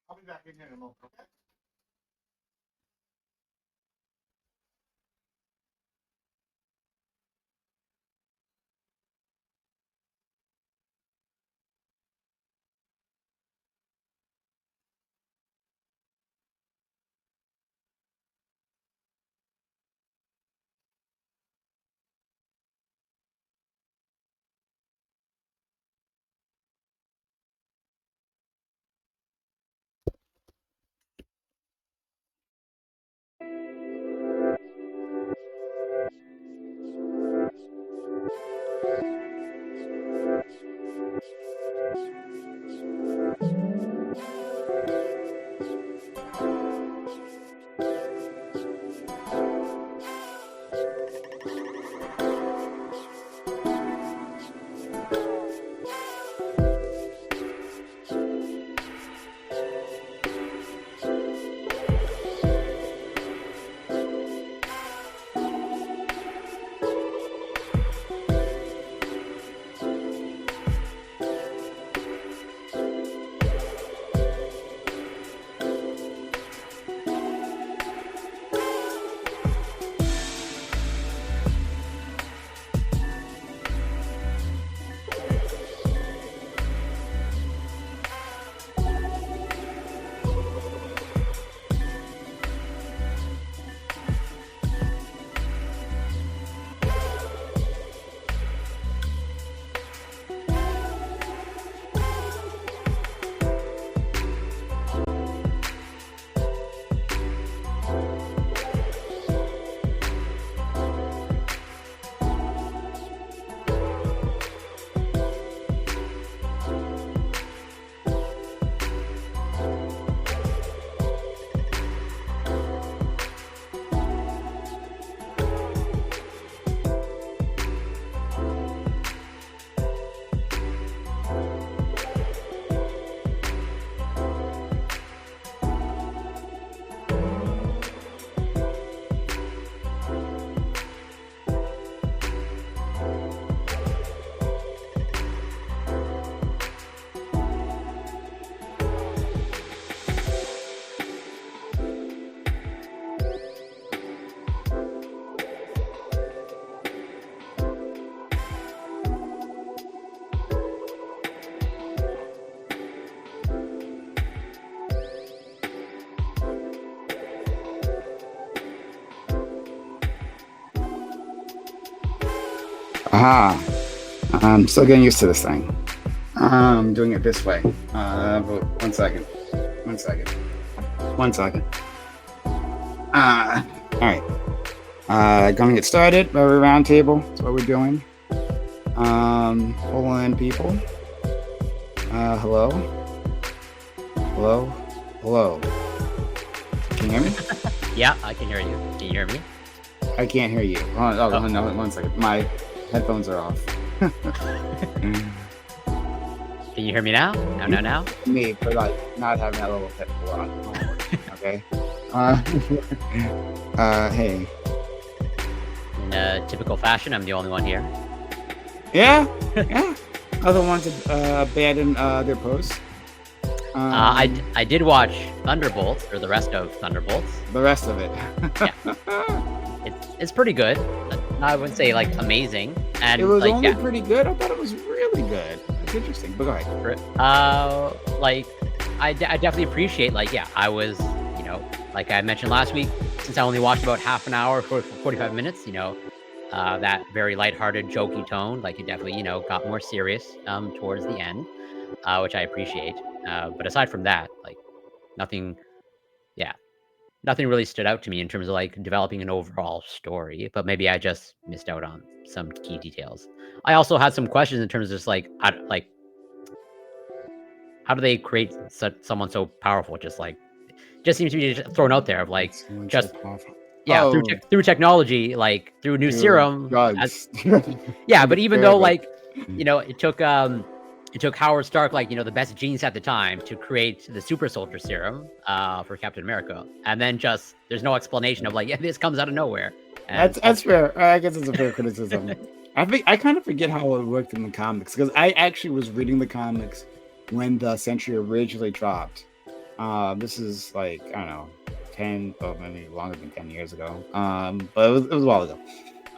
I'll be back in here in a moment, okay? Aha. I'm still getting used to this thing. I'm doing it this way. But 1 second. 1 second. 1 second. All right. Gonna get started. Very round table. That's what we're doing. Pull in people. Hello. Hello. Hello. Can you hear me? Yeah, I can hear you. Can you hear me? I can't hear you. Oh. No, 1 second. My headphones are off. Can you hear me now? Now? Me, for like not having that little headphone on. Okay. Hey. In a typical fashion, I'm the only one here. Yeah. Other ones abandon their posts. I did watch Thunderbolts, or the rest of Thunderbolts. The rest of it. It's pretty good. I wouldn't say like amazing. And it was like, only pretty good. I thought it was really good. It's interesting. But go ahead. I definitely appreciate. I was, like I mentioned last week, since I only watched about half an hour for 45 minutes, that very lighthearted, jokey tone, like it definitely, got more serious towards the end, which I appreciate. But aside from that, like nothing really stood out to me in terms of like developing an overall story, but maybe I just missed out on some key details. I also had some questions in terms of just like, how do they create someone so powerful? Just seems to be just thrown out there of like, just through technology, like through a new serum. But even though like, it took Howard Stark, like, the best genius at the time to create the super soldier serum for Captain America. And then just, there's no explanation of like, this comes out of nowhere. And that's fair. I guess it's a fair criticism. I kind of forget how it worked in the comics, because I actually was reading the comics when the Century originally dropped. This is like, I don't know, 10, or maybe longer than 10 years ago. But it was a while ago.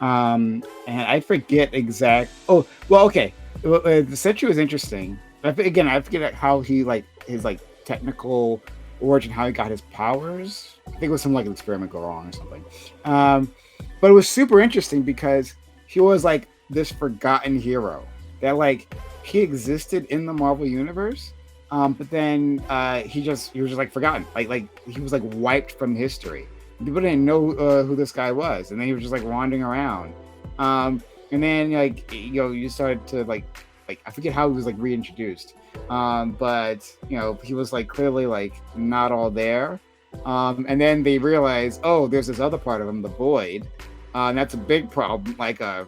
And I forget exact. Oh, well, okay. The statue is interesting. Again, I forget how he like his like technical origin, how he got his powers. I think it was some like experiment go wrong or something. But it was super interesting because he was like this forgotten hero that like he existed in the Marvel universe. But then he was just like forgotten. Like he was like wiped from history. People didn't know who this guy was, and then he was just like wandering around. And then like you started to like I forget how he was like reintroduced. But he was like clearly like not all there. And then they realized, oh, there's this other part of him, the void. And that's a big problem, like a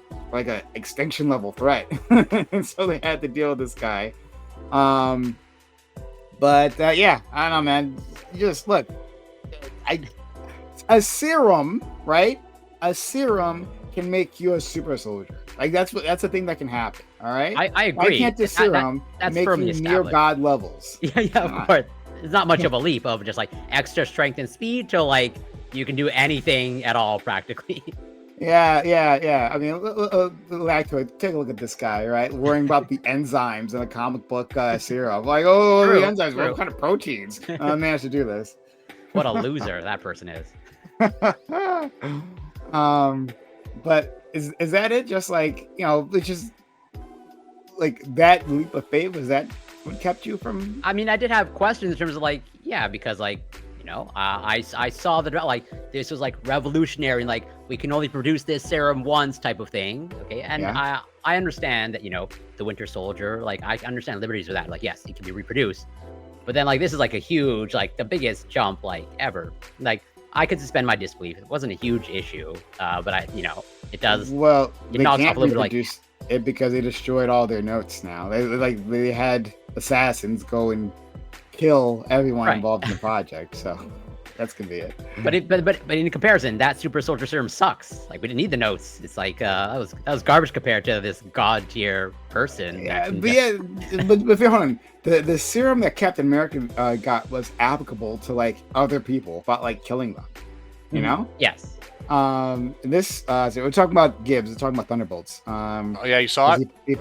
extinction level threat. And so they had to deal with this guy. But yeah, I don't know, man. Just look, a serum, right? A serum can make you a super soldier. Like that's a thing that can happen. All right. I agree. Why can't the serum that's make firmly you near established. god levels? Yeah, of course. It's not much of a leap of just like extra strength and speed to like you can do anything at all practically. Yeah. I mean, take a look at this guy, right? Worrying about the enzymes in a comic book serum. Like, oh, True, the enzymes. true. What kind of proteins managed to do this? What a loser that person is. But is that it? Just like it's just like that leap of faith. Was that what kept you from? I mean, I did have questions in terms of like, yeah, because like, I saw that like this was like revolutionary and like we can only produce this serum once type of thing. Okay, and Yeah. I understand that the Winter Soldier, like I understand liberties with that. Like yes, it can be reproduced, but then like this is like a huge, like the biggest jump like ever. Like I could suspend my disbelief. It wasn't a huge issue, but it does. Well, It they knocks off can't a little bit, like- reproduce it because they destroyed all their notes. Now they had assassins go and kill everyone Right. involved in the project. So that's gonna be it. But in comparison, that super soldier serum sucks. Like we didn't need the notes. It's like that was garbage compared to this god tier person. Yeah, that can but hold on. The serum that Captain America got was applicable to like other people about like killing them. You know? Yes. This so we're talking about Gibbs. We're talking about Thunderbolts. Oh yeah, you saw it. He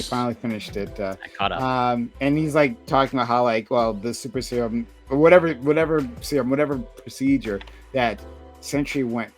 finally finished it. I caught up. And he's like talking about how like, well, the super serum or whatever serum, whatever procedure that Sentry went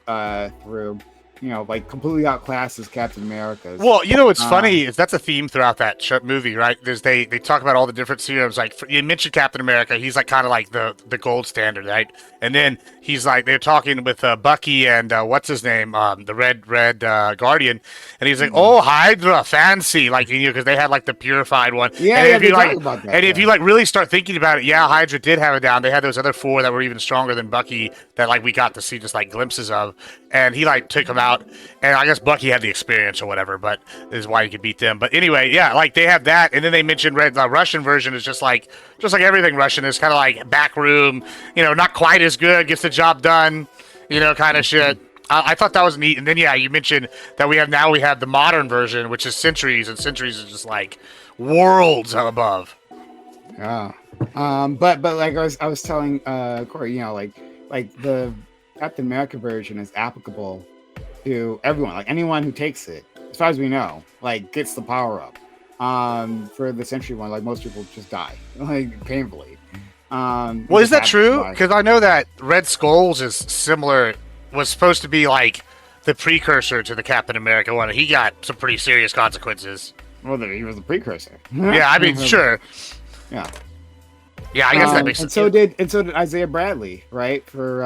through, like completely outclasses Captain America's. Well, what's funny is that's a theme throughout that movie, right? There's they talk about all the different serums. Like you mentioned Captain America, he's like kind of like the gold standard, right? And then he's like they're talking with Bucky and what's his name, the red Guardian, and he's like, oh, Hydra, fancy, like because they had like the purified one. Yeah, and if they you talk like, about that, and if you like really start thinking about it, yeah, Hydra did have it down. They had those other 4 that were even stronger than Bucky that like we got to see just like glimpses of, and he like took them out. And I guess Bucky had the experience or whatever, but this is why he could beat them. But anyway, yeah, like they have that, and then they mentioned the Russian version is just like everything Russian is kind of like back room, not quite as good, gets the job done, kind of shit. I thought that was neat. And then yeah, you mentioned that we have the modern version, which is Sentries, and Sentries is just like worlds above. Yeah. But like I was telling Corey, like the Captain America version is applicable to everyone, like anyone who takes it, as far as we know, like gets the power up. For the Sentry one, like most people just die, like painfully. Well, is that true? Because I know that Red Skull's is similar, was supposed to be like the precursor to the Captain America one. He got some pretty serious consequences. Well, he was the precursor. Yeah, I mean, sure. Yeah. Yeah, I guess that makes sense. And so did Isaiah Bradley, right? For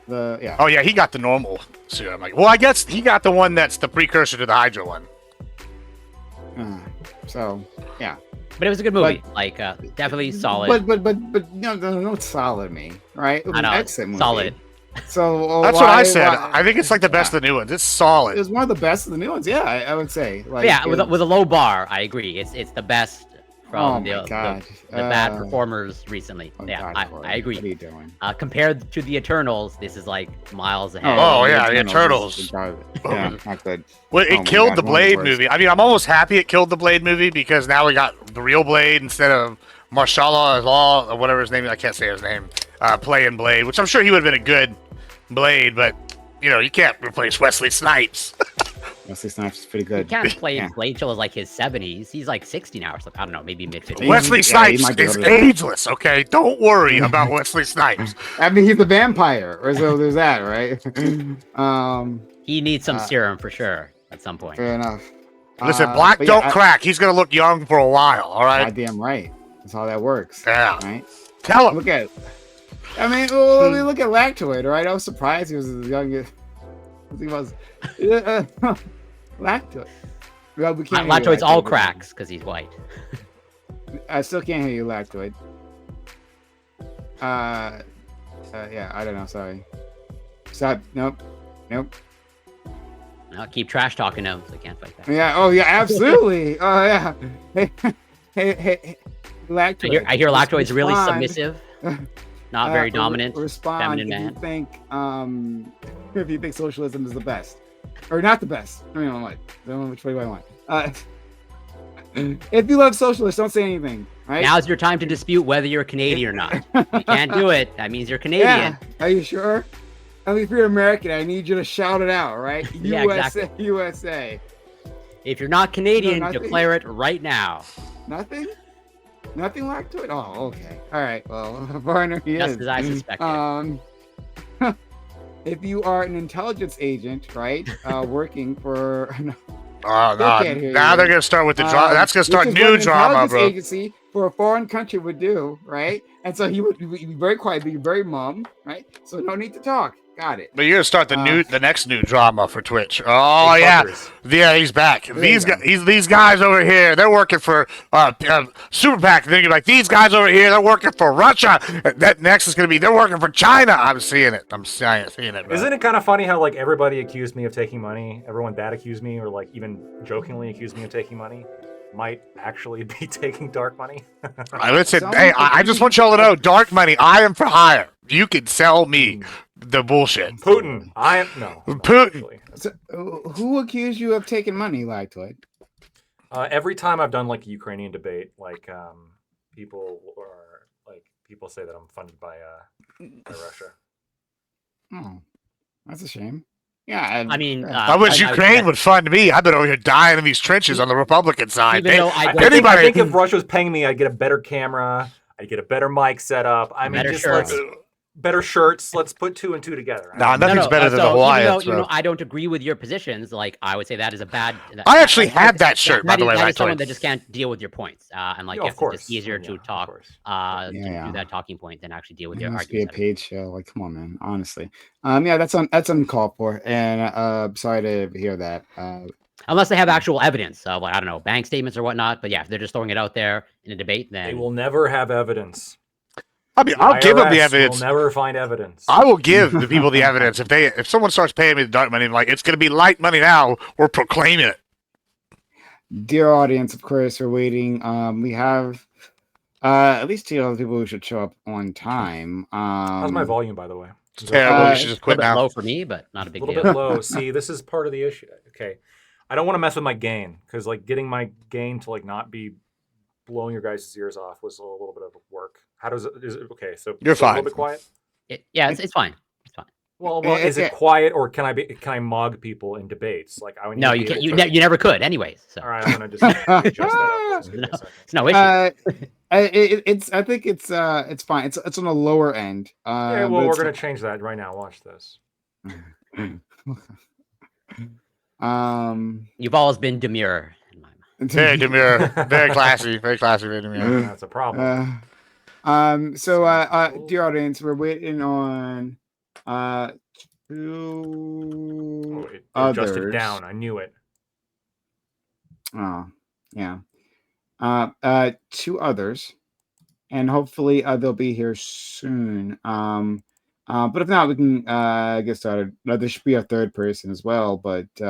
yeah. Oh yeah, he got the normal serum. Well, I guess he got the one that's the precursor to the Hydra one. So yeah. But it was a good movie. Like definitely solid. But no, it's solid me, right? It was I know, an excellent movie. solid. So that's what I said. I think it's like the best of the new ones. It's solid. It was one of the best of the new ones. Yeah, I would say. Like, Yeah, with a low bar, I agree. It's the best from the bad performers recently. Yeah, I agree. What are you doing? Compared to the Eternals, this is like miles ahead. Oh yeah, the Eternals. Yeah, not good. Well, it killed the Blade movie. I mean, I'm almost happy it killed the Blade movie because now we got the real Blade instead of Marshala Law, or whatever his name is, I can't say his name, playing Blade, which I'm sure he would have been a good Blade, but you can't replace Wesley Snipes. Wesley Snipes is pretty He good. can't play Yeah. Blade till like his 70s. He's like 60 now or something. I don't know, maybe mid 50s. Wesley he Snipes might be is older than ageless, okay? Don't worry about Wesley Snipes. I mean, he's a vampire, or so there's that, right? He needs some serum for sure at some point. Fair enough. Listen, Black but don't yeah, crack. He's going to look young for a while, all right? Goddamn right. That's how that works. Yeah. Right? Tell him. Look at. I mean, well, look at Lactoid, right? I was surprised he was as young as he was. Lactoid. Well, we can't hear you, Lactoid's all Lactoid. cracks because he's white. I still can't hear you, Lactoid. Yeah, I don't know. Sorry. Stop. Nope. I'll keep trash talking him, so I can't fight that. Yeah. Oh, yeah. Absolutely. Oh, yeah. Hey, Lactoid. I hear Lactoid's really respond. submissive, not very dominant. Respond feminine if man. if you think socialism is the best, or not the best. I don't know which way do I want. If you love socialists, don't say anything. Right? Now's your time to dispute whether you're Canadian or not. You can't do it. That means you're Canadian. Yeah. Are you sure? I mean, if you're American, I need you to shout it out, right? Yeah, USA, exactly. USA. If you're not Canadian, nothing. declare it right now. Nothing? Nothing Lactoid? Oh, okay. All right. Well, foreigner he Just is. as I suspected. If you are an intelligence agent, right, working for... Oh, Still no. can't hear Now you. they're going to start with the drama. That's going to start which is what new an drama, intelligence bro. agency for a foreign country would do, right? And so he would be very quiet, be very mum, right? So no need to talk. Got it. But you're going to start the next new drama for Twitch. Oh, yeah. Fuckers. Yeah, he's back. There These you go. guys, these guys over here, they're working for Super PAC. Then you're like, these guys over here, they're working for Russia. That next is going to be, they're working for China. I'm seeing it. I'm seeing it. Bro. Isn't it kind of funny how like everybody accused me of taking money? Everyone that accused me, or like even jokingly accused me of taking money, might actually be taking dark money. Listen, Someone hey, I just want y'all to know, dark money, I am for hire. You can sell me the bullshit. Putin, I am no. Putin. Actually. So, who accused you of taking money, Lactoid? Every time I've done like a Ukrainian debate, like people say that I'm funded by Russia. Oh, that's a shame. Yeah, I mean, I wish Ukraine would fund me. I've been over here dying in these trenches on the Republican side. Even though I I think if Russia was paying me, I'd get a better camera. I'd get a better mic set up. I mean, Better just shirts. better shirts. Let's put 2 and 2 together. Nah, nothing's better than the so Hawaiians, even though bro. I don't agree with your positions, like I would say that is a bad. I actually have that shirt, by the way, That is Lactoid. someone that just can't deal with your points, and like Yeah, of it's course. just easier to Yeah, of talk, course. to Yeah. do that talking point than actually deal with It your must be a arguments. paid show. Like, come on, man. Honestly, yeah, that's uncalled for, and sorry to hear that. Unless they have actual evidence of, like, I don't know, bank statements or whatnot. But yeah, if they're just throwing it out there in a debate, then They will never have evidence. I mean, I'll give them the IRS evidence. will never find evidence. I will give the people the evidence. If someone starts paying me the dark money, I'm like, it's going to be light money now. We're proclaiming it. Dear audience, of course, we're waiting. We have at least 2 other people who should show up on time. How's my volume, by the way? It's terrible. We Uh, should just a quit little bit now. low for me, but not a A big little deal. bit low. See, this is part of the issue. Okay, I don't want to mess with my gain because like getting my gain to like not be blowing your guys' ears off was a little bit of work. How does it? Is it okay? So You're A fine. little bit quiet. Yeah, it's fine. It's fine. Well, is Yeah. it quiet or can I mug people in debates? Like I would No, need you to can't. be You, able to- you never could, anyways. So All right, I'm gonna just adjust that up. Just give me a second. it's no issue. It's. I think it's fine. It's on the lower end. Yeah, but well, we're it's gonna change that right now. Watch this. You've always been demure in my mind. Very demure. Very classy. Very classy. Very demure. That's a problem. Dear audience, we're waiting on 2 It others. adjusted down. I knew it. Oh, yeah. 2 others, and hopefully they'll be here soon. But if not, we can get started. There should be a 3rd person as well, but we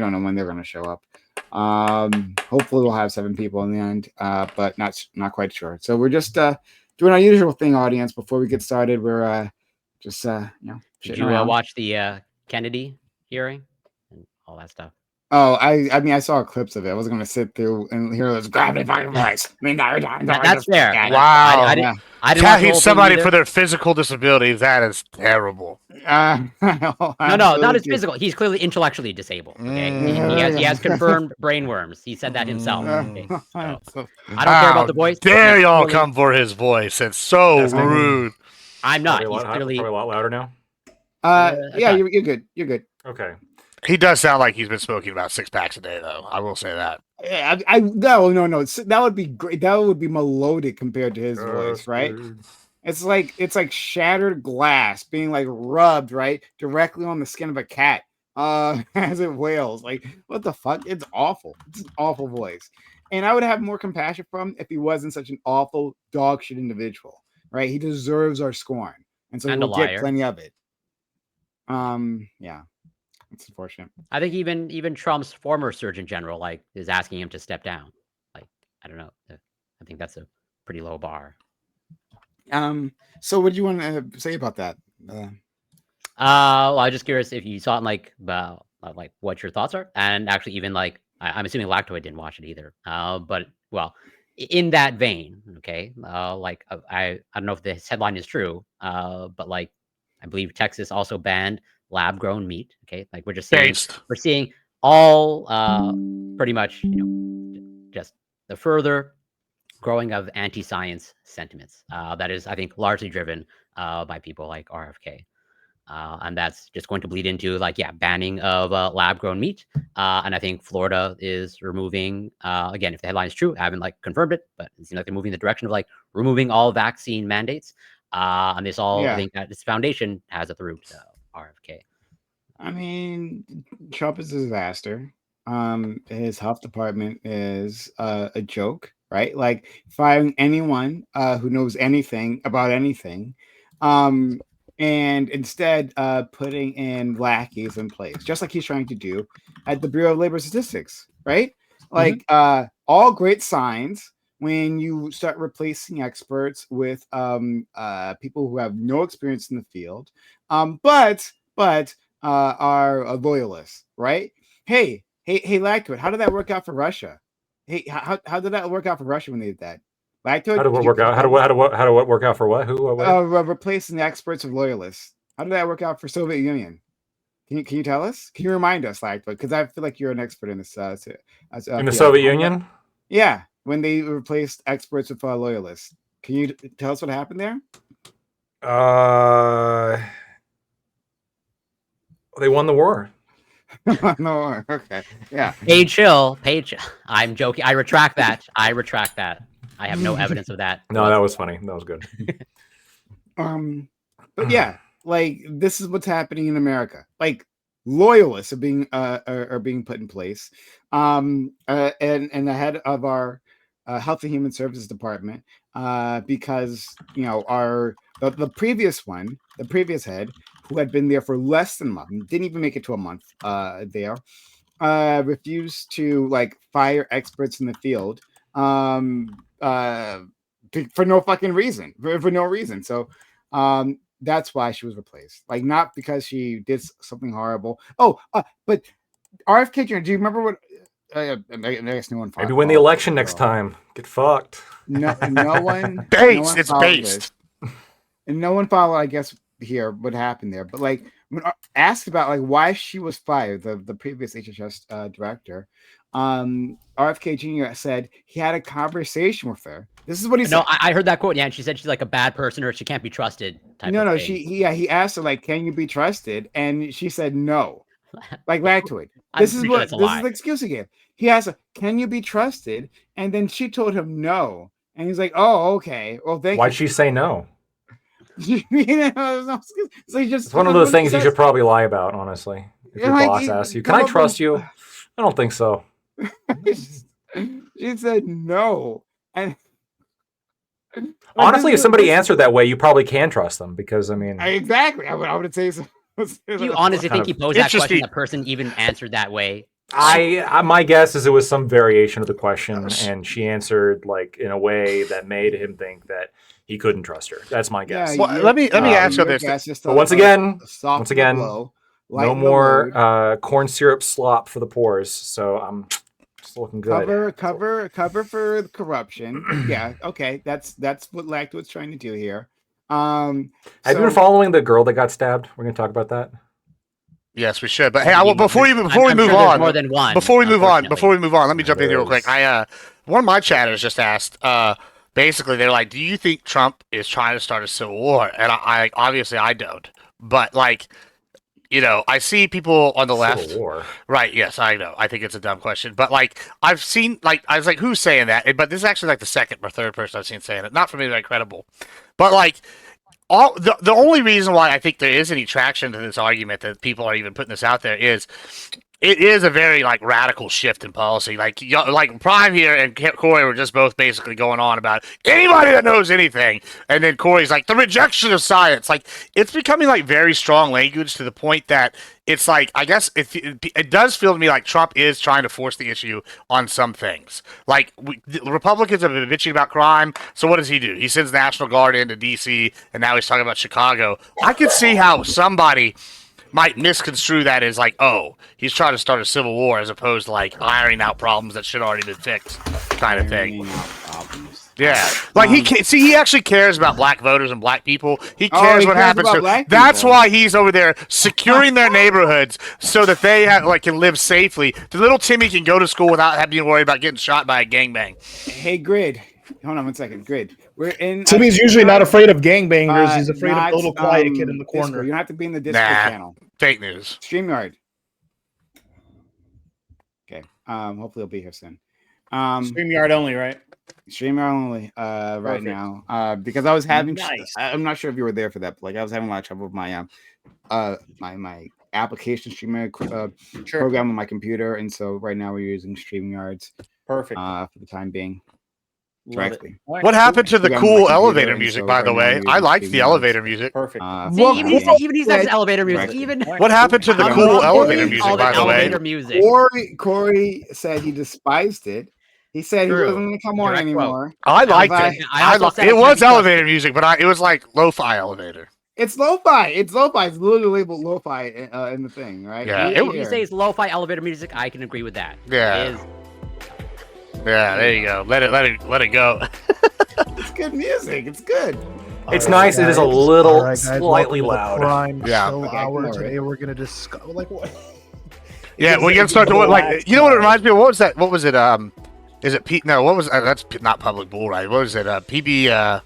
don't know when they're going to show up. Hopefully we'll have 7 people in the end, but not quite sure. So we're just doing our usual thing, audience. Before we get started, we're just Did shitting you around. watch the Kennedy hearing and all that stuff? Oh, I mean, I saw clips of it. I wasn't gonna sit through and hear those gravity fucking voice. I mean, That's fair. Wow. I Yeah. didn't watch the Attacking whole thing somebody either. for their physical disability, that is terrible. No, not his physical. He's clearly intellectually disabled. Okay, he has confirmed brain worms. He said that himself. Okay, so I don't care about the voice. Dare He's y'all clearly- come for his voice? It's so Testing. rude. I'm Probably not. He's clearly. probably a lot louder now. Yeah, you're good. You're good. Okay. He does sound like he's been smoking about 6 packs a day, though. I will say that. Yeah, no. That would be great. That would be melodic compared to his voice, right? It's like shattered glass being like rubbed right directly on the skin of a cat as it wails. Like, what the fuck? It's awful. It's an awful voice. And I would have more compassion for him if he wasn't such an awful dog shit individual, right? He deserves our scorn. And so And a we'll get liar. plenty of it. Yeah. It's unfortunate. I think even Trump's former Surgeon General like is asking him to step down. Like, I don't know. I think that's a pretty low bar. So what do you want to say about that? Well, I was just curious if you saw it, like what your thoughts are, and actually even like I'm assuming Lactoid didn't watch it either. But well, in that vein, okay. I don't know if this headline is true. But like I believe Texas also banned lab-grown meat. Okay, like we're just seeing we're seeing all pretty much just the further growing of anti-science sentiments. That is, I think, largely driven by people like RFK. And that's just going to bleed into banning of lab-grown meat. And I think Florida is removing, again, if the headline is true, I haven't confirmed it, but it seems like they're moving in the direction of removing all vaccine mandates. And this all, I think, this foundation has at the root RFK. I mean, Trump is a disaster. His health department is a joke, right? Like firing anyone who knows anything about anything. And instead putting in lackeys in place, just like he's trying to do at the Bureau of Labor Statistics, right? Like all great signs when you start replacing experts with people who have no experience in the field, but are loyalists, right? Hey, Lactoid, how did that work out for Russia? Hey, how did that work out for Russia when they did that? Lactoid, how did it work out? How do it work out for what? Who? What? Replacing the experts of loyalists. How did that work out for Soviet Union? Can you tell us? Can you remind us, Lactoid? Because I feel like you're an expert in this. In the Soviet Union? Yeah, when they replaced experts with loyalists. Can you tell us what happened there? They won the war. No, okay, yeah. Paid chill. I'm joking. I retract that. I have no evidence of that. No, that was funny. That was good. But yeah, like this is what's happening in America. Like loyalists are being put in place. And the head of our Health and Human Services Department, because the previous head, who had been there for less than a month, didn't even make it to a month there, refused to fire experts in the field for no fucking reason, for no reason. So that's why she was replaced. Not because she did something horrible. But RFK Jr., do you remember what? I guess no one. Maybe win the election next time. Get fucked. No one. Based. It's based. And no one followed, I guess, here what happened there. But when asked about why she was fired, the previous HHS director, RFK Jr. said he had a conversation with her. This is what he said. No, I heard that quote. Yeah, and she said she's like a bad person or she can't be trusted. He asked her can you be trusted, and she said no. Lactoid. This is the excuse he gave. He asked her, can you be trusted? And then she told him no. And he's like, oh, okay. Well, thank you. Why'd she say no? It's one of those things you should probably lie about, honestly. If your boss asks you, can I trust you? I don't think so. She said no. And honestly, if somebody answered that way, you probably can trust them because, I mean... Exactly. I would say so. Do you honestly think he posed that question, that person even answered that way? My guess is it was some variation of the question, and she answered in a way that made him think that he couldn't trust her. That's my guess. Well, let me ask you this. But once again, No more corn syrup slop for the pores. So I'm just looking good. Cover for the corruption. Yeah, okay. That's what Lacto's trying to do here. Have you been following the girl that got stabbed? We're gonna talk about that. Yes, we should. But hey, before we move sure on, more than one. Before we move on, let me jump in here real quick. One of my chatters just asked. Basically, they're like, "Do you think Trump is trying to start a civil war?" And I obviously I don't. But like, I see people on the left. Civil war. Right? Yes, I know. I think it's a dumb question, but like, I've seen I was like, who's saying that? But this is actually like the second or third person I've seen saying it. Not from anybody credible, but like. The only reason why I think there is any traction to this argument that people are even putting this out there is it is a very like radical shift in policy. Like Prime here and Corey were just both basically going on about anybody that knows anything, and then Corey's like the rejection of science. Like it's becoming like very strong language to the point that it's like I guess it does feel to me like Trump is trying to force the issue on some things. Like the Republicans have been bitching about crime, so what does he do? He sends National Guard into D.C. and now he's talking about Chicago. I could see how somebody might misconstrue that as like, oh, he's trying to start a civil war as opposed to like ironing out problems that should already been fixed, kind of thing. Yeah, like he actually cares about black voters and black people. He cares what happens to them. That's why he's over there securing their neighborhoods so that they can live safely. The little Timmy can go to school without having to worry about getting shot by a gangbang. Hey, Grid. Hold on one second. Grid. We're in. Timmy's usually not afraid of gangbangers. He's afraid of the little quiet kid in the corner. Discord. You don't have to be in the Discord channel. Fake news. StreamYard. Okay. Hopefully he'll be here soon. StreamYard only, right? StreamYard only. Right now. Because I was having. Nice. I'm not sure if you were there for that. But like I was having a lot of trouble with my my application StreamYard program on my computer, and so right now we're using StreamYards. Perfect. For the time being. Directly. What happened to the cool elevator music, by the way? I liked the elevator music. Perfect. Even he says elevator music. Even what happened to the cool elevator music, by the way? Music. Corey said he despised it. He said he wasn't going to come on anymore. I liked it. It was elevator music, but it was like lo-fi elevator. It's lo-fi. It's lo-fi. It's literally labeled lo-fi in the thing, right? Yeah. If you say it's lo-fi elevator music, I can agree with that. Yeah. Yeah, there you go. Let it go. It's good music. It's good. It's nice. Guys. It is a little slightly loud. Hour today we're gonna discuss like what? Yeah, we're gonna start to like. You know what it reminds me of? What was that? What was it? Is it Pete? No, what was that's not Public Bull, right? What was it? PBS.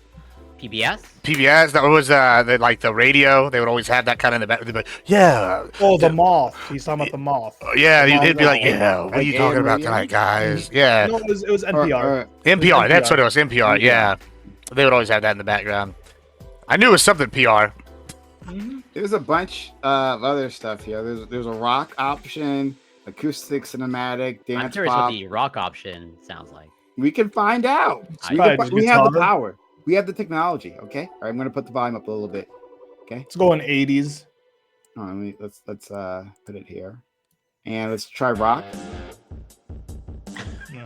PBS. That was the radio. They would always have that kind of in the back. But yeah. Oh, the moth. He's talking about the moth. Yeah, it'd be like, yeah. What are you talking about tonight, guys? Yeah. No, it was NPR. NPR. That's what it was. NPR. Yeah. They would always have that in the background. I knew it was something PR. There's a bunch of other stuff here. There's a rock option, acoustic, cinematic, dance. I'm curious pop. what the rock option sounds like. We can find out. We have the power. We have the technology. Okay. All right. I'm gonna put the volume up a little bit. Okay. Let's go in 80s. Let's put it here, and let's try rock.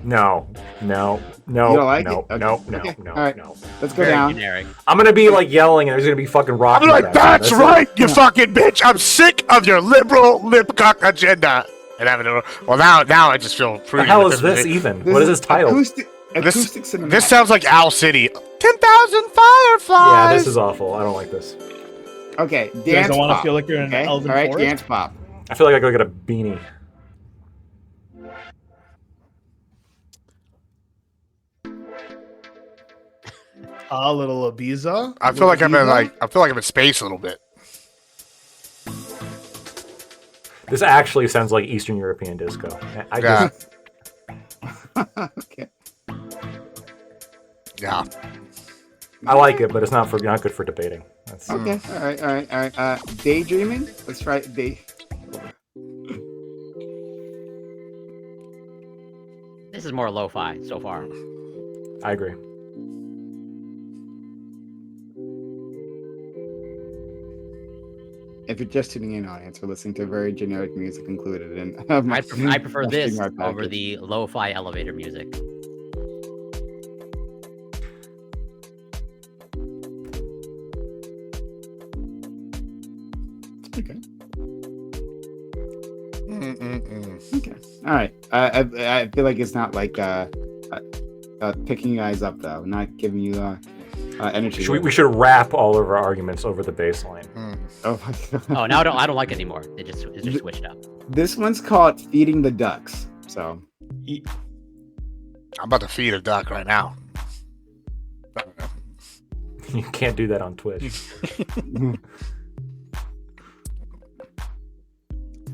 No. You don't like it? Okay. No. All right. No. Let's go down. Generic. I'm gonna be like yelling, and there's gonna be fucking rock. I'm like, that's right, you fucking bitch. I'm sick of your liberal lip-cock agenda. And having now I just feel free. The hell is this even? What is this title? Acoustic cinematic. This sounds like Owl City. 10,000 fireflies. Yeah, this is awful. I don't like this. Okay, dance. You guys don't want to feel like you're in an elven forest? All right, dance pop. I feel like I go get a beanie. A little Ibiza. I feel like I'm in space a little bit. This actually sounds like Eastern European disco. Okay. Yeah. I like it, but it's not good for debating. That's... Okay. All right. Daydreaming. Let's try day. This is more lo-fi so far. I agree. If you're just tuning in, audience, we're listening to very generic music included in. I prefer this over the lo-fi elevator music. Okay. Okay. All right. I feel like it's not like picking you guys up though, not giving you energy. We should wrap all of our arguments over the baseline. Oh my god. Oh, now I don't like it anymore. It just switched up. This one's called feeding the ducks. So I'm about to feed a duck right now. You can't do that on Twitch.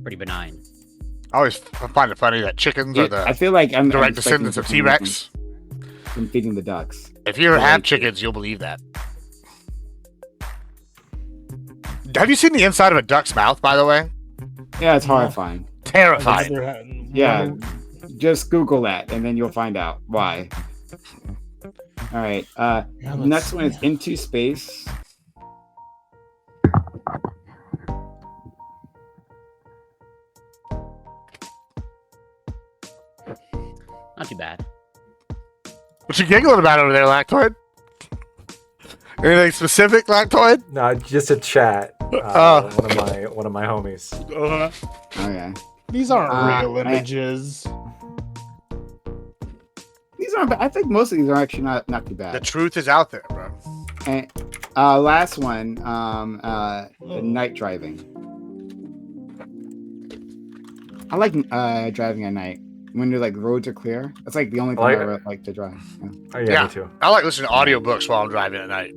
Pretty benign. I always find it funny that chickens are I the feel like I'm direct expecting descendants of something T-Rex. from feeding the ducks. If you ever have chickens, you'll believe that. Have you seen the inside of a duck's mouth, by the way? Yeah, it's horrifying. Terrifying. Yeah, just Google that and then you'll find out why. All right. Next one is Into Space. Not too bad. What you giggling about over there, Lactoid? Anything specific, Lactoid? No, just a chat. One of my homies. Okay. These aren't real I- images. These aren't bad. I think most of these are actually not too The bad. truth is out there, bro. And, last one, night driving. I like driving at night when the roads are clear. That's like the only thing I really like to drive. Yeah. Oh, yeah, Yeah. me too. I like listening to audiobooks while I'm driving at night.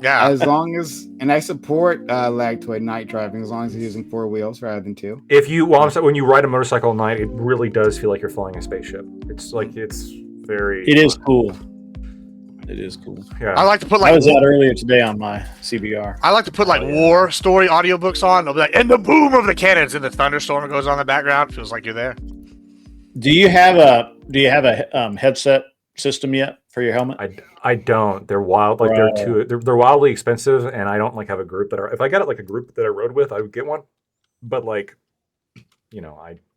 Yeah. As long as, and I support Lactoid night driving as long as it's using 4 wheels rather than 2. If you, well, I'm saying when you ride a motorcycle at night, it really does feel like you're flying a spaceship. It's like it's very. It is cool. It is cool. Yeah. I like to put I was out earlier today on my CBR. I like to put war story audiobooks on. They'll be like, and the boom of the cannons and the thunderstorm goes on in the background. Feels like you're there. Do you have a headset system yet for your helmet? I don't. They're wild. Like they're wildly expensive, and I don't have a group that if I got a group that I rode with, I would get one. But I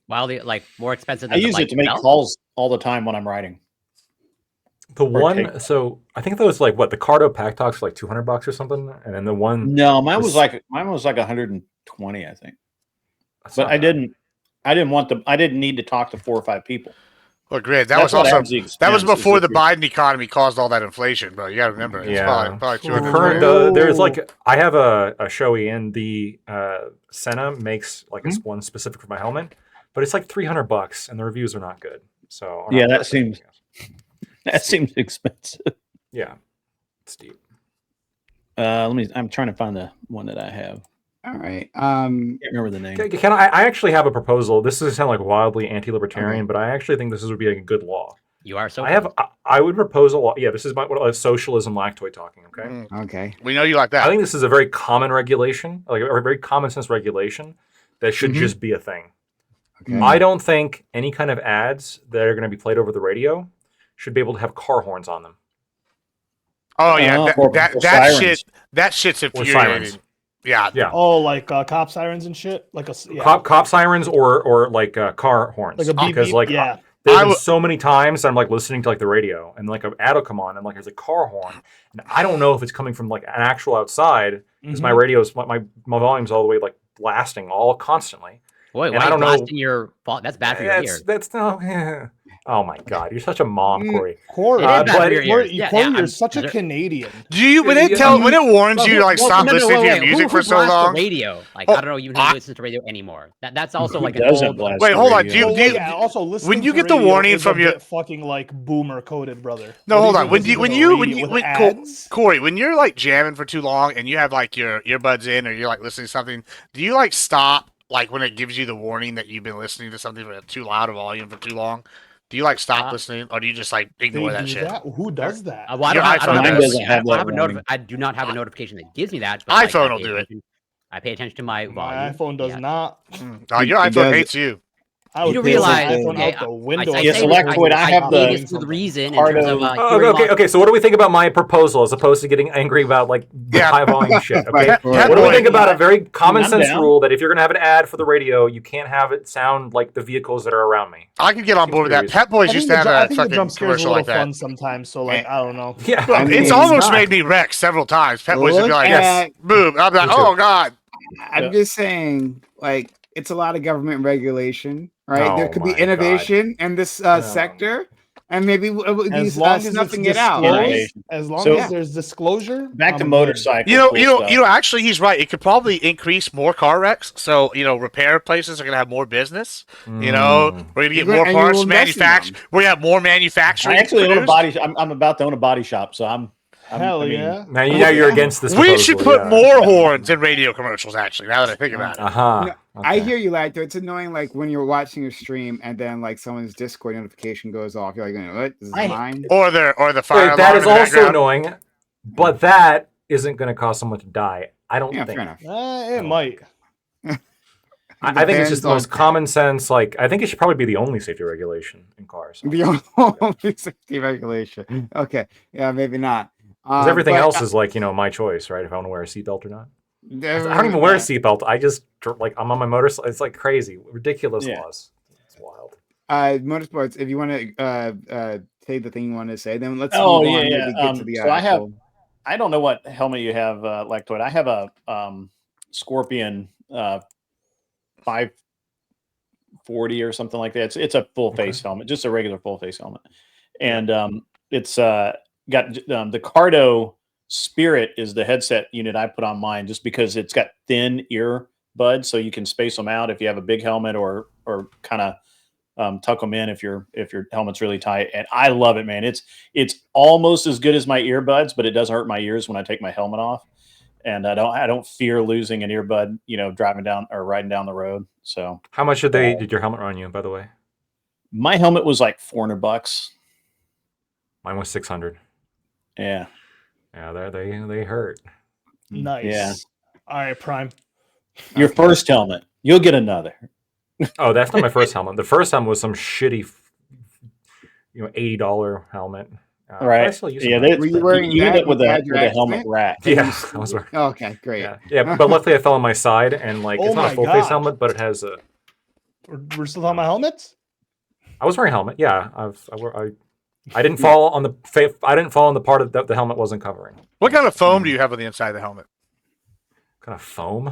Wildly more expensive. I Than use it to make calls all the time when I'm riding. So I think that was the Cardo Pack Talks for $200 or something, and then the one. No, mine was like 120, I think. But I didn't need to talk to 4 or 5 people. Look, Grid, that That's was what also adds the that was expense, before is the if you're- Biden economy caused all that inflation, bro. You got to remember. It's Yeah. probably The 200. current there's I have a Shoei, and the Senna makes one specific for my helmet, but it's $300, and the reviews are not good. So Yeah, that seems expensive. Yeah, it's steep. I'm trying to find the one that I have. All right. Can't remember the name. Can I actually have a proposal? This doesn't sound wildly anti-libertarian, but I actually think this would be a good law. You are so. I would propose a law. Yeah, this is socialism Lactoid talking. Okay. Okay. We know you like that. I think this is a very common regulation, a very common sense regulation that should just be a thing. Okay. I don't think any kind of ads that are going to be played over the radio should be able to have car horns on them. Oh yeah, or that sirens. shit's Or sirens. infuriating. Yeah. Yeah. Oh, like cop sirens and shit, Cop sirens or car horns. like a beep, because beep, yeah. there's been so many times I'm listening to the radio and an ad will come on and there's a car horn and I don't know if it's coming from an actual outside because my radio's my volume's all the way blasting all constantly. Boy, And why I don't know. your fault? That's bad for your ears. That's no. Oh my God, you're such a mom, Corey. Corey, It is bad for your ears. You're I'm- such a there- Canadian. Do you when it warns you to stop listening to your music for so blasts long? The radio, I don't know even who listens to radio anymore. That's also an doesn't old. blast Wait, the hold on. radio? Do you Also, listening when you to get the radio warning is from a your bit fucking boomer coded, brother. No, What hold do on. When listen you to the radio with when ads? Corey, when you're jamming for too long and you have your earbuds in or you're listening to something, do you stop when it gives you the warning that you've been listening to something at too loud a volume for too long? Do you stop listening or do you just ignore They that do shit? that? Who does that? Well, Your I iPhone don't have, doesn't I have don't that have a warning. I do not have a notification that gives me that. But iPhone will do it. I pay attention to my My volume. iPhone does not. Oh, your It iPhone does. hates you. I You would do take my realize, iPhone okay, out the window. I Yes, say Lactoid, I have think the it's the reason in part terms of of- hearing loss. Okay. So what do we think about my proposal as opposed to getting angry about Yeah. high volume shit? Okay. Pet What do we Boy- think about a very common I'm sense down. rule that if you're going to have an ad for the radio, you can't have it sound like the vehicles that are around me? I can get on board with that. Seems Pet Boys I used think to the have I a think the fucking jump scares a commercial little like that. fun sometimes. So I don't know. Yeah. Bro, I mean, it's it's almost not. made me wreck several times. Pet Boys would be Look like, at- boom. I'm like, Me too. oh God. I'm just saying, like it's a lot of government regulation, right? There Oh could be my innovation in this No. sector, and maybe we'll be As long as it's snuffing it out, right? disclosed, as long So- as there's disclosure. Back to I'm good. motorcycles. Actually, he's right. It could probably increase more car wrecks. So, repair places are going to have more business. We're going to get more And you will parts invest in manufactured. them. We're going to have more manufacturing. I actually own a produced. body. I'm about to own a body shop, so I'm. Hell I mean, yeah. Now you're against this. We should proposal, put yeah. more horns in radio commercials, actually, now that I think about it. Uh-huh. I Okay. hear you, Lacto. It's annoying, like when you're watching a stream and then like someone's Discord notification goes off. You're like, what? This is mine. Or the fire Wait, that alarm is in the also background. annoying, but that isn't going to cause someone to die. I don't Yeah, think. fair enough. It might. I think it's just Depends the most on- common sense. Like, I think it should probably be the only safety regulation in cars. The only safety regulation. Okay, yeah, maybe not. Because everything but, else is like, my choice, right? If I want to wear a seatbelt or not. I don't even wear a seatbelt. I just, I'm on my motorcycle. It's like crazy. Ridiculous laws. It's wild. Motorsports, if you want to say the thing you want to say, then let's Oh, move on. yeah, Maybe yeah. get to the So actual... I don't know what helmet you have, Lactoid. I have a Scorpion 540 or something like that. It's a full face helmet, just a regular full face helmet, and it's got the Cardo Spirit is the headset unit I put on mine, just because it's got thin ear buds, so you can space them out if you have a big helmet, or kind of tuck them in if your helmet's really tight. And I love it, man. It's almost as good as my earbuds, but it does hurt my ears when I take my helmet off. And I don't fear losing an earbud, driving down or riding down the road. So How much did your helmet run you, by the way? my helmet was like $400. Mine was 600. Yeah. Yeah, they hurt. Nice. Yeah. All right, Prime. Your first helmet, you'll get another. Oh, that's not my first helmet. The first helmet was some shitty, $80 helmet. Right. I still use Yeah. it. Were you wearing You end that up with when you a had your helmet accident? rack. Yeah, I was wearing. Okay, great. Yeah, but luckily I fell on my side, and Oh it's not my a full face God. helmet, but it has a. We're still talking about helmets? I was wearing a helmet. Yeah, I didn't fall on the. I didn't fall on the part of the helmet wasn't covering. What kind of foam do you have on the inside of the helmet? Kind of foam.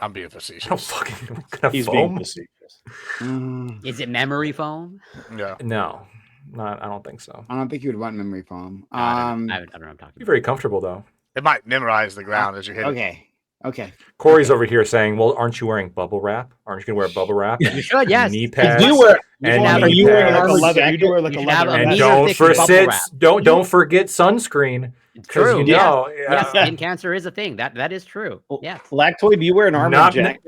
I'm being I don't facetious. fucking what kind of He's being foam. facetious. Is it memory foam? Yeah. No, not. I don't think so. I don't think you would want memory foam. I don't know what I'm talking Be about. very comfortable though. It might memorize the ground as you hit it. Okay. Corey's over here saying, "Well, aren't you wearing bubble wrap? Aren't you gonna wear bubble wrap? You should, yes. Knee You pads. do wear. And have knee a- You wearing like a pads. leather? You jacket? do wear like You a should have leather. a And meter don't thick bubble forget wrap. don't forget sunscreen. Because True. you know, Yes, skin cancer is a thing. That is true. Yes. Lactoid, do you wear an armor Not- jacket?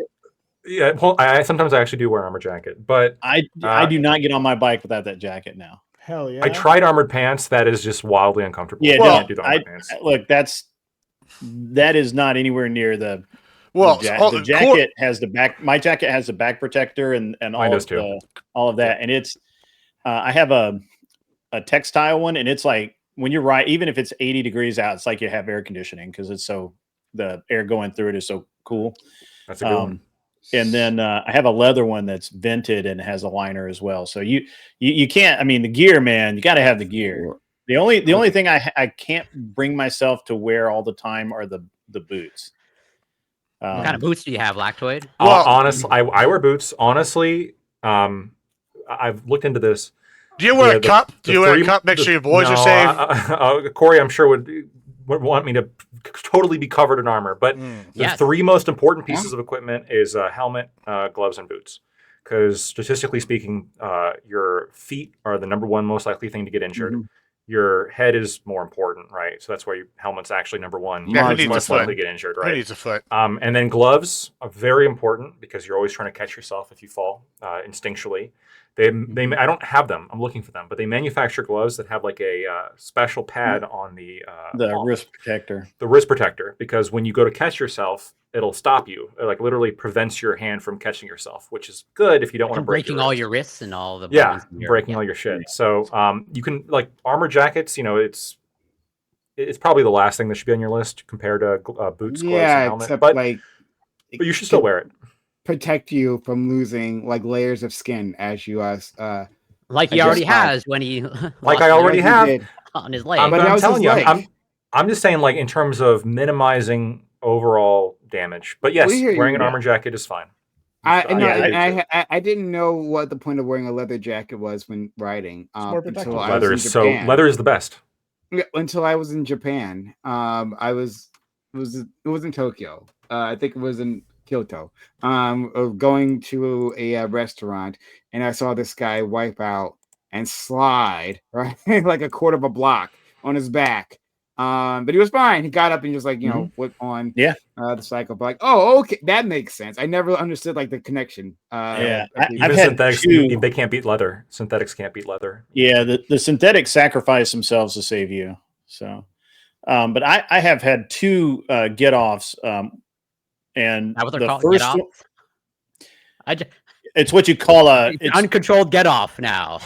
yeah. Well, I sometimes I actually do wear armor jacket, but I do not get on my bike without that jacket now. Hell yeah. I tried armored pants. That is just wildly uncomfortable. Yeah, I well, can't do the armored pants. Look, that is not anywhere near the. Well, the jacket has the back. My jacket has the back protector and Mine all does of too. all of that, and it's. I have a textile one, and it's like when you're right, even if it's 80 degrees out, it's like you have air conditioning because it's so the air going through it is so cool. That's a good one. And then I have a leather one that's vented and has a liner as well. So you can't. I mean, the gear, man, you got to have the gear. The only thing I can't bring myself to wear all the time are the boots. What kind of boots do you have, Lactoid? Well- Honestly, I wear boots. Honestly, I've looked into this. Do you wear Yeah, a cup? Do you wear a cup? Make sure your boys are safe. Corey, I'm sure would want me to totally be covered in armor. But the Yes. three most important pieces of equipment is helmet, gloves, and boots. Because statistically speaking, your feet are the number one most likely thing to get injured. Your head is more important, right? So that's why your helmet's actually number one. Yeah, who You're needs a less foot? likely to get injured, Who right? needs a foot? And then gloves are very important because you're always trying to catch yourself if you fall instinctually. I don't have them. I'm looking for them, but they manufacture gloves that have like a special pad on the wrist protector. the wrist protector, because when you go to catch yourself, it'll stop you. It like literally prevents your hand from catching yourself, which is good if you don't want to From break breaking your all wrist. your wrists and all the Yeah, bones in your- breaking all your shit. So you can like armor jackets. It's probably the last thing that should be on your list compared to boots, gloves, and Yeah, helmet. except But like you should still wear it. protect you from losing like layers of skin as you like he I already just- has when he Like lost I already weight have. did. on his leg. But But that I'm was telling you, his leg. I'm just saying, like in terms of minimizing overall damage. But yes, We hear you, wearing an yeah. armor jacket is fine. I didn't know what the point of wearing a leather jacket was when riding. more Until protective. I was Leather in is so Japan. leather is the best. Yeah, until I was in Japan. It was in Tokyo. I think it was in Kyoto. Of going to a restaurant, and I saw this guy wipe out and slide right like a quarter of a block on his back. But he was fine. He got up and just like whipped on Yeah. the cycle. But like, oh, okay, that makes sense. I never understood like the connection. Yeah, of I've people. Even had synthetics, two. they can't beat leather. Synthetics can't beat leather. Yeah, the synthetics sacrifice themselves to save you. So, but I have had two get offs, and Now what they're the called, get first off. one, I just, it's what you call a it's uncontrolled get off now.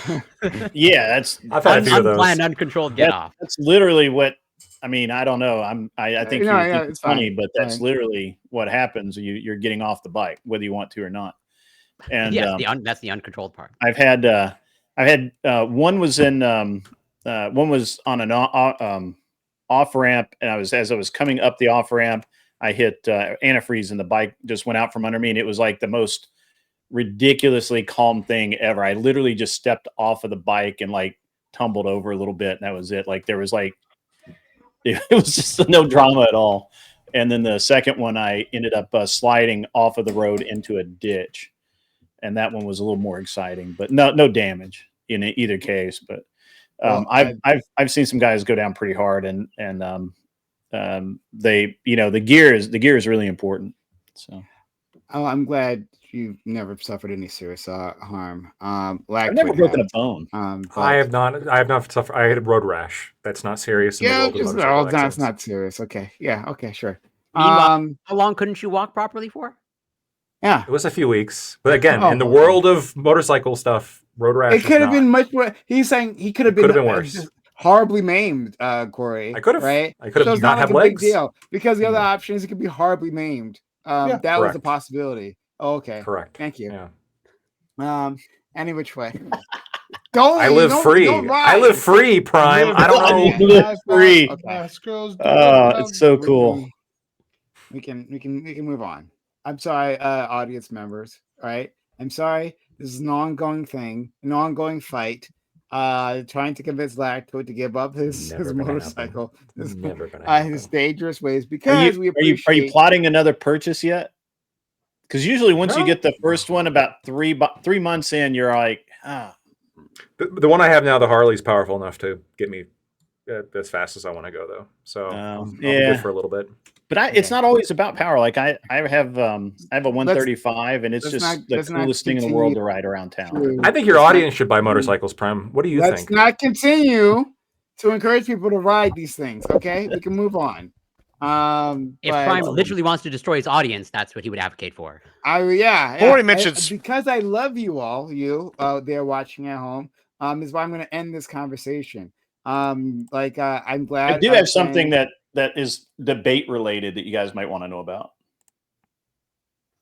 yeah, that's I've had a few of those. Unplanned, uncontrolled get off. that's literally what I mean. I don't know. I think No, you yeah, think it's funny, fine. but that's Fine. literally what happens. You're getting off the bike, whether you want to or not. And Yes, that's the uncontrolled part. I've had one was in one was on an off ramp, and as I was coming up the off ramp, I hit antifreeze, and the bike just went out from under me, and it was like the most ridiculously calm thing ever. I literally just stepped off of the bike and like tumbled over a little bit, and that was it. Like there was like it was just no drama at all. And then the second one, I ended up sliding off of the road into a ditch, and that one was a little more exciting, but no damage in either case. But I've seen some guys go down pretty hard, and they the gear is really important. So I'm glad you've never suffered any serious harm. I've never broken a bone. I have not suffered. I had a road rash. That's not serious in the world of motorcycle that's accidents. not serious. Okay, yeah, okay, sure. Meanwhile, how long couldn't you walk properly for? Yeah, It was a few weeks, but again, in the Oh. world of motorcycle stuff, road rash. it could have been much worse. He's saying he could have been worse. just horribly maimed, Corey. I could have, right? I could have So it's not not have like a big legs. deal because the other Yeah. option is it could be horribly maimed. Yeah, That was a correct. possibility. Oh, okay, Correct. thank you. Yeah. Any which way. Don't I live free. don't I live free, Prime. I don't know. You live free. Okay. It's so cool. We can move on. I'm sorry, audience members. All right. I'm sorry. This is an ongoing thing, an ongoing fight. Trying to convince Lacto to give up his Never gonna motorcycle, Never gonna happen. his dangerous ways because we Are you appreciate. plotting another purchase yet? Because usually once you get the first one, about 3 months in, you're like, The one I have now, the Harley's powerful enough to get me as fast as I want to go, though. So I'll be good for a little bit. But it's not always about power. Like I have a 135, and it's just the coolest thing in the world to ride around town. I think your audience should buy motorcycles, Prem. What do you Let's think? not continue to encourage people to ride these things. Okay, we can move on. If Prime literally wants to destroy his audience, that's what he would advocate for. Already mentioned because I love you all, you there watching at home. Is why I'm going to end this conversation. I'm glad. I do have something that is debate related that you guys might want to know about.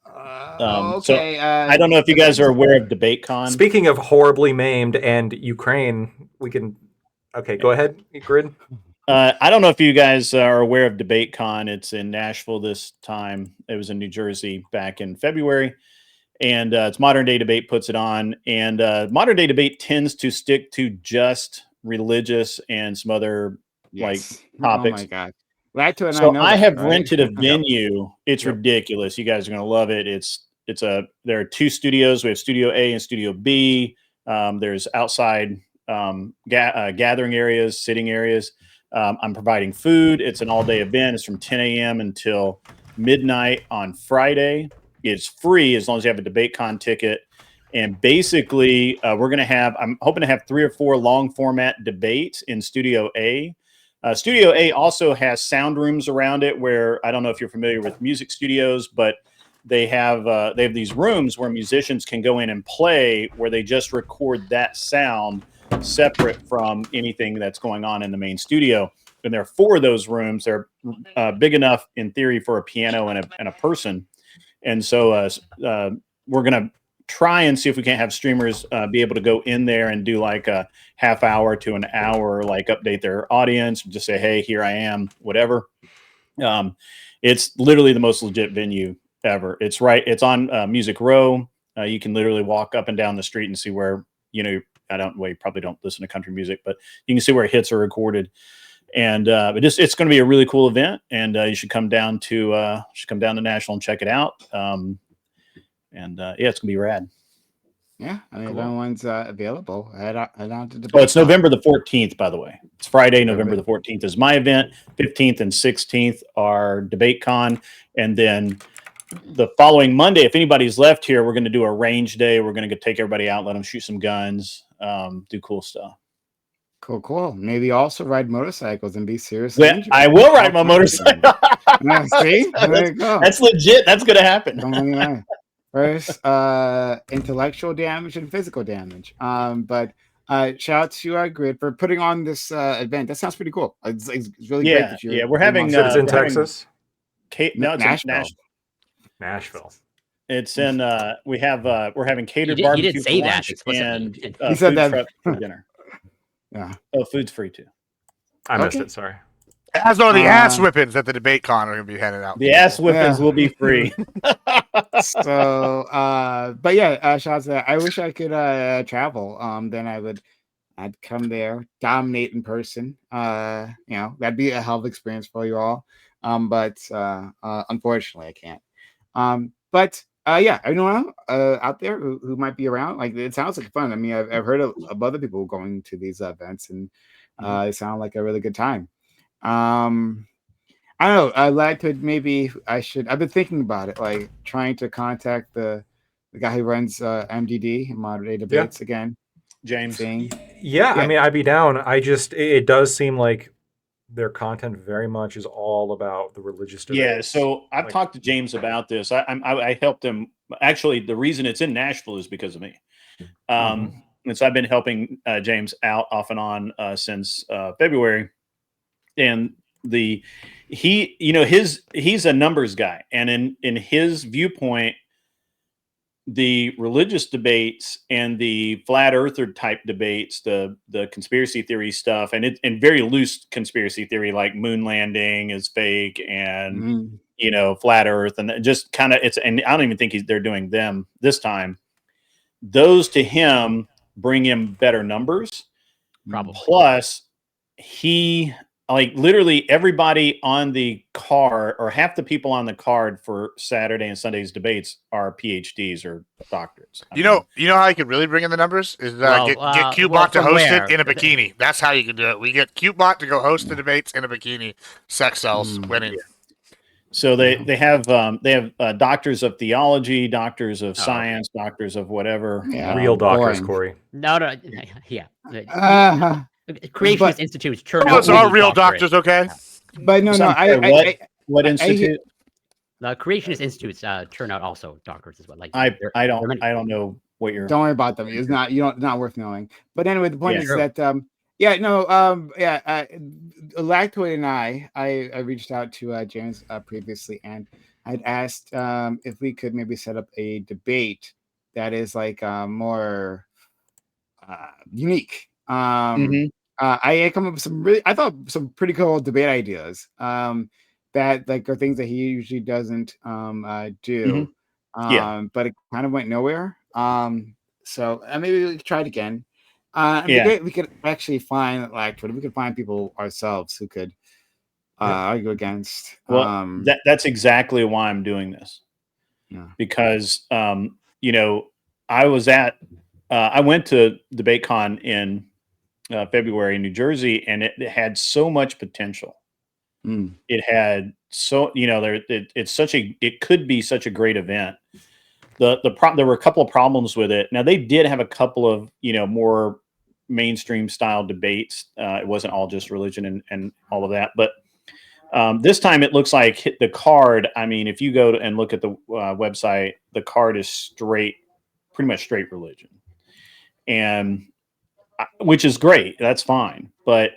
Okay. I don't know if you guys are aware of DebateCon. Speaking of horribly maimed and Ukraine, we can. Okay, go ahead, Grid. I don't know if you guys are aware of DebateCon. It's in Nashville this time. It was in New Jersey back in February. And it's Modern Day Debate puts it on. And Modern Day Debate tends to stick to just religious and some other topics. Oh my God. So I have rented a venue. It's ridiculous. You guys are going to love it. There are 2 studios. We have Studio A and Studio B. There's outside gathering areas, sitting areas. I'm providing food. It's an all-day event. It's from 10 a.m. until midnight on Friday. It's free as long as you have a DebateCon ticket. And basically, I'm hoping to have 3 or 4 long-format debates in Studio A. Studio A also has sound rooms around it where, I don't know if you're familiar with music studios, but they have these rooms where musicians can go in and play, where they just record that sound separate from anything that's going on in the main studio. And there are 4 of those rooms. They're big enough in theory for a piano and a person. And so we're going to try and see if we can't have streamers be able to go in there and do like a half hour to an hour, like update their audience, just say, hey, here I am, whatever. It's literally the most legit venue ever. It's right. It's on Music Row. You can literally walk up and down the street and see where, you probably don't listen to country music, but you can see where hits are recorded. And it's going to be a really cool event, and you should come down to Nashville and check it out. Yeah, it's gonna be rad. Yeah, I mean, Cool. if anyone's available, head on to the. Oh, it's November the 14th, by the way. It's Friday, November November. the 14th is my event. 15th and 16th are Debate Con, and then the following Monday, if anybody's left here, we're going to do a range day. We're going to take everybody out, let them shoot some guns, do cool stuff. Cool. Maybe also ride motorcycles and be serious. Well, I will ride my motorcycle. See, there you go. That's legit. That's going to happen. First, intellectual damage and physical damage. But shout out to Grid for putting on this event. That sounds pretty cool. It's really great that you're. We're having. It's in Texas. No, it's Nashville. in Nashville. It's in. We're having catered You barbecue did say for that lunch explicitly. and He said food that. truck for dinner. Yeah. Oh, food's free too. I missed Okay. it. Sorry. As are the ass whippings that the debate con are going to be handing out. The ass whippings Yeah. will be free. So, but yeah, shout out to that. I wish I could travel. Then I'd come there, dominate in person. That'd be a hell of an experience for you all. But unfortunately, I can't. But yeah, anyone out there who might be around, like it sounds like fun. I mean, I've heard of other people going to these events, and it sounded like a really good time. I don't know. I'd like to I've been thinking about it, like trying to contact the guy who runs MDD, Modern Day Debates again. James. Yeah, I mean, I'd be down. It does seem like their content very much is all about the religious debates. Yeah, so I've talked to James about this. I helped him. Actually, the reason it's in Nashville is because of me. And so I've been helping James out off and on since February. And he's a numbers guy, and in his viewpoint, the religious debates and the flat earther type debates, the conspiracy theory stuff, and very loose conspiracy theory like moon landing is fake and flat earth, and just kind of and I don't even think they're doing them this time. Those to him bring him better numbers. Probably. Plus, literally everybody on the card, or half the people on the card for Saturday and Sunday's debates are PhDs or doctorates. You know how you could really bring in the numbers is get Qbot to host it in a bikini. That's how you can do it. We get Qbot to go host the debates in a bikini. Sex sells winning. So they have doctors of theology, doctors of science, doctors of whatever. Real doctors, Corey. No, yeah. Creationist institutes churn out. Those are real doctors, okay? But no, what institute? The creationist institutes churn out also doctors as well. Like I don't know what you're. Don't worry about them. It's not worth knowing. But anyway, the point is that Lactoid and I reached out to James previously, and I'd asked if we could maybe set up a debate that is like more unique. I come up with some pretty cool debate ideas that like are things that he usually doesn't do. But it kind of went nowhere. So maybe we could try it again. We could actually find we could find people ourselves who could argue against. Well, that's exactly why I'm doing this. Yeah. Because I went to DebateCon in February in New Jersey, and it had so much potential. It had it could be such a great event. There were a couple of problems with it. Now they did have a couple of more mainstream style debates. It wasn't all just religion and all of that, but this time it looks like the card. I mean, if you go and look at the website, the card is pretty much straight religion, and which is great. That's fine. But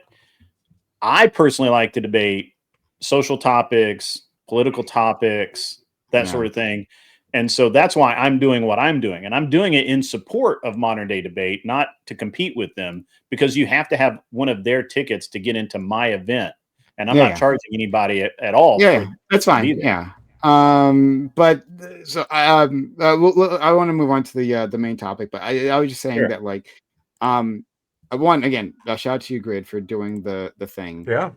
I personally like to debate social topics, political topics, that sort of thing. And so that's why I'm doing what I'm doing. And I'm doing it in support of Modern Day Debate, not to compete with them, because you have to have one of their tickets to get into my event. And I'm not charging anybody at all. Yeah, that's fine. Yeah. But so I want to move on to the main topic, but I was just saying Sure. that like, one again, shout out to you, Grid, for doing the thing. Yeah.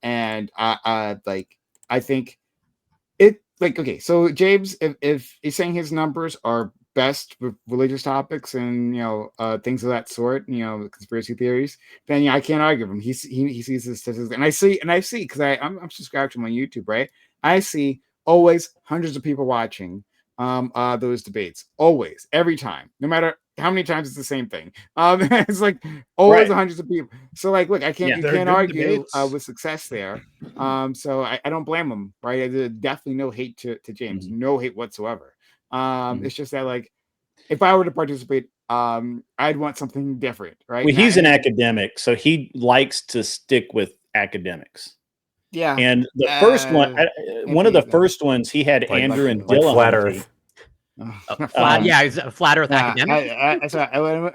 And like I think it like okay, so James, if he's saying his numbers are best with religious topics and things of that sort, conspiracy theories, then yeah, I can't argue with him. He sees the statistics, and I see because I'm subscribed to him on YouTube, right? I see always hundreds of people watching those debates, always, every time, no matter how many times it's the same thing. It's like always Right. hundreds of people. So like, look, I can't Yeah. you They're can't good argue debates. with success there. So I don't blame him, right? There's definitely no hate to James, Mhm. no hate whatsoever. Mhm. It's just that like if I were to participate, I'd want something different, right? Well, he's an And academic, so he likes to stick with academics. yeah, And the first one, one of the atheism. first ones, he had Like Andrew and like flat Dillahuntty. Earth. Flat, Um, yeah, he's a flat Earth academic. I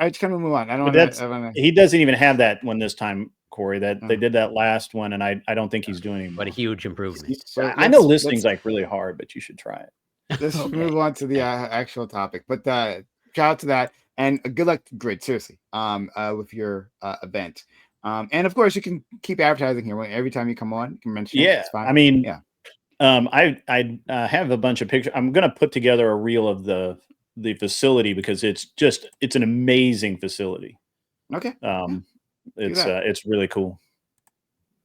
just kind of move on. I don't but want that's to. I want to. he doesn't even have that one this time, Corey. That they Oh. did that last one, and I don't think he's doing But a anymore. huge improvement. But I know listening's like really hard, but you should try it. let's Okay. move on to the actual topic. But shout out to that, and good luck, Grid. Seriously, with your event. And of course, you can keep advertising here. Every time you come on, you can mention it. Yeah, It's fine. I mean, yeah. I have a bunch of pictures. I'm going to put together a reel of the facility because it's an amazing facility. Okay. It's really cool.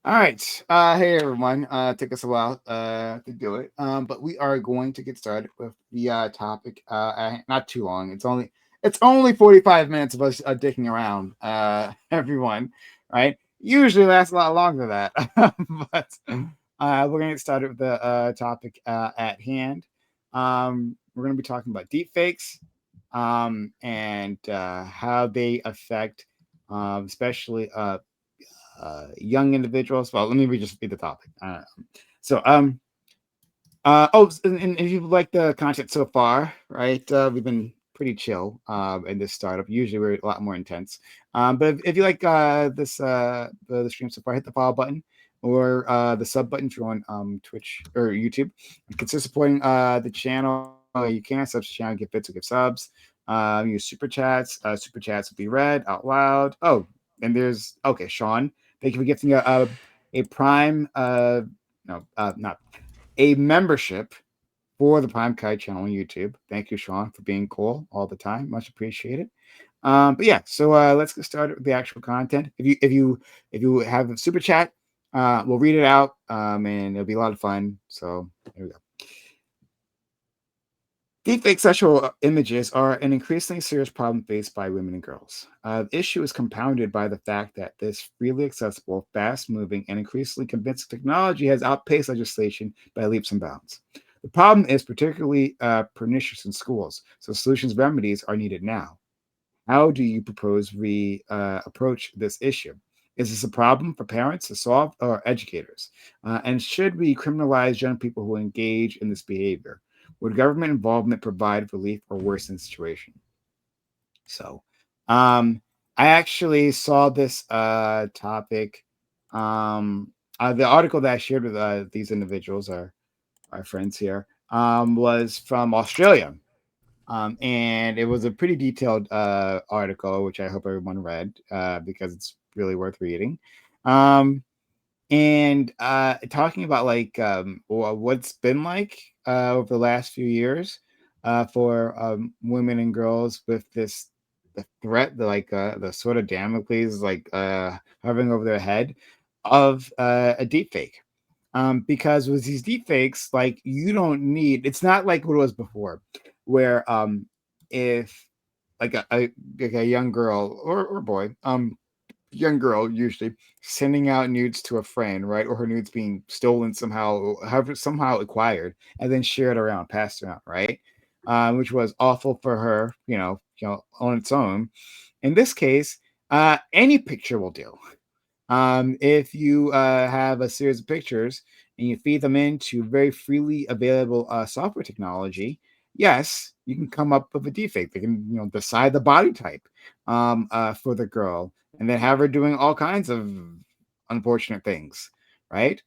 All right. Hey everyone. Took us a while to do it. But we are going to get started with the topic. Not too long. It's only 45 minutes of us dicking around. Everyone, right? Usually lasts a lot longer than that. But we're gonna get started with the topic at hand. We're gonna be talking about deepfakes, and how they affect, especially young individuals. Well, let me just read the topic. And if you like the content so far, right? We've been pretty chill in this startup. Usually we're a lot more intense. But if you like the stream so far, hit the follow button or the sub button if you're on Twitch or YouTube. Consider supporting the channel. You can sub to the channel, get bits or get subs. Use super chats. Super chats will be read out loud. Oh, and there's Sean. Thank you for gifting a Prime. No, not a membership for the Prime Kai channel on YouTube. Thank you, Sean, for being cool all the time. Much appreciated. But yeah, so let's get started with the actual content. If you have a super chat, we'll read it out, and it'll be a lot of fun. So here we go. Deepfake sexual images are an increasingly serious problem faced by women and girls. The issue is compounded by the fact that this freely accessible, fast-moving, and increasingly convincing technology has outpaced legislation by leaps and bounds. The problem is particularly pernicious in schools, so solutions and remedies are needed now. How do you propose we approach this issue? Is this a problem for parents to solve or educators? And should we criminalize young people who engage in this behavior? Would government involvement provide relief or worsen the situation? So, I actually saw this topic. The article that I shared with these individuals, our friends here, was from Australia. And it was a pretty detailed article, which I hope everyone read because it's really worth reading. And talking about like what's been like over the last few years for women and girls with the threat, the sort of Damocles like hovering over their head of a deep fake. Because with these deep fakes, like you don't need, it's not like what it was before, where if like a young girl or boy, young girl usually sending out nudes to a friend, right? Or her nudes being stolen somehow, however, somehow acquired, and then shared around, passed around, right? Which was awful for her, on its own. In this case, any picture will do. If you have a series of pictures and you feed them into very freely available software technology, yes, you can come up with a deepfake. They can, decide the body type for the girl, and then have her doing all kinds of unfortunate things, right?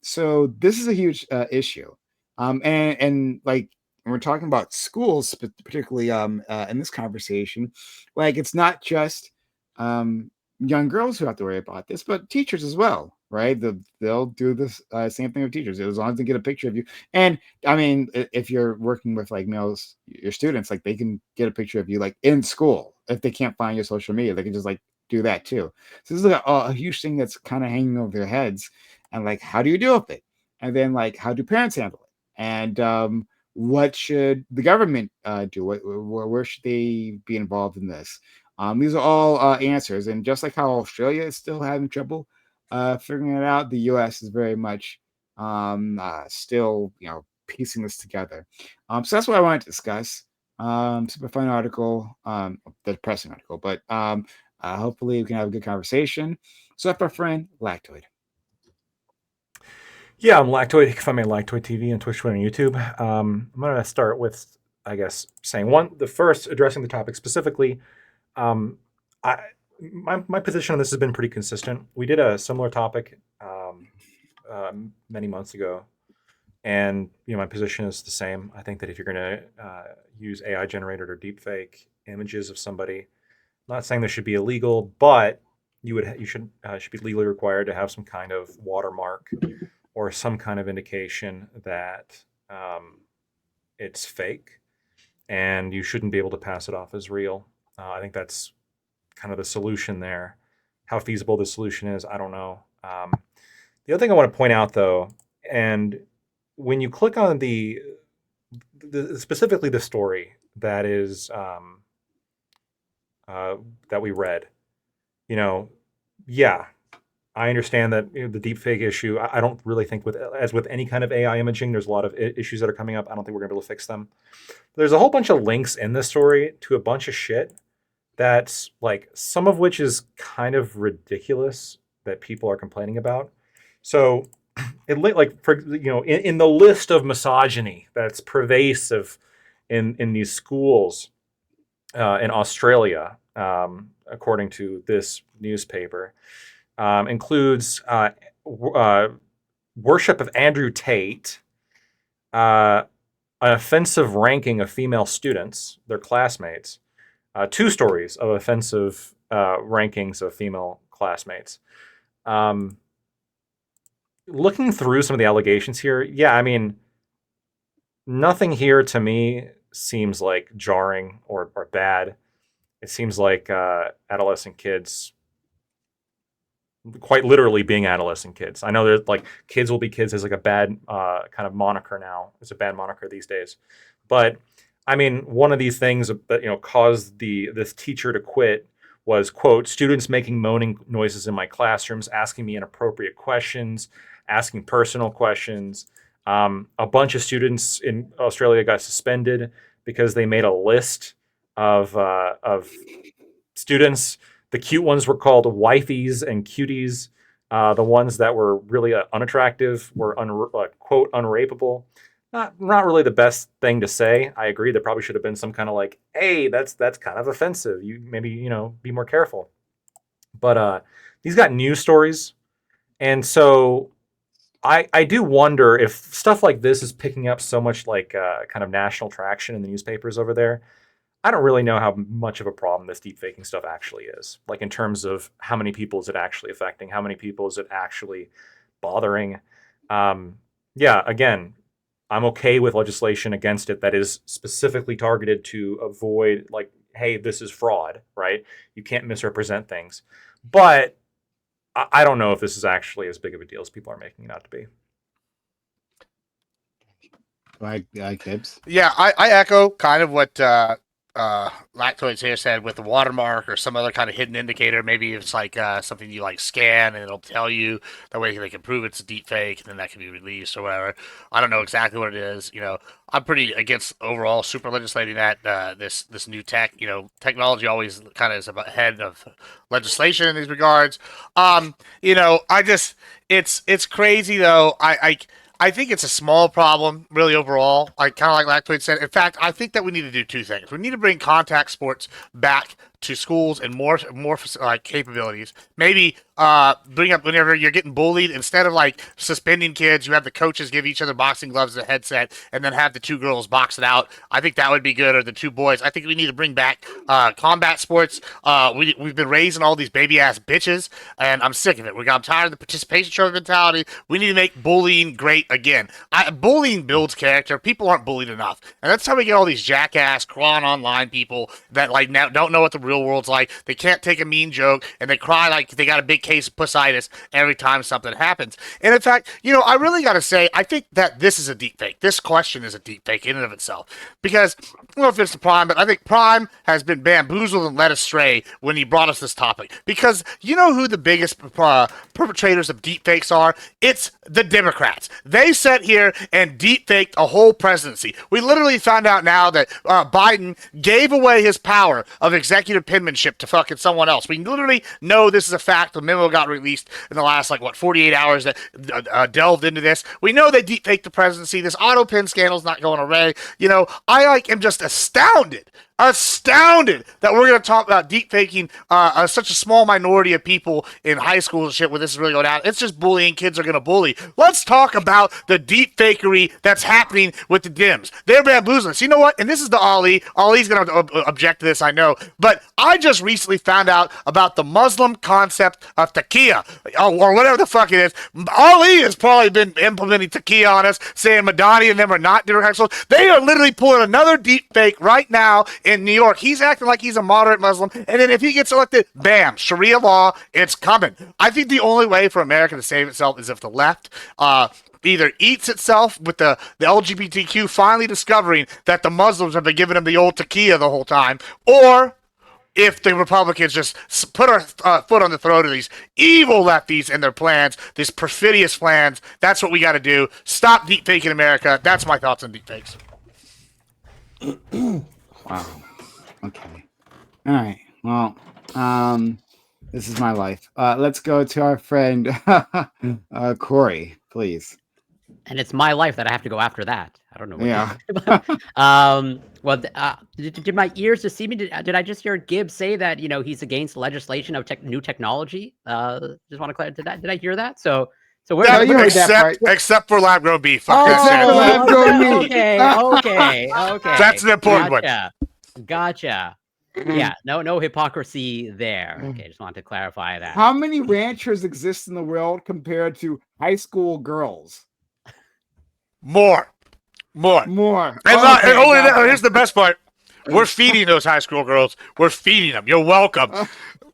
So this is a huge issue. And like when we're talking about schools, particularly in this conversation, like it's not just young girls who have to worry about this, but teachers as well, right? They'll do this same thing with teachers as long as they get a picture of you. And I mean, if you're working with like males, your students, like they can get a picture of you like in school. If they can't find your social media, they can just like do that too. So this is a huge thing that's kind of hanging over their heads. And like, how do you deal with it? And then like, how do parents handle it? And what should the government do? Where should they be involved in this? These are all answers, and just like how Australia is still having trouble figuring it out, the U.S. is very much still, piecing this together. So that's what I wanted to discuss. Super fun article, the depressing article, but hopefully we can have a good conversation. So that's our friend Lactoid. Yeah, I'm Lactoid. You can find me at Lactoid TV on Twitch, Twitter, and YouTube. I'm going to start with, I guess, saying the first, addressing the topic specifically. Um, I, my position on this has been pretty consistent. We did a similar topic many months ago, and my position is the same. I think that if you're going to use AI generated or deepfake images of somebody, I'm not saying this should be illegal, but you should be legally required to have some kind of watermark or some kind of indication that it's fake, and you shouldn't be able to pass it off as real. I think that's kind of the solution there. How feasible the solution is, I don't know. The other thing I want to point out, though, and when you click on the specifically the story that is that we read, yeah, I understand that the deepfake issue. I don't really think as with any kind of AI imaging, there's a lot of issues that are coming up. I don't think we're gonna be able to fix them. There's a whole bunch of links in this story to a bunch of shit that's like some of which is kind of ridiculous that people are complaining about. So it like for in the list of misogyny that's pervasive in these schools in Australia, according to this newspaper, includes worship of Andrew Tate, an offensive ranking of female students, their classmates, 2 stories of offensive rankings of female classmates. Looking through some of the allegations here, yeah, I mean, nothing here to me seems like jarring or bad. It seems like adolescent kids quite literally being adolescent kids. I know that like kids will be kids is like a bad kind of moniker now. It's a bad moniker these days. But I mean, one of these things that caused this teacher to quit was, quote, students making moaning noises in my classrooms, asking me inappropriate questions, asking personal questions. A bunch of students in Australia got suspended because they made a list of students. The cute ones were called wifeys and cuties. The ones that were really unattractive were quote unrapeable. Not really the best thing to say. I agree. There probably should have been some kind of like, hey, that's kind of offensive. You maybe be more careful. But these got news stories, and so I do wonder if stuff like this is picking up so much like kind of national traction in the newspapers over there. I don't really know how much of a problem this deep faking stuff actually is. Like in terms of how many people is it actually affecting? How many people is it actually bothering? Yeah, again, I'm okay with legislation against it that is specifically targeted to avoid like, hey, this is fraud, right? You can't misrepresent things. But I don't know if this is actually as big of a deal as people are making it out to be. Like Gibbs. Yeah, I echo kind of what Lactoids here said with the watermark or some other kind of hidden indicator. Maybe it's like something you like scan and it'll tell you. That way they can prove it's a deep fake and then that can be released or whatever. I don't know exactly what it is. I'm pretty against overall super legislating that this new tech. Technology always kind of is ahead of legislation in these regards. I just it's crazy though. I think it's a small problem, really, overall. Kind of like Lactoid said. In fact, I think that we need to do 2 things. We need to bring contact sports back to schools and more capabilities. Maybe bring up whenever you're getting bullied, instead of like suspending kids, you have the coaches give each other boxing gloves and a headset, and then have the two girls box it out. I think that would be good, or the two boys. I think we need to bring back combat sports. We've been raising all these baby ass bitches, and I'm sick of it. I'm tired of the participation trophy mentality. We need to make bullying great again. Bullying builds character. People aren't bullied enough, and that's how we get all these jackass crawling online people that like now don't know what the real world's like. They can't take a mean joke, and they cry like they got a big case of pussitis every time something happens. And in fact, I really got to say, I think that this is a deep fake. This question is a deep fake in and of itself, because I don't know if it's the Prime, but I think Prime has been bamboozled and led astray when he brought us this topic. Because you know who the biggest perpetrators of deep fakes are? It's the Democrats. They sat here and deep faked a whole presidency. We literally found out now that Biden gave away his power of executive penmanship to fucking someone else. We literally know this is a fact. The memo got released in the last 48 hours that delved into this. We know they deep faked the presidency. This auto pen scandal is not going away. I am just astounded that we're going to talk about deep faking such a small minority of people in high school and shit when this is really going down. It's just bullying. Kids are going to bully. Let's talk about the deep fakery that's happening with the Dems. They're bamboozling us. You know what? And this is the Ali. Ali's going to object to this, I know. But I just recently found out about the Muslim concept of taqiyya, or whatever the fuck it is. Ali has probably been implementing taqiyya on us, saying Madani and them are not direct souls. They are literally pulling another deep fake right now in New York. He's acting like he's a moderate Muslim, and then if he gets elected, bam, Sharia law, it's coming. I think the only way for America to save itself is if the left either eats itself with the LGBTQ finally discovering that the Muslims have been giving them the old taqiyya the whole time, or if the Republicans just put our foot on the throat of these evil lefties and their plans, these perfidious plans. That's what we got to do. Stop deep faking America. That's my thoughts on deep fakes. Wow. Okay. All right. Well, this is my life. Let's go to our friend Corey, please. And it's my life that I have to go after that. I don't know. Yeah. Well, did my ears deceive me? Did I just hear Gibbs say that he's against legislation of new technology? Just want to clarify. Did I hear that? So where? Yeah, you heard that part. Except for lab grown beef. Oh, okay. That's an important one. Gotcha. Yeah, no hypocrisy there. Okay, just wanted to clarify that. How many ranchers exist in the world compared to high school girls? More. And Here's the best part. We're feeding those high school girls. We're feeding them. You're welcome.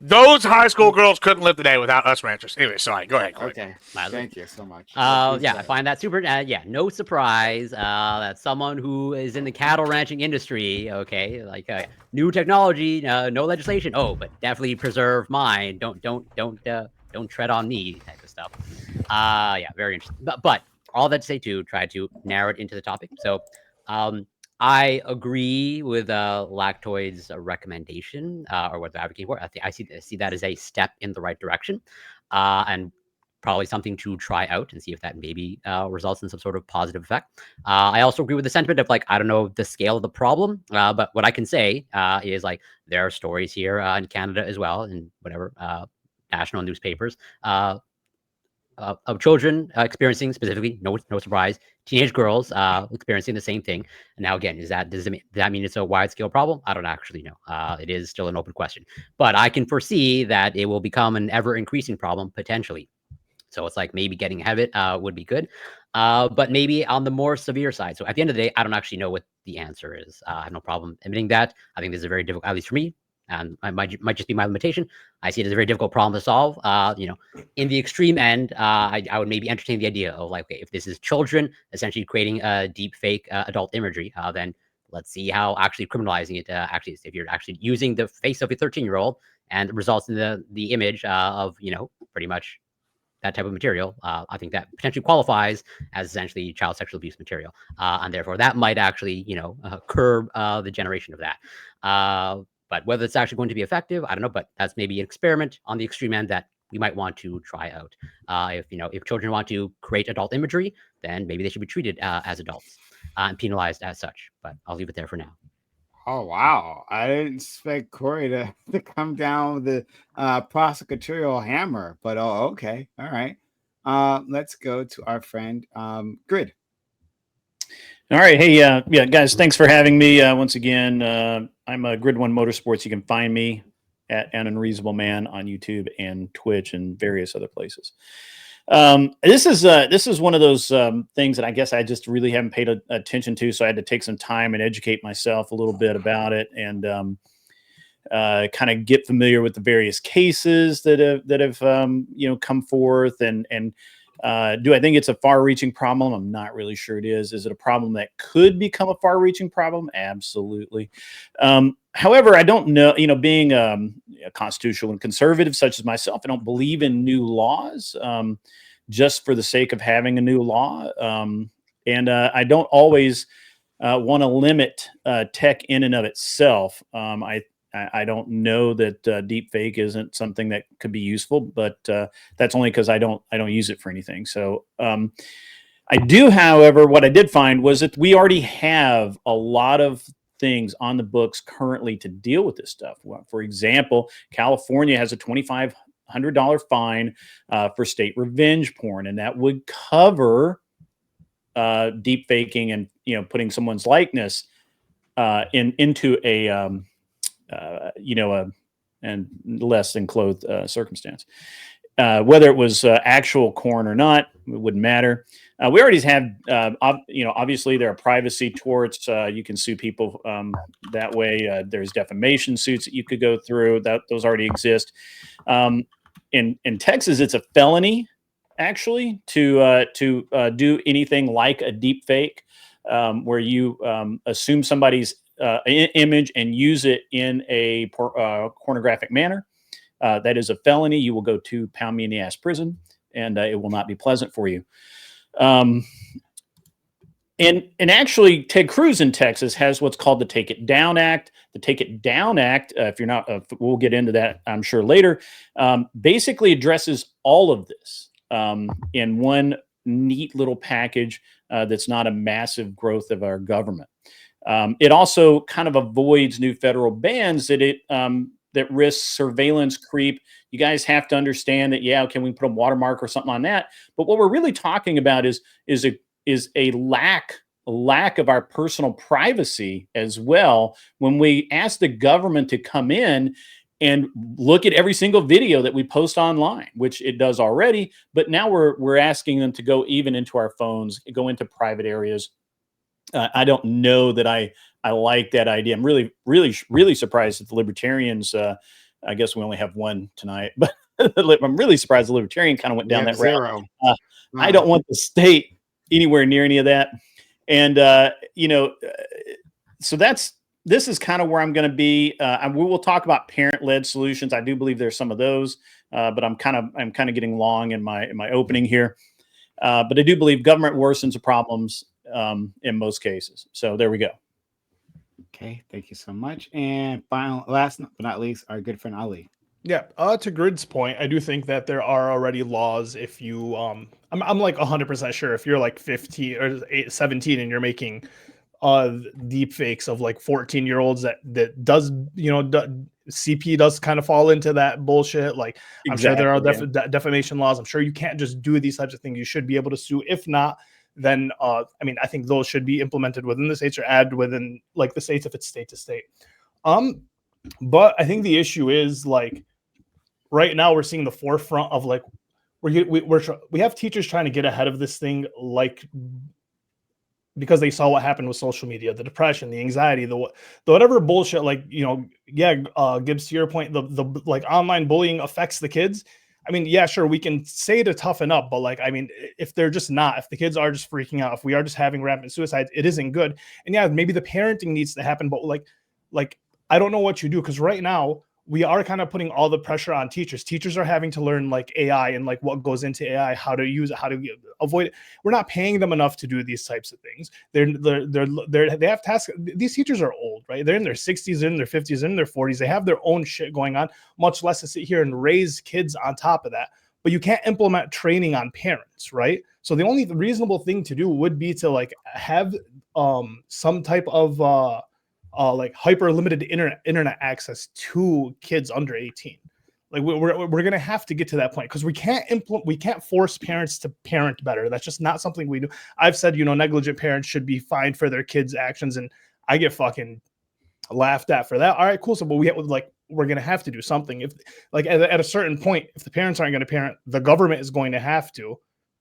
Those high school girls couldn't live today without us ranchers. Anyway, sorry. Go ahead. Okay. Thank you so much. Yeah, I find that super. No surprise that someone who is in the cattle ranching industry, okay, like new technology, no legislation. Oh, but definitely preserve mine. Don't tread on me, type of stuff. Yeah, very interesting. But all that to say, to try to narrow it into the topic. So, I agree with Lactoid's recommendation, or what they're advocating for. I see that as a step in the right direction, and probably something to try out and see if that maybe results in some sort of positive effect. I also agree with the sentiment of I don't know the scale of the problem, but what I can say is there are stories here in Canada as well, in whatever national newspapers, of children experiencing, specifically, no surprise, teenage girls experiencing the same thing. And now, again, does that mean it's a wide-scale problem? I don't actually know. It is still an open question. But I can foresee that it will become an ever-increasing problem, potentially. So it's maybe getting ahead of it would be good. But maybe on the more severe side. So at the end of the day, I don't actually know what the answer is. I have no problem admitting that. I think this is a very difficult, at least for me, and it might just be my limitation. I see it as a very difficult problem to solve. In the extreme end, I would maybe entertain the idea of okay, if this is children essentially creating a deep fake adult imagery, then let's see how actually criminalizing it actually is. If you're actually using the face of a 13-year-old and it results in the image of pretty much that type of material, I think that potentially qualifies as essentially child sexual abuse material, and therefore that might actually curb the generation of that. But whether it's actually going to be effective, I don't know. But that's maybe an experiment on the extreme end that we might want to try out. If children want to create adult imagery, then maybe they should be treated as adults and penalized as such. But I'll leave it there for now. Oh wow! I didn't expect Corey to come down with the prosecutorial hammer, but oh, okay, all right. Let's go to our friend Grid. All right. Hey, yeah, guys, thanks for having me once again. I'm a Grid One Motorsports. You can find me at An Unreasonable Man on YouTube and Twitch and various other places. This is one of those things that I guess I just really haven't paid attention to, so I had to take some time and educate myself a little bit about it, and kind of get familiar with the various cases that have come forth, and do I think it's a far-reaching problem? I'm not really sure it is. Is it a problem that could become a far-reaching problem? Absolutely. However, I don't know, being a constitutional and conservative such as myself, I don't believe in new laws just for the sake of having a new law. And I don't always want to limit tech in and of itself. I don't know that deep fake isn't something that could be useful, but that's only because I don't use it for anything. So I do, however, what I did find was that we already have a lot of things on the books currently to deal with this stuff. Well, for example, California has a $2,500 fine for state revenge porn, and that would cover deep faking and putting someone's likeness into a and less than clothed circumstance. Whether it was actual corn or not, it wouldn't matter. We already have, obviously there are privacy torts. You can sue people that way. There's defamation suits that you could go through. Those already exist. In Texas, it's a felony actually to do anything like a deep fake, where you assume somebody's image and use it in a pornographic manner. That is a felony. You will go to pound me in the ass prison, and it will not be pleasant for you. And actually, Ted Cruz in Texas has what's called the Take It Down Act. The Take It Down Act, if you're not, we'll get into that, I'm sure, later, basically addresses all of this in one neat little package that's not a massive growth of our government. It also kind of avoids new federal bans that risk surveillance creep. You guys have to understand that, can we put a watermark or something on that? But what we're really talking about is a lack of our personal privacy as well. When we ask the government to come in and look at every single video that we post online, which it does already, but now we're asking them to go even into our phones, go into private areas. I don't know that I like that idea. I'm really surprised that the libertarians, I guess we only have one tonight, but I'm really surprised the libertarian kind of went down that route. I don't want the state anywhere near any of that. And, so this is kind of where I'm going to be. We will talk about parent-led solutions. I do believe there's some of those, but I'm kind of getting long in my opening here. But I do believe government worsens the problems in most cases. So there we go. Okay, thank you so much. And last but not least, our good friend Ali. Yeah, to Grid's point, I do think that there are already laws. If you, I'm like 100% sure if you're like 15 or 17 and you're making deep fakes of like 14-year-olds that does, CP does kind of fall into that bullshit. Like, I'm sure there are defamation laws. I'm sure you can't just do these types of things. You should be able to sue. If not, then I think those should be implemented within the states or added within like the states if it's state to state. But I think the issue is like right now we're seeing the forefront of like we have teachers trying to get ahead of this thing, like because they saw what happened with social media, the depression, the anxiety, the whatever bullshit. Like, Gibbs, to your point, the like online bullying affects the kids. Sure, we can say to toughen up, but like, if they're just not, if the kids are just freaking out, if we are just having rampant suicides, it isn't good. And maybe the parenting needs to happen, but like I don't know what you do, because right now we are kind of putting all the pressure on teachers. Teachers are having to learn like AI and like what goes into AI, how to use it, how to avoid it. We're not paying them enough to do these types of things. They have tasks. These teachers are old, right? They're in their 60s, they're in their 50s, they're in their 40s. They have their own shit going on, much less to sit here and raise kids on top of that. But you can't implement training on parents, right? So the only reasonable thing to do would be to like have some type of like hyper limited internet access to kids under 18. Like we're gonna have to get to that point because we can't force parents to parent better. That's just not something we do. I've said, negligent parents should be fined for their kids' actions, and I get fucking laughed at for that. All right, cool. So, but we're gonna have to do something. If like at a certain point, if the parents aren't gonna parent, the government is going to have to,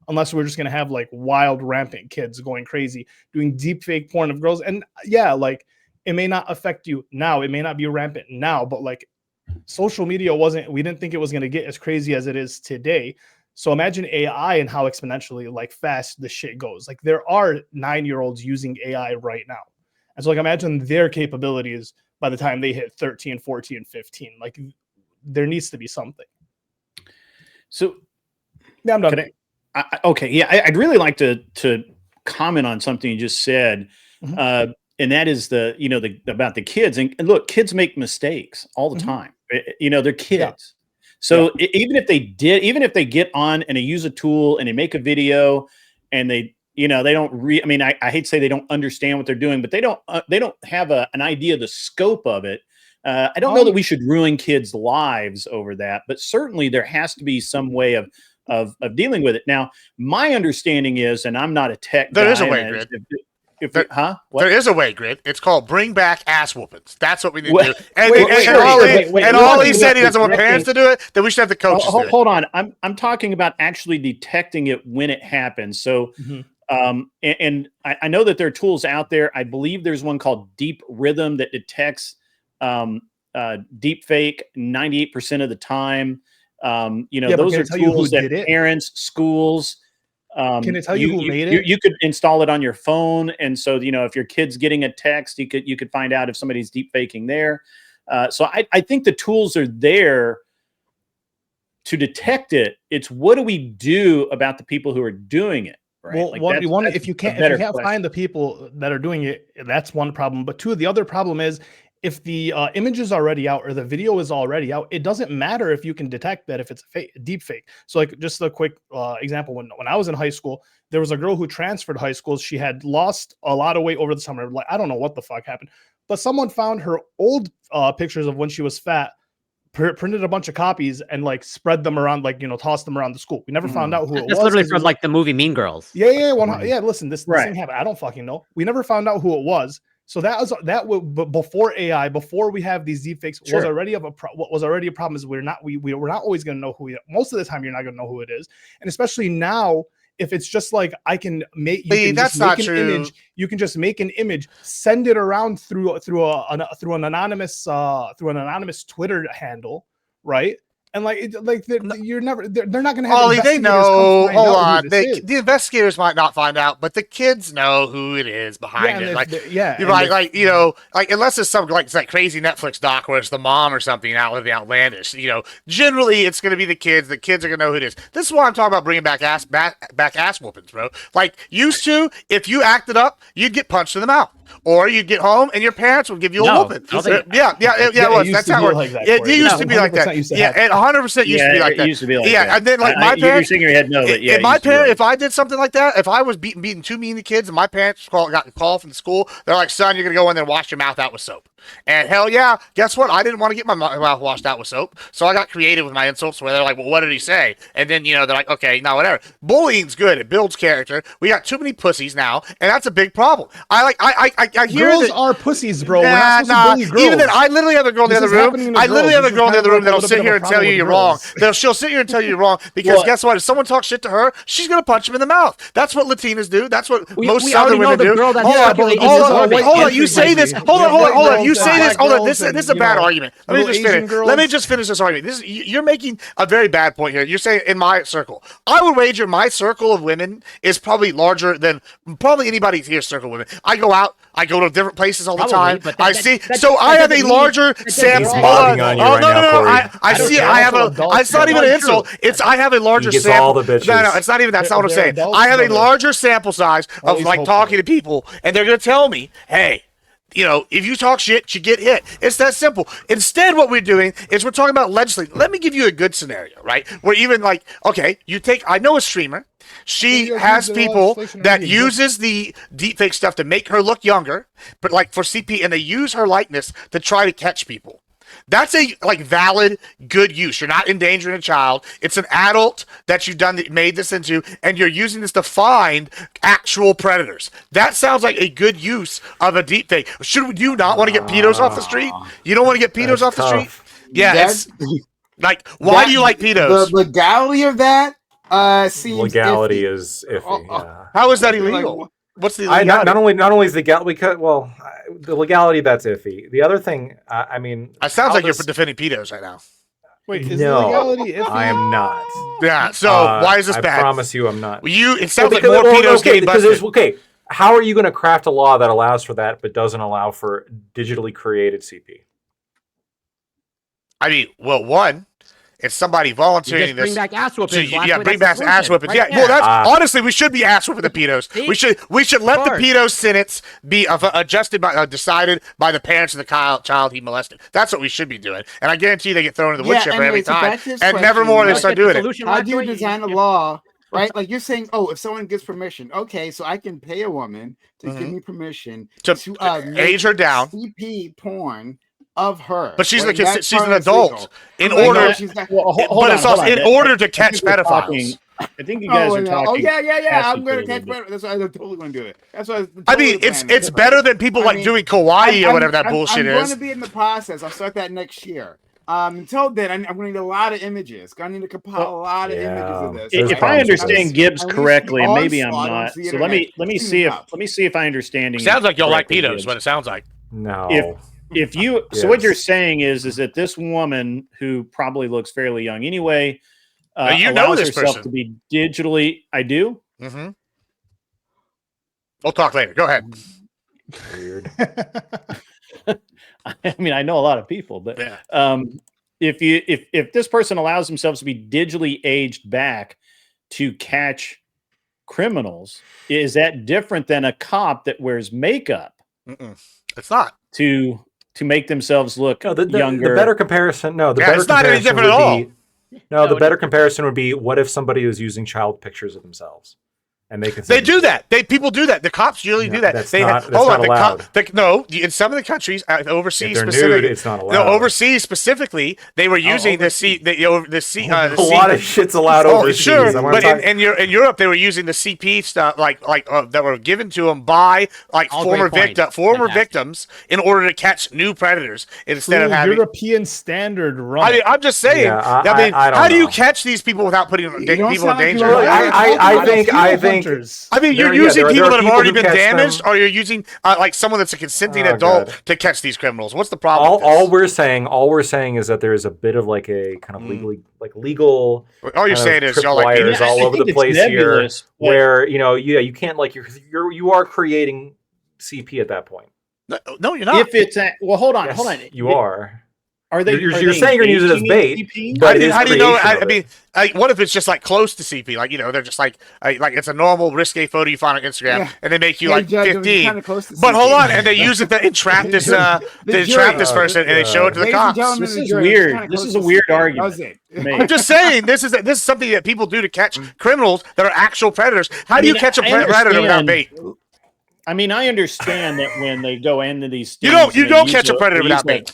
unless we're just gonna have like wild rampant kids going crazy doing deep fake porn of girls. And yeah, like it may not affect you now. It may not be rampant now, but like social media we didn't think it was going to get as crazy as it is today. So imagine AI and how exponentially like fast the shit goes. Like there are 9-year-olds using AI right now. And so like imagine their capabilities by the time they hit 13, 14, 15. Like there needs to be something. So yeah, I'm done. Okay. Yeah. I'd really like to comment on something you just said. Mm-hmm. And that is about the kids. And look, kids make mistakes all the time. They're kids. Yeah. So even if they get on and they use a tool and they make a video and they don't I hate to say they don't understand what they're doing, but they don't have an idea of the scope of it. I don't know that we should ruin kids' lives over that, but certainly there has to be some way of dealing with it. Now, my understanding is, and I'm not a tech guy. There is a way, Grid. There is a way, Grid. It's called bring back ass whoopings. That's what we need to do. And all he said he doesn't want parents to do it, then we should have the coaches do it. Hold on. I'm talking about actually detecting it when it happens. So, and I know that there are tools out there. I believe there's one called Deep Rhythm that detects deep fake 98% of the time. Those are tools that parents, schools. Can it tell you who made it? You could install it on your phone, and so if your kid's getting a text, you could find out if somebody's deep faking there. So I think the tools are there to detect it. It's what do we do about the people who are doing it? Right? Well, if you can't find the people that are doing it, that's one problem. But two, the other problem is if the image is already out or the video is already out, it doesn't matter if you can detect that if it's a deep fake. So like just a quick example, when I was in high school, there was a girl who transferred high schools. She had lost a lot of weight over the summer. Like I don't know what the fuck happened, but someone found her old pictures of when she was fat, printed a bunch of copies and like spread them around, like tossed them around the school. We never found out who it was. That's literally from like the movie Mean Girls. Yeah. Listen, this thing happened. I don't fucking know. We never found out who it was. So that before AI, before we have these deepfakes, was already what was already a problem is we're not always going to know who most of the time you're not going to know who it is, and especially now if it's just like I can make image, you can just make an image, send it around through an anonymous Twitter handle, right? And you're never they're not going to have Ollie, they know. Hold on, the investigators might not find out, but the kids know who it is behind it. You're right. Unless it's some like that crazy Netflix doc where it's the mom or something out living outlandish. Generally it's going to be the kids. The kids are going to know who it is. This is why I'm talking about bringing back ass whoopings, bro. Like used to, if you acted up, you'd get punched in the mouth. Or you'd get home and your parents would give you a whooping. It was. That's how it worked. It used to be like that. Yeah, it 100% used to be like that. It used to be like that. Yeah, and then like my parents. You're shaking your head no, but yeah. My parents, if I did something like that, if I was beating too mean to kids, and my parents got a call from the school, they're like, "Son, you're gonna go in there and wash your mouth out with soap." And hell yeah, guess what? I didn't want to get my mouth washed out with soap, so I got creative with my insults. Where they're like, "Well, what did he say?" And then they're like, "Okay, now whatever." Bullying's good; it builds character. We got too many pussies now, and that's a big problem. I hear girls that, are pussies, bro. We're not supposed to bully girls. Even then, I literally have a girl in the other room. I literally have a girl in the other room that'll sit here and tell you you're wrong. She'll sit here and tell you you're wrong because guess what? If someone talks shit to her, she's gonna punch him in the mouth. That's what Latinas do. That's what most Southern women do. Hold on. You say this. Hold on. You say this. Hold on. This is a bad argument. Let me just finish this argument. You're making a very bad point here. You're saying in my circle. I would wager my circle of women is probably larger than probably anybody's here circle of women. I go out. I go to different places all the time. I see. So I have a larger sample. I see. I have a. It's not even an insult. I have a larger sample. No, it's not even. That's not what I'm saying. I have a larger sample size of like talking to people, and they're gonna tell me, hey. if you talk shit, you get hit. It's that simple. Instead, what we're doing is we're talking about legislating. Let me give you a good scenario, right? Where even like, okay, I know a streamer. She has people that uses the deepfake stuff to make her look younger, but like for CP, and they use her likeness to try to catch people. That's a valid, good use. You're not endangering a child. It's an adult that you've made this into, and you're using this to find actual predators. That sounds like a good use of a deepfake. Do you not want to get pedos off the street? You don't want to get pedos off the street? Yeah, it's like, why do you like pedos? The legality of that seems legality iffy. is iffy. Yeah. How is that illegal? What's the legality? Not only is the legality, because the legality, that's iffy. The other thing, it sounds like you're defending pedos right now. Wait, is the legality iffy? I am not. Yeah. So why is this bad? I promise you, I'm not. It sounds like more pedos getting busted. Okay, how are you going to craft a law that allows for that but doesn't allow for digitally created CP? I mean, well, one. It's somebody volunteering this. Bring back ass whoopings. So bring back ass whoopings. Yeah, well, that's honestly, we should be ass whooping the pedos. We should let the pedo sentence be decided by the parents of the child he molested. That's what we should be doing. And I guarantee you they get thrown in the wood chipper every time. And never more they start doing it. How do you design a law? Right, like you're saying, if someone gives permission, okay, so I can pay a woman to give me permission to age her down, CP porn of her, but she's she's an adult. In order to catch pedophiles. I think you guys are talking. Oh yeah. I'm going to catch pedophiles. That's why I'm totally going to do it. That's why. It's better than people doing kawaii or whatever that bullshit is. I'm going to be in the process. I'll start that next year. Until then, I'm going to need a lot of images. I'm going to need to compile a lot of images of this. If I understand Gibbs correctly, and maybe I'm not, so let me see if I understand. Sounds like y'all like pedos. What it sounds like. No. If you what you're saying is that this woman, who probably looks fairly young anyway, allows this herself person to be digitally. I do. Mm-hmm. We'll talk later. Go ahead. Weird. I mean, I know a lot of people, but if this person allows themselves to be digitally aged back to catch criminals, is that different than a cop that wears makeup? It's not to make themselves look younger. The better comparison, it's not any different at all. The better comparison would be, what if somebody was using child pictures of themselves? And they do that. People do that. The cops usually do that. That's not allowed. In some of the countries overseas, if they're specifically, nude, it's not allowed. No, overseas specifically, they were using a lot of shit's allowed overseas. Sure, but in Europe, they were using the CP stuff that were given to them by former victims in order to catch new predators instead of having European standard run. I'm just saying. How do you catch these people without putting people in danger? I think. You're using people that have already been damaged, or you're using someone that's a consenting adult to catch these criminals. What's the problem? All we're saying is that there is a bit of a kind of legal. All you're saying is y'all like wires all over the place here, where you can't you are creating CP at that point. No, you're not. If it's hold on. You are. Are they? You're saying you're going to use it as bait. But how do you know? I mean, what if it's just close to CP? They're just like it's a normal risque photo you find on Instagram, and they make you 15. But hold on, and they use it to entrap this person, and they show it to the cops. This is weird. This is a weird argument. I'm just saying this is something that people do to catch criminals that are actual predators. How do you catch a predator without bait? I mean, I understand that when they go into these, you don't catch a predator without bait.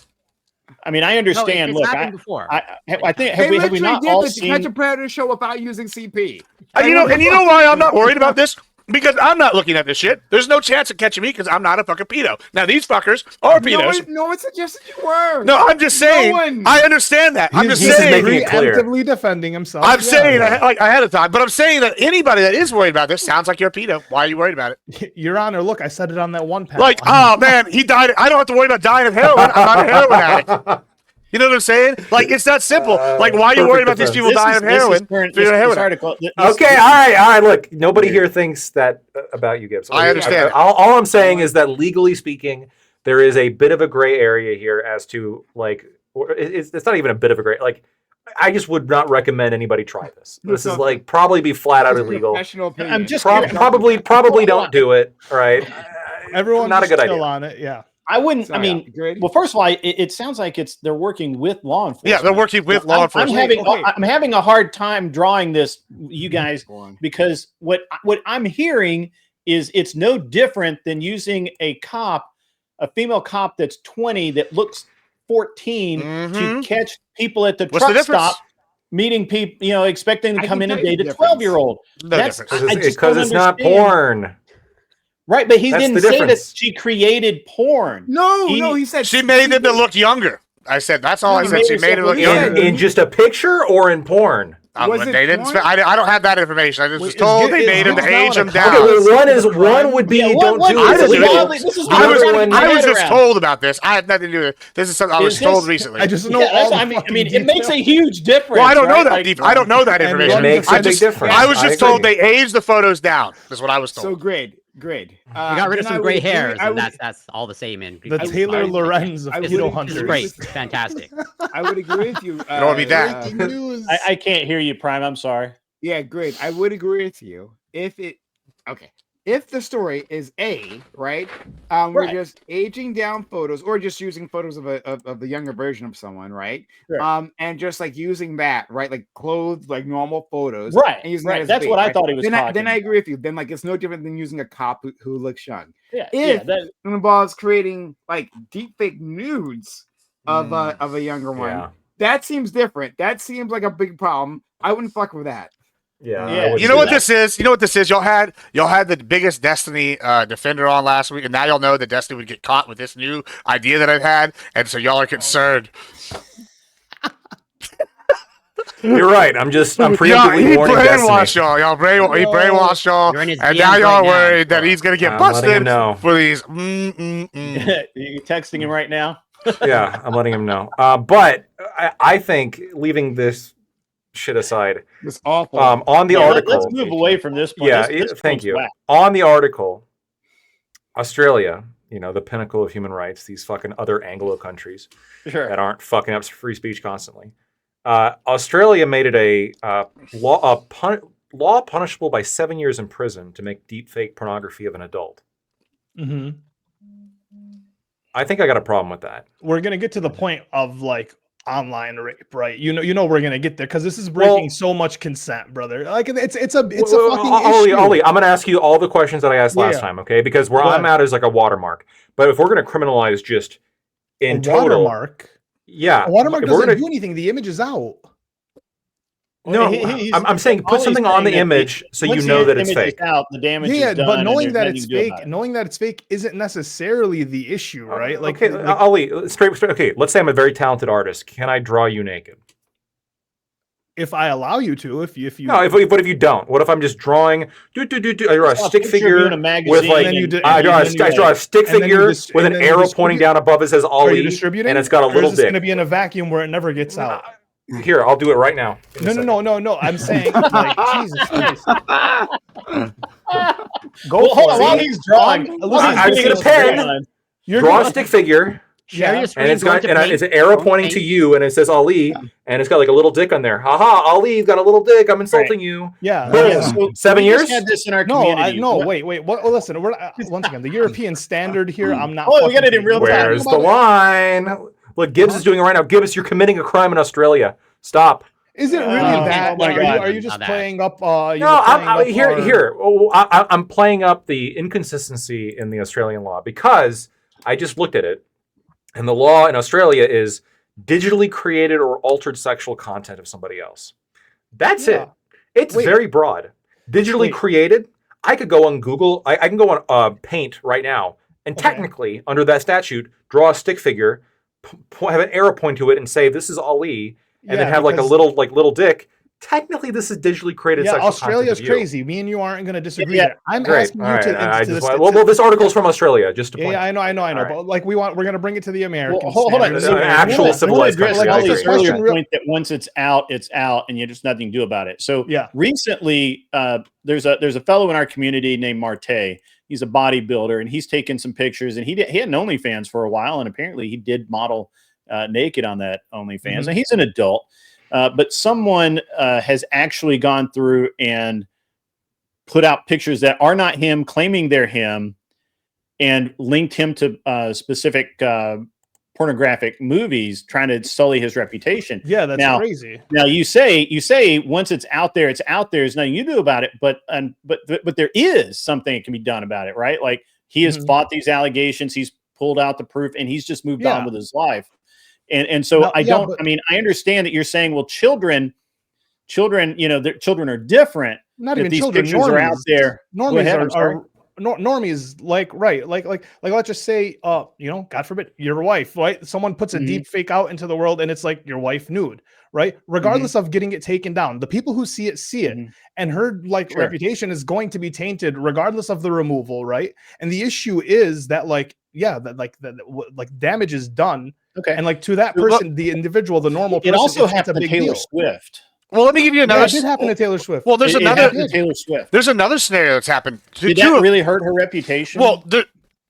I mean, I understand. It's happened before. I think have we not all seen catch a predator show without using CP? And you know why I'm not worried about this? Because I'm not looking at this shit. There's no chance of catching me because I'm not a fucking pedo. Now these fuckers are pedos. No one suggested you were. No, I'm just saying. I understand that. I'm just saying. He's preemptively defending himself. I'm saying ahead of time, but I'm saying that anybody that is worried about this sounds like you're a pedo. Why are you worried about it? Your Honor, look, I said it on that one panel. Oh man, he died. I don't have to worry about dying of heroin. I'm not a heroin addict. You know what I'm saying? It's that simple. Why are you worried about these people dying of heroin? Okay, all right. Look, nobody here thinks that about you, Gibbs. I understand. All I'm saying is that legally speaking, there is a bit of a gray area here as to it's not even a bit of a gray. I just would not recommend anybody try this. This is probably be flat out illegal. I'm just probably don't do it. All right. Everyone's not a good idea on it. Yeah. I wouldn't. Sorry, I mean, Grid? well, first of all, it sounds like they're working with law enforcement. Yeah, they're working with law enforcement. I'm having a hard time drawing this, you guys, because what I'm hearing is it's no different than using a female cop that's 20 that looks 14 to catch people at the truck stop, meeting people, expecting to come in and date a 12-year-old. That's because it's not porn. Right, but he didn't say that she created porn. No, he said she made them to look younger. I said that's all I said. She made them look younger in just a picture or in porn. They didn't. I don't have that information. I just was told they made him to age them down. One would be don't do it. I was just told about this. I had nothing to do with it. This is something I was told recently. I just know. I mean, it makes a huge difference. Well, I don't know that. I don't know that information. It makes a big difference. I was just told they aged the photos down. That's what I was told. So great. You got rid of some gray hairs, and that's all the same in the Taylor Lorenz of Keto Hunters. Great, it's fantastic. I would agree with you. You don't want to be that. I can't hear you, Prime. I'm sorry. Yeah, great. I would agree with you if the story is right, we're just aging down photos or just using photos of the younger version of someone, right? Sure. And just like using that, right, like clothed like normal photos, right? And using right. That That's what I thought he was talking. Then I agree with you. Then like it's no different than using a cop who looks young. Yeah. If it involves creating like deepfake nudes of a younger one, that seems different. That seems like a big problem. I wouldn't fuck with that. Yeah. You know what this is? Y'all had the biggest Destiny defender on last week, and now y'all know that Destiny would get caught with this new idea that I've had, and so y'all are concerned. You're right. I'm preemptively warning Destiny. Y'all brainwashed y'all, and now y'all are worried that he's gonna get busted for these. You texting him right now? Yeah, I'm letting him know. But I think leaving this shit aside. It's awful. On the article, let's move away from this point. Thank you. Whack. On the article, Australia, the pinnacle of human rights, these fucking other Anglo countries that aren't fucking up free speech constantly. Australia made it a law punishable by 7 years in prison to make deep fake pornography of an adult. Mm-hmm. I think I got a problem with that. We're gonna get to the point of like online rape, right? We're gonna get there because this is breaking so much consent, brother. Like it's a fucking issue. Ollie, I'm gonna ask you all the questions that I asked last time, okay? Because where I'm at is like a watermark. But if we're gonna criminalize just in total, watermark, a watermark doesn't do anything. The image is out. No, I'm saying put something on the image so you know that it's fake. Out, the damage is done, but knowing that it's fake isn't necessarily the issue, right? Like, okay, Ollie, straight. Okay, let's say I'm a very talented artist. Can I draw you naked? If I allow you to, if you but if you don't, what if I'm just drawing? I draw a stick figure with like I draw a stick figure with an arrow pointing down above it says Ollie, and it's got a little dick. It's going to be in a vacuum where it never gets out. Here, I'll do it right now. No. I'm saying, like, Jesus Christ. Hold on, while he's drawing. I'm just gonna pen. Draw a stick figure. And it's an arrow pointing to you, and it says Ali, and it's got like a little dick on there. Haha, Ali's got a little dick. I'm insulting you. Yeah. Boom. 7 years. Had this in our community. Wait. Well, listen. Once again, the European standard here. I'm not. Oh, we got it in real time. Where's the line? Look, Gibbs is doing it right now. Gibbs, you're committing a crime in Australia. Stop. Is it really that? Oh my God. Are you just playing up? I'm playing up the inconsistency in the Australian law because I just looked at it, and the law in Australia is digitally created or altered sexual content of somebody else. That's it. It's very broad. Digitally created. I could go on Google. I can go on Paint right now, and technically, under that statute, draw a stick figure, have an arrow point to it, and say this is Ali. And then have like a little dick. Technically, this is digitally created. Yeah, Australia's crazy. Me and you aren't going to disagree. Yeah, I'm asking you to. This article is from Australia. Just to point. Yeah, I know. Right. But like we're going to bring it to the American. Hold on. An actual civilized country. Earlier point that once it's out, and there's nothing to do about it. So recently, there's a fellow in our community named Marte. He's a bodybuilder, and he's taken some pictures, and he had an OnlyFans for a while, and apparently he did model naked on that OnlyFans. Mm-hmm. Now he's an adult, but someone has actually gone through and put out pictures that are not him, claiming they're him, and linked him to specific pornographic movies, trying to sully his reputation. Yeah, that's Now, crazy. Now you say once it's out there, it's out there. There's nothing you do about it. But there is something that can be done about it, right? Like he has fought these allegations, he's pulled out the proof, and he's just moved on with his life. And so No, I understand that you're saying, well, children, their children are different. Not even these children. pictures Normies are out there. Normies are normies, like let's just say, God forbid, your wife, right? Someone puts a deep fake out into the world, and it's like your wife nude, right? Regardless of getting it taken down, the people who see it, and her reputation is going to be tainted, regardless of the removal, right? And the issue is that, damage is done, and to that person, the individual, the normal person, it also happened to to Taylor Swift. Well, let me give you another. It did happen to Taylor Swift. Well, there's another Taylor Swift. There's another scenario that's happened. Did that really hurt her reputation? Well,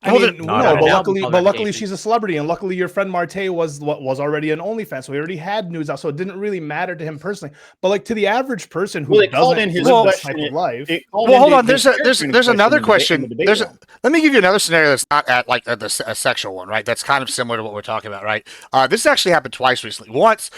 luckily she's a celebrity, and luckily your friend Marte was already an OnlyFans, so he already had news out, so it didn't really matter to him personally. But to the average person who doesn't live this type of life, hold on. There's another question. Let me give you another scenario that's not at a sexual one, right? That's kind of similar to what we're talking about, right? This actually happened twice recently. Once,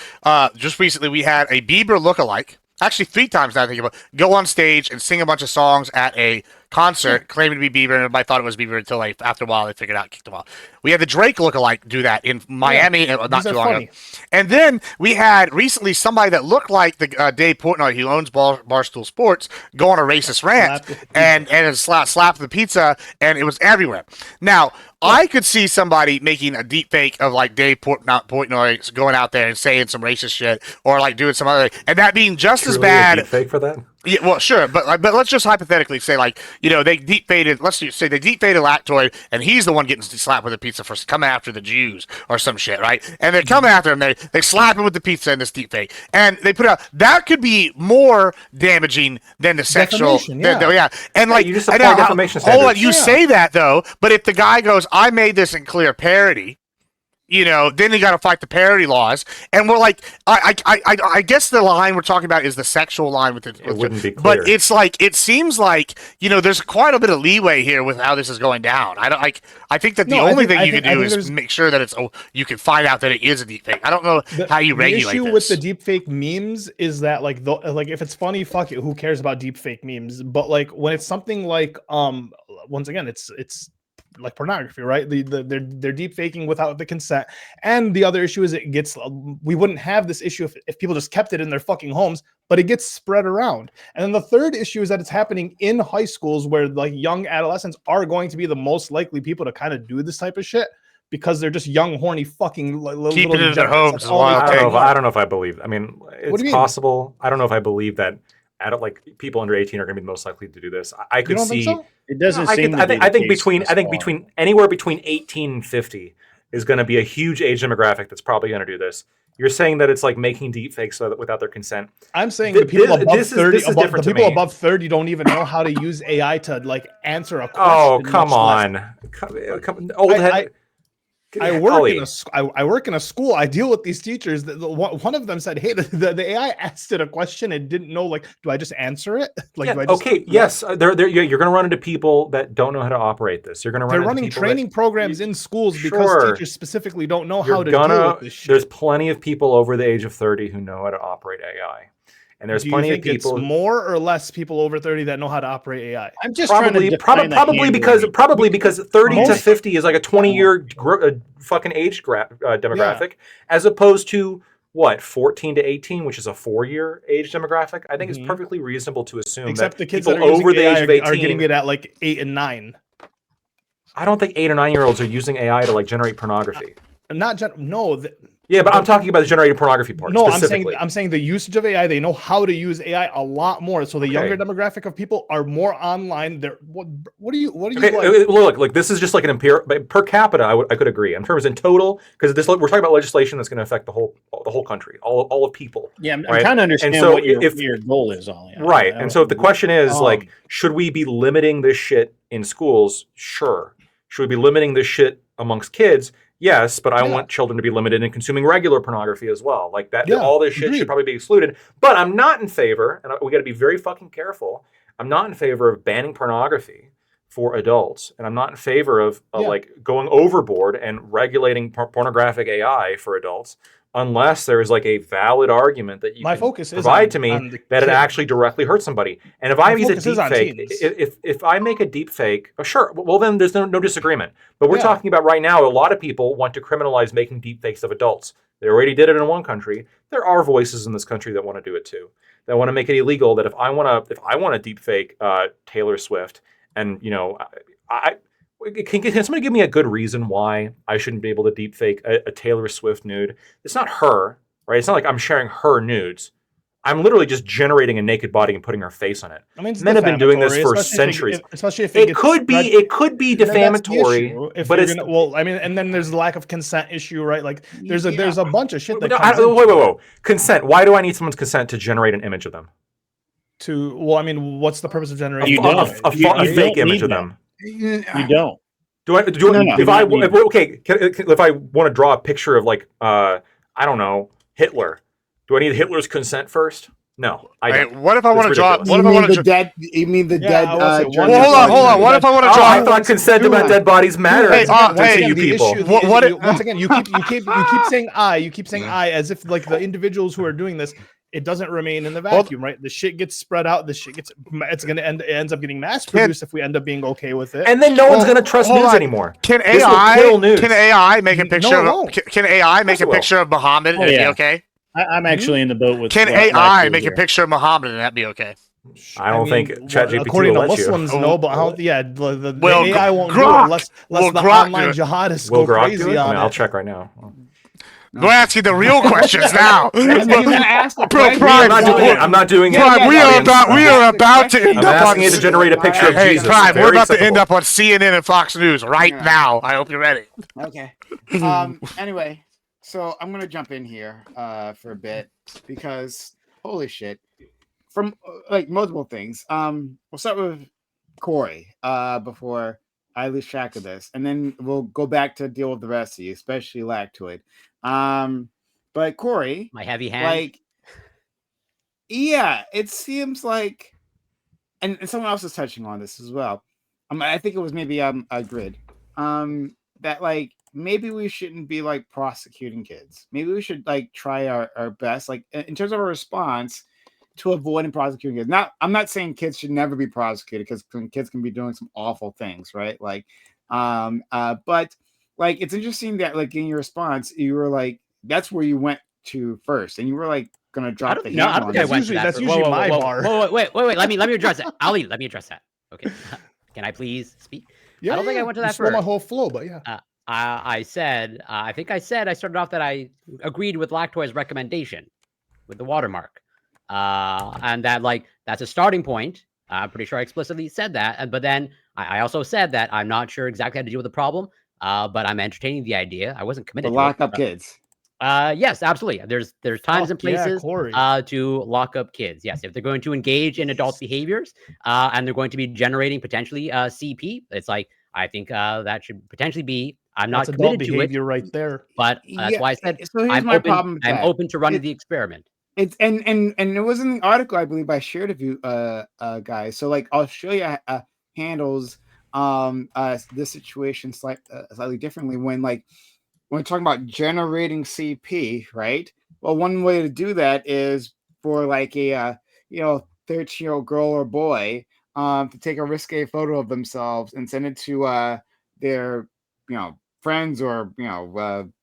just recently, we had a Bieber lookalike. Actually, 3 times now I think about it, go on stage and sing a bunch of songs at a concert claiming to be Bieber, and everybody thought it was Bieber until after a while they figured out, kicked him off. We had the Drake lookalike do that in Miami not too long ago. And then we had recently somebody that looked like the Dave Portnoy, who owns Barstool Sports, go on a racist rant and slap the pizza, and it was everywhere. Now, I could see somebody making a deep fake of Dave Portnoy going out there and saying some racist shit, or doing some other, and that being just as bad. A deep fake for that? Yeah, well, sure, but let's just hypothetically say they deep faded. Let's just say they deep faded Lactoid, and he's the one getting slapped with a pizza for coming after the Jews or some shit, right? And they're coming after him. They slap him with the pizza in this deep fake, and they put out that could be more damaging than the sexual. And you just apply defamation standards. Hold on, you say that though, but if the guy goes, "I made this in clear parody," then you got to fight the parody laws, and we're I guess the line we're talking about is the sexual line with it. It wouldn't be clear. But it's it seems there's quite a bit of leeway here with how this is going down. I think that the only thing you can do is make sure that you can find out that it is a deep fake. I don't know how you regulate the issue this. with the deep fake memes is that if it's funny, fuck it, who cares about deep fake memes? But when it's something once again, it's like pornography, right? They're deep faking without the consent. And the other issue is we wouldn't have this issue if people just kept it in their fucking homes, but it gets spread around. And then the third issue is that it's happening in high schools, where young adolescents are going to be the most likely people to kind of do this type of shit, because they're just young, horny, fucking little. Keep it in their homes. I don't know if I believe. I mean, it's possible. I don't know if I believe that people under 18 are going to be most likely to do this. I could see. So? It doesn't seem. I think between anywhere between 18 and 50 is going to be a huge age demographic that's probably going to do this. You're saying that it's making deep fakes without their consent. I'm saying the people above 30 don't even know how to use AI to answer a question. Oh, come on. Old head. I work in a school. I deal with these teachers. One of them said, "Hey, the AI asked it a question and didn't know. Do I just answer it? Yes. You're going to run into people that don't know how to operate this. You're going to run. They're running training programs in schools because teachers specifically don't know how to deal with this shit. There's plenty of people over the age of 30 who know how to operate AI. And there's plenty of people. It's more or less people over 30 that know how to operate AI? I'm just probably because 30 to 50 is like a 20-year fucking age demographic, as opposed to 14 to 18, which is a 4-year age demographic. I think it's perfectly reasonable to assume Except that the kids people that are over the age of 18 are getting it at 8 and 9. I don't think 8 or 9-year-olds are using AI to generate pornography. Yeah, but I'm talking about the generated pornography part. No, specifically. I'm saying the usage of AI. They know how to use AI a lot more. So the younger demographic of people are more online. What do you look? This is just an empirical per capita. I could agree. In terms in total, because we're talking about legislation that's going to affect the whole country, all of people. Yeah, I'm trying to understand what your goal is. Right, and so if the question is should we be limiting this shit in schools? Sure. Should we be limiting this shit amongst kids? Yes, but I want children to be limited in consuming regular pornography as well. All this shit should probably be excluded. But I'm not in favor, and we got to be very fucking careful. I'm not in favor of banning pornography for adults, and I'm not in favor of Yeah. like going overboard and regulating pornographic AI for adults unless there is like a valid argument that you My can focus is provide to on me the that it kid. actually directly hurts somebody. And if My I use a focus is deep on fake, teens. if I make a deep fake, oh, sure, well then there's no disagreement. But we're Yeah. talking about right now, a lot of people want to criminalize making deep fakes of adults. They already did it in one country. There are voices in this country that want to do it too. That want to make it illegal. That if I want to deep fake Taylor Swift, and can somebody give me a good reason why I shouldn't be able to deep fake a Taylor Swift nude? It's not her, right? It's not like I'm sharing her nudes. I'm literally just generating a naked body and putting her face on it. I mean, it's Men have been doing this for defamatory, centuries. especially if It gets could be spread- defamatory, That's the issue. If but you're it's gonna, well, I mean, and then there's the lack of consent issue, right? Like there's a bunch of shit that No, comes whoa. Consent. Why do I need someone's consent to generate an image of them? well, I mean, what's the purpose of generating You don't. A You fake don't image need of that. them. You don't. If I want to draw a picture of like I don't know, Hitler, do I need Hitler's consent first? No, I don't. What if I want to draw? ridiculous. What if I want to? dead? You mean the dead? I was gonna say, German Well, hold on. soldier? What if I want to Oh, draw? I thought consent about dead bodies mattered Hey, to you the people. issue, once again, you keep saying I as if like the individuals who are doing this, it doesn't remain in the vacuum, right? The shit gets spread out. It ends up getting mass produced if we end up being okay with it. And then no one's going to trust hold news on. anymore. Can This will kill AI? news. Can AI make a picture? No, of, can AI make Yes, a it will. picture of Muhammad and it'd be yeah. okay? I'm actually in the boat with. Can what AI Lexi make here. a picture of Muhammad and that'd be okay? I don't think ChatGPT according will to let Muslims, you. no, but the Well, AI won't do Grok- it unless will the Grok online do it? jihadists Will go Grok crazy do it? on I'll it. check right now. We're asking the real questions now. I was gonna ask the Bro, question. Prime, I'm not doing it. Prime, we are about to end I'm up on. asking you to generate a picture of Hey, Jesus. Prime, we're Very about to end acceptable. up on CNN and Fox News right Yeah. now. I hope you're ready. Okay. Anyway, so I'm gonna jump in here for a bit because holy shit, from like multiple things. We'll start with Corey before I lose track of this, and then we'll go back to deal with the rest of you, especially Lactoid. But Corey, My heavy hand. like, yeah, it seems like, and someone else is touching on this as well. I think it was maybe a Grid. That like maybe we shouldn't be like prosecuting kids. Maybe we should like try our best, like in terms of a response to avoiding prosecuting kids. Now, I'm not saying kids should never be prosecuted because kids can be doing some awful things, right? Like, but like it's interesting that like in your response, you were like, that's where you went to first, and you were like gonna drop the No, I hammer don't on think I this. went to that. That's first. usually Whoa, my whoa, bar. whoa, wait. Let me address that. Ali, let me address that. Okay. Can I please speak? Yeah, I don't think I went to that slow my first. whole flow, but yeah. I said, I think I started off that I agreed with Lactoid's recommendation with the watermark. And that like, that's a starting point. I'm pretty sure I explicitly said that. But then I also said that I'm not sure exactly how to deal with the problem. But I'm entertaining the idea. I wasn't To committed to lock it. up kids. Yes, absolutely. There's times and Fuck yeah, places Corey. to lock up kids. Yes, if they're going to engage in adult behaviors and they're going to be generating potentially CP, it's like I think that should potentially be. I'm That's not adult committed to it, behavior right there. but that's Yeah, why I said so here's I'm my open. problem with I'm that. open to running the experiment. It's and it was in the article I believe I shared with you guys. So like I'll show you handles this situation slightly differently when we're talking about generating CP, right? Well, one way to do that is for like a 13-year-old girl or boy to take a risque photo of themselves and send it to their friends or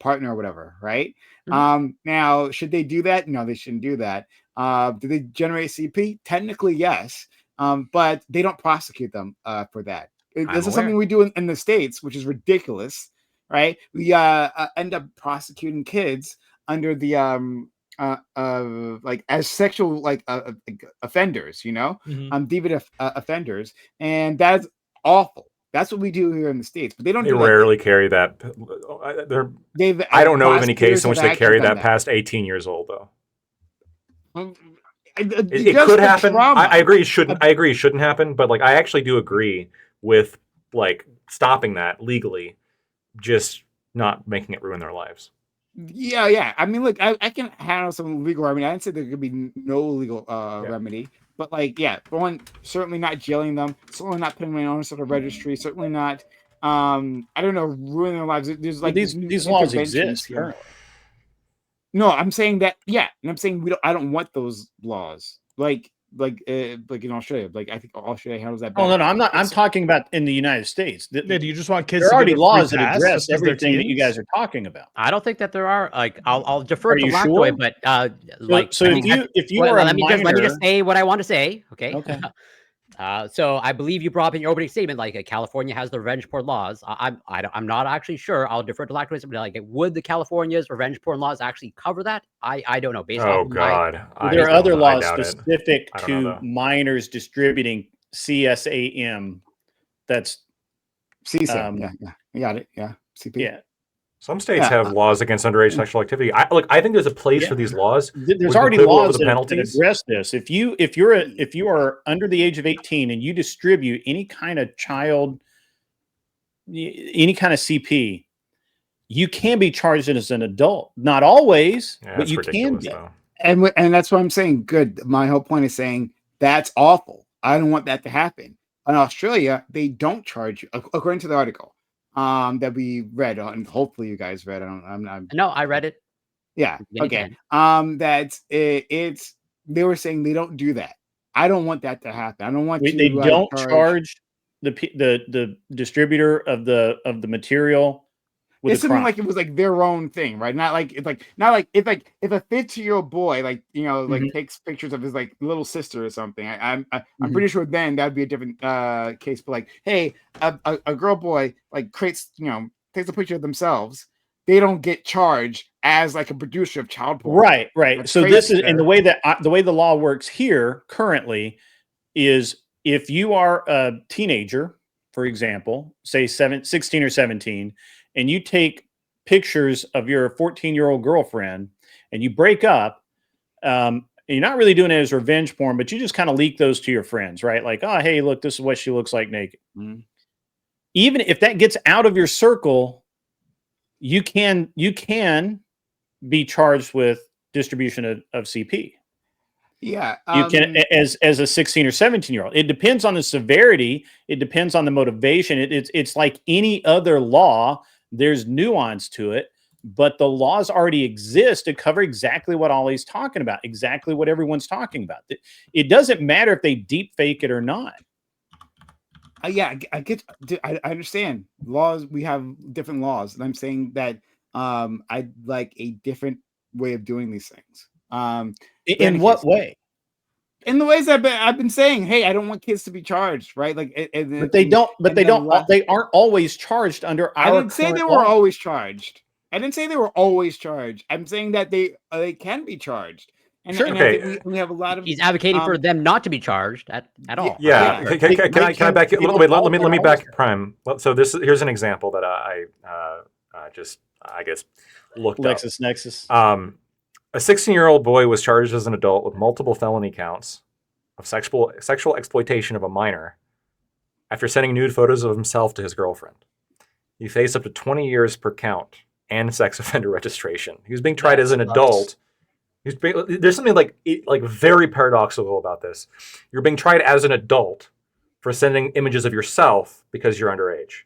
partner or whatever, right? Now, should they do that? No, they shouldn't do that. Do they generate CP? Technically, yes, but they don't prosecute them for that. This is something we do in the States, which is ridiculous, right? We end up prosecuting kids under the like as sexual offenders, deviant offenders, and that's awful. That's what we do here in the States, but they don't. They do rarely carry that. I don't know of any case in which they carry that past 18 years old, though. It could happen. I agree. It shouldn't. I agree. It shouldn't happen. But like, I actually do agree with like stopping that legally, just not making it ruin their lives. Yeah. I mean, look, I can handle some legal remedy. I didn't say there could be no legal remedy, But like, yeah, one certainly not jailing them, certainly not putting them on sort of registry, certainly not. I don't know, ruining their lives. There's like these laws exist here. currently. No, I'm saying that, yeah, and I'm saying I don't want those laws. Like in Australia. Like I think Australia handles that better. Oh no, I'm not. I'm talking about in the United States. Yeah, do you just want kids? There are to already get a free laws that pass address just 'cause they're everything that you teens? guys are talking about. I don't think that there are. Like, I'll defer Are to you Lockjoy, sure? but So I mean, if you well, are a let me minor, just say what I want to say. Okay. Okay. So I believe you brought up in your opening statement, like California has the revenge porn laws. I'm not actually sure. I'll defer to Lockjoy. But like, would the California's revenge porn laws actually cover that? I don't know. Based off Oh of my God, there are other laws I doubt it. specific I don't know, to though. minors distributing CSAM. That's CSAM, yeah, you got it, yeah, CP. yeah. Some states Yeah, have laws against underage sexual activity. I think there's a place Yeah. for these laws. There's We can already quibble over laws the that penalties. address this. If you are under the age of 18 and you distribute any kind of any kind of CP, you can be charged as an adult. Not always, Yeah, but that's you can ridiculous, be. though. And that's what I'm saying. Good. My whole point is saying that's awful. I don't want that to happen. In Australia, they don't charge you, according to the article that we read, and hopefully you guys read. no, I read it. Yeah. Beginning to Okay. end. That's it's. They were saying they don't do that. I don't want that to happen. I don't want to. They don't charge the distributor of the material with It's a something crime. like it was like their own thing, right? Not like if a 15-year-old boy Mhm. takes pictures of his like little sister or something. I'm Mhm. pretty sure then that'd be a different case. But like, hey, a girl boy like creates takes a picture of themselves. They don't get charged as like a producer of child porn. Right. That's So crazy. this is and the way the law works here currently is if you are a teenager, for example, say 16 or 17, and you take pictures of your 14-year-old girlfriend and you break up, you're not really doing it as revenge porn, but you just kind of leak those to your friends, right? Like, oh, hey, look, this is what she looks like naked. Mhm. Even if that gets out of your circle, you can be charged with distribution of CP. Yeah. You can as a 16 or 17-year-old. It depends on the severity. It depends on the motivation. It's like any other law. There's nuance to it, but the laws already exist to cover exactly what Ollie's talking about, exactly what everyone's talking about. It doesn't matter if they deep fake it or not. Yeah, I understand laws. We have different laws, and I'm saying that I'd like a different way of doing these things. In what way? In the ways I've been saying, hey, I don't want kids to be charged, right? Like, But they don't. But they don't. They aren't always charged under our. I didn't say they were always charged. I didn't say they were always charged. I'm saying that they can be charged. And, Sure. and Okay. I think we have a lot of. He's advocating for them not to be charged at all. Yeah. Yeah. Can I back you? They Wait, let don't me always back charge. Prime. So here's an example that I just I guess looked up. LexisNexis. A 16-year-old boy was charged as an adult with multiple felony counts of sexual exploitation of a minor after sending nude photos of himself to his girlfriend. He faced up to 20 years per count and sex offender registration. He was being tried as an adult. There's something like very paradoxical about this. You're being tried as an adult for sending images of yourself because you're underage.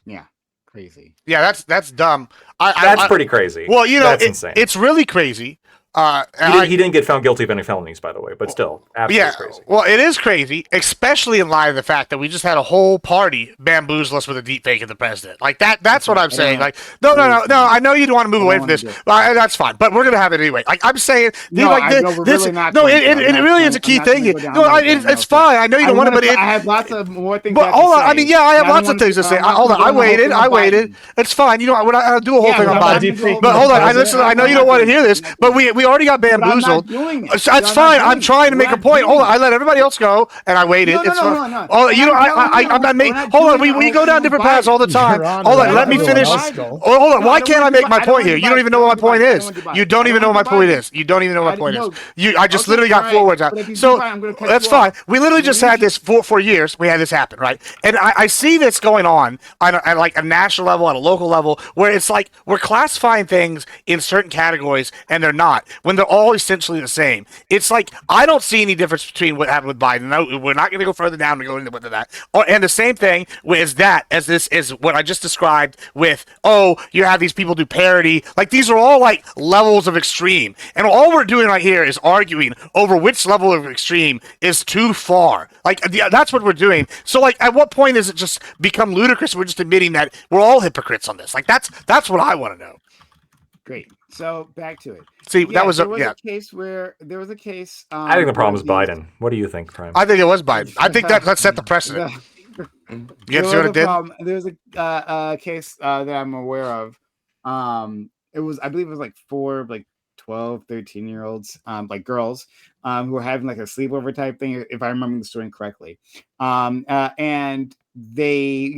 Yeah, crazy. Yeah, that's dumb. That's pretty crazy. Well, that's insane. It's really crazy. He didn't get found guilty of any felonies, by the way, but still, absolutely crazy. Well, it is crazy, especially in light of the fact that we just had a whole party bamboozle us with a deep fake of the president. Like that's what I'm saying. Like, no. I know you don't want to move away from this. That's fine, but we're gonna have it anyway. Like I'm saying, it really is a key thing. It's fine. I know you don't want to, but I have lots of more things. But hold on. I mean, I have lots of things to say. Hold on. I waited. It's fine. I'll do a whole thing on Biden. But hold on. Listen. I know you don't want to hear this, but we already got bamboozled. That's fine. I'm trying to make a point. Hold on. I let everybody else go, and I waited. It's fine. Oh, I'm not making. Hold on. We go down different paths all the time. Hold on. Let me finish. Hold on. Why can't I make my point here? You don't even know what my point is. You don't even know what my point is. I just literally got 4 words out. So that's fine. We literally just had this for years. We had this happen, right? And I see this going on at like a national level, at a local level, where it's like we're classifying things in certain categories, and they're not. not when they're all essentially the same? It's like I don't see any difference between what happened with Biden. No, we're not going to go further down and go into that. And the same thing with that as this is what I just described with, you have these people do parody. Like these are all like levels of extreme. And all we're doing right here is arguing over which level of extreme is too far. Like that's what we're doing. So like at what point does it just become ludicrous? We're just admitting that we're all hypocrites on this. Like that's what I want to know. Great. So back to it. See, Yeah, that was a case where there was a case. I think the problem is where Biden. What do you think, Prime? I think it was Biden. I think that set the precedent. You There see what it did? There was a case that I'm aware of. It was, I believe it was like 4 like 12, 13-year-olds, like girls, who were having like a sleepover type thing, if I remember the story correctly. And they,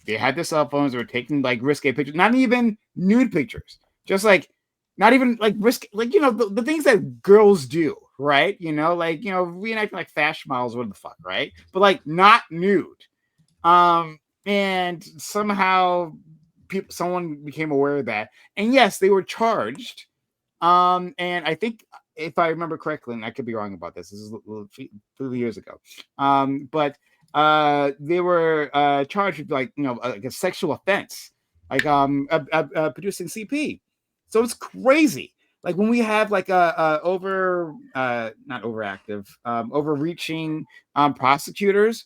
they had their cell phones, they were taking like risque pictures, not even nude pictures, just like not even like risk, like the things that girls do, right? Reenacting like fashion models, what the fuck, right? But like not nude. And somehow someone became aware of that, and yes, they were charged. And I think, if I remember correctly, and I could be wrong about this is a few years ago, but they were charged with like a sexual offense, like producing CP. So it's crazy. Like when we have like not overactive, overreaching prosecutors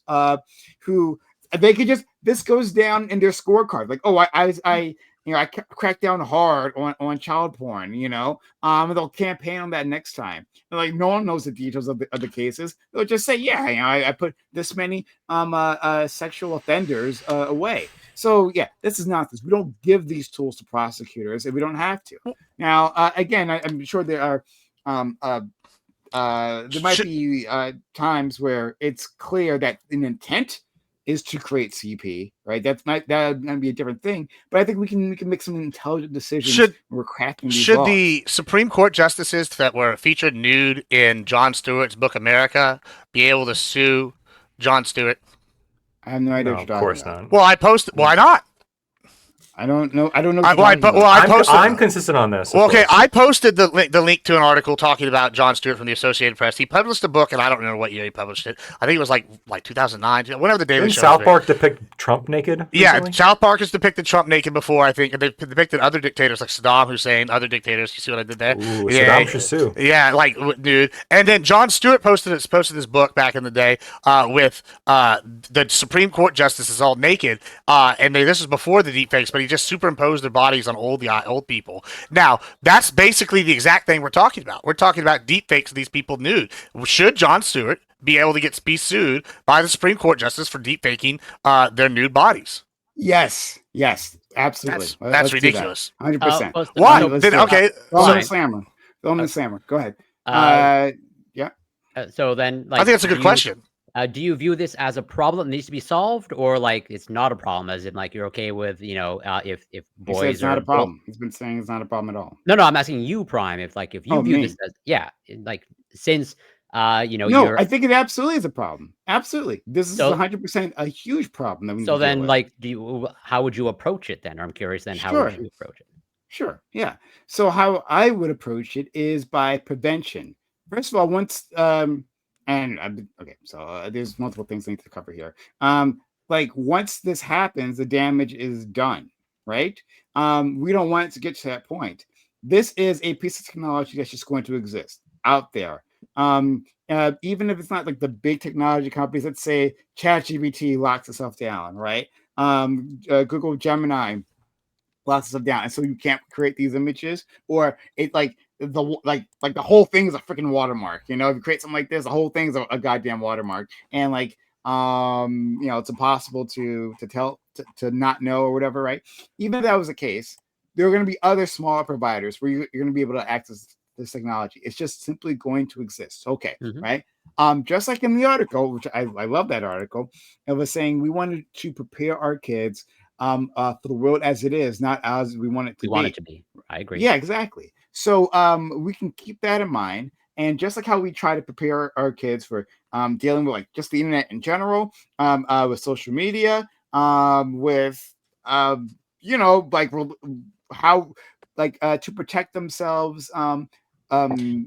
who they could just, this goes down in their scorecard. Like, I crack down hard on child porn, they'll campaign on that next time. And like no one knows the details of the cases. They'll just say, I put this many sexual offenders away. So yeah, this is not this. We don't give these tools to prosecutors if we don't have to. Now, again, I'm sure there are there might be times where it's clear that an intent is to create CP, right? That might be a different thing, but I think we can make some intelligent decisions when we're crafting these laws. The Supreme Court justices that were featured nude in Jon Stewart's book America be able to sue Jon Stewart? I have no idea. No, what of you're course talking about. not. Well, I posted. Why not? I don't know. I'm consistent on this. Well, okay, I posted the link to an article talking about Jon Stewart from the Associated Press. He published a book, and I don't remember what year he published it. I think it was like 2009, whenever the Daily Didn't Show. South Park depict Trump naked? Yeah, recently? South Park has depicted Trump naked before, I think, and they've depicted other dictators like Saddam Hussein, other dictators. You see what I did there? Ooh, Yeah, Saddam should sue. yeah, like dude. And then Jon Stewart posted this book back in the day with the Supreme Court justices all naked, and this was before the deepfakes, but he just superimposed their bodies on old people. Now that's basically the exact thing we're talking about. We're talking about deepfakes of these people nude. Should Jon Stewart be able to be sued by the Supreme Court justice for deepfaking their nude bodies? Yes, absolutely. That's ridiculous. 100%. Why? Okay. Throw him in the slammer. Go ahead. Yeah. So then, like, I think that's a good question. Do you view this as a problem that needs to be solved, or like it's not a problem, as in like you're okay with if boys it's not a problem. He's been saying it's not a problem at all. No, I'm asking you, Prime. If you view this as since No, I think it absolutely is a problem. Absolutely, this is 100% a huge problem that we need to deal with. How would you approach it then? Or I'm curious then, how would you approach it? Sure. Yeah. So how I would approach it is by prevention. First of all, once there's multiple things I need to cover here. Like once this happens, the damage is done, right? We don't want it to get to that point. This is a piece of technology that's just going to exist out there. Even if it's not like the big technology companies, let's say ChatGPT locks itself down, right? Google Gemini locks itself down, and so you can't create these images, or it like the whole thing is a freaking watermark. If you create something like this, the whole thing is a goddamn watermark, and it's impossible to tell to not know or whatever, right? Even if that was the case, there are going to be other smaller providers where you're going to be able to access this technology. It's just simply going to exist. Okay, right? Just like in the article, which I love that article, it was saying we wanted to prepare our kids for the world as it is, not as we want it to be. We want it to be. I agree. Yeah, exactly. So we can keep that in mind. And just like how we try to prepare our kids for dealing with like just the internet in general, with social media, with how to protect themselves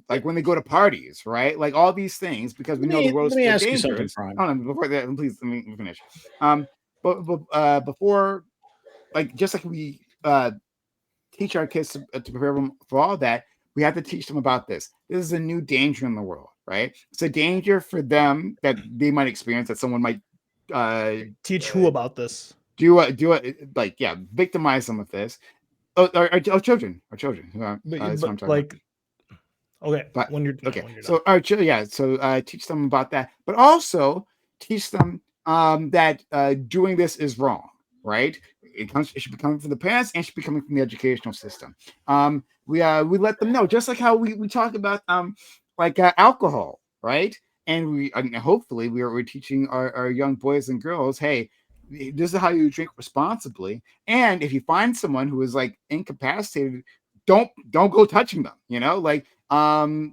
like when they go to parties, right? Like all these things, because we know the world's let me so ask you something, dangerous. Prime. Hold on, before that, please let me finish. Before, like just like we teach our kids to prepare them for all that, we have to teach them about this. This is a new danger in the world, right? It's a danger for them that they might experience, that someone might Teach who about this? do it, like, yeah, victimize them with this. Our children, But, that's what I'm but talking about. like, okay, But when you're okay, when you're so done. so teach them about that, but also teach them that doing this is wrong, right? It should be coming from the parents and should be coming from the educational system. We let them know, just like how we talk about like alcohol, right? And hopefully we're teaching our young boys and girls, hey, this is how you drink responsibly. And if you find someone who is like incapacitated, don't go touching them. They are in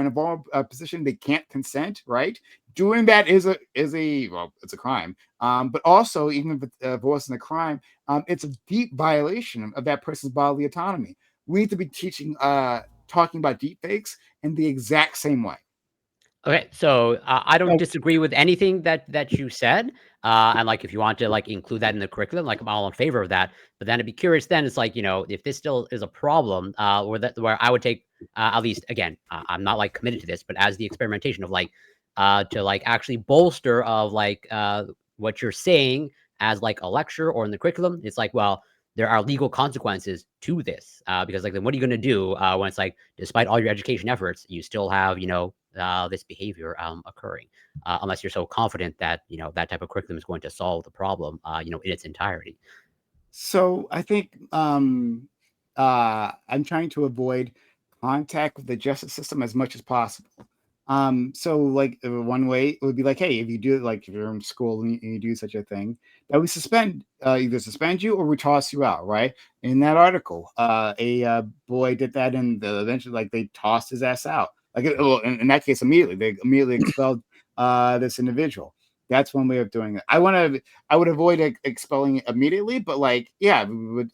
a vulnerable position, they can't consent, right? Doing that is a well, it's a crime. But also, even if it wasn't a crime, it's a deep violation of that person's bodily autonomy. We need to be talking about deep fakes in the exact same way. Okay, so I don't Oh. disagree with anything that you said, and like if you want to like include that in the curriculum, like I'm all in favor of that. But then I'd be curious. Then it's like if this still is a problem, where I would take at least again, I'm not like committed to this, but as the experimentation of like to like actually bolster of like what you're saying as like a lecture or in the curriculum. It's like, well, there are legal consequences to this because like then what are you going to do when it's like despite all your education efforts, you still have this behavior occurring, unless you're so confident that that type of curriculum is going to solve the problem, in its entirety. So I think I'm trying to avoid contact with the justice system as much as possible. So like one way would be like, hey, if you do, like if you're in school and you do such a thing, that we either suspend you or we toss you out, right? In that article, a boy did that, and eventually, like, they tossed his ass out. Like, well, in that case, they immediately expelled this individual. That's one way of doing it. I would avoid expelling it immediately, but like, yeah, we would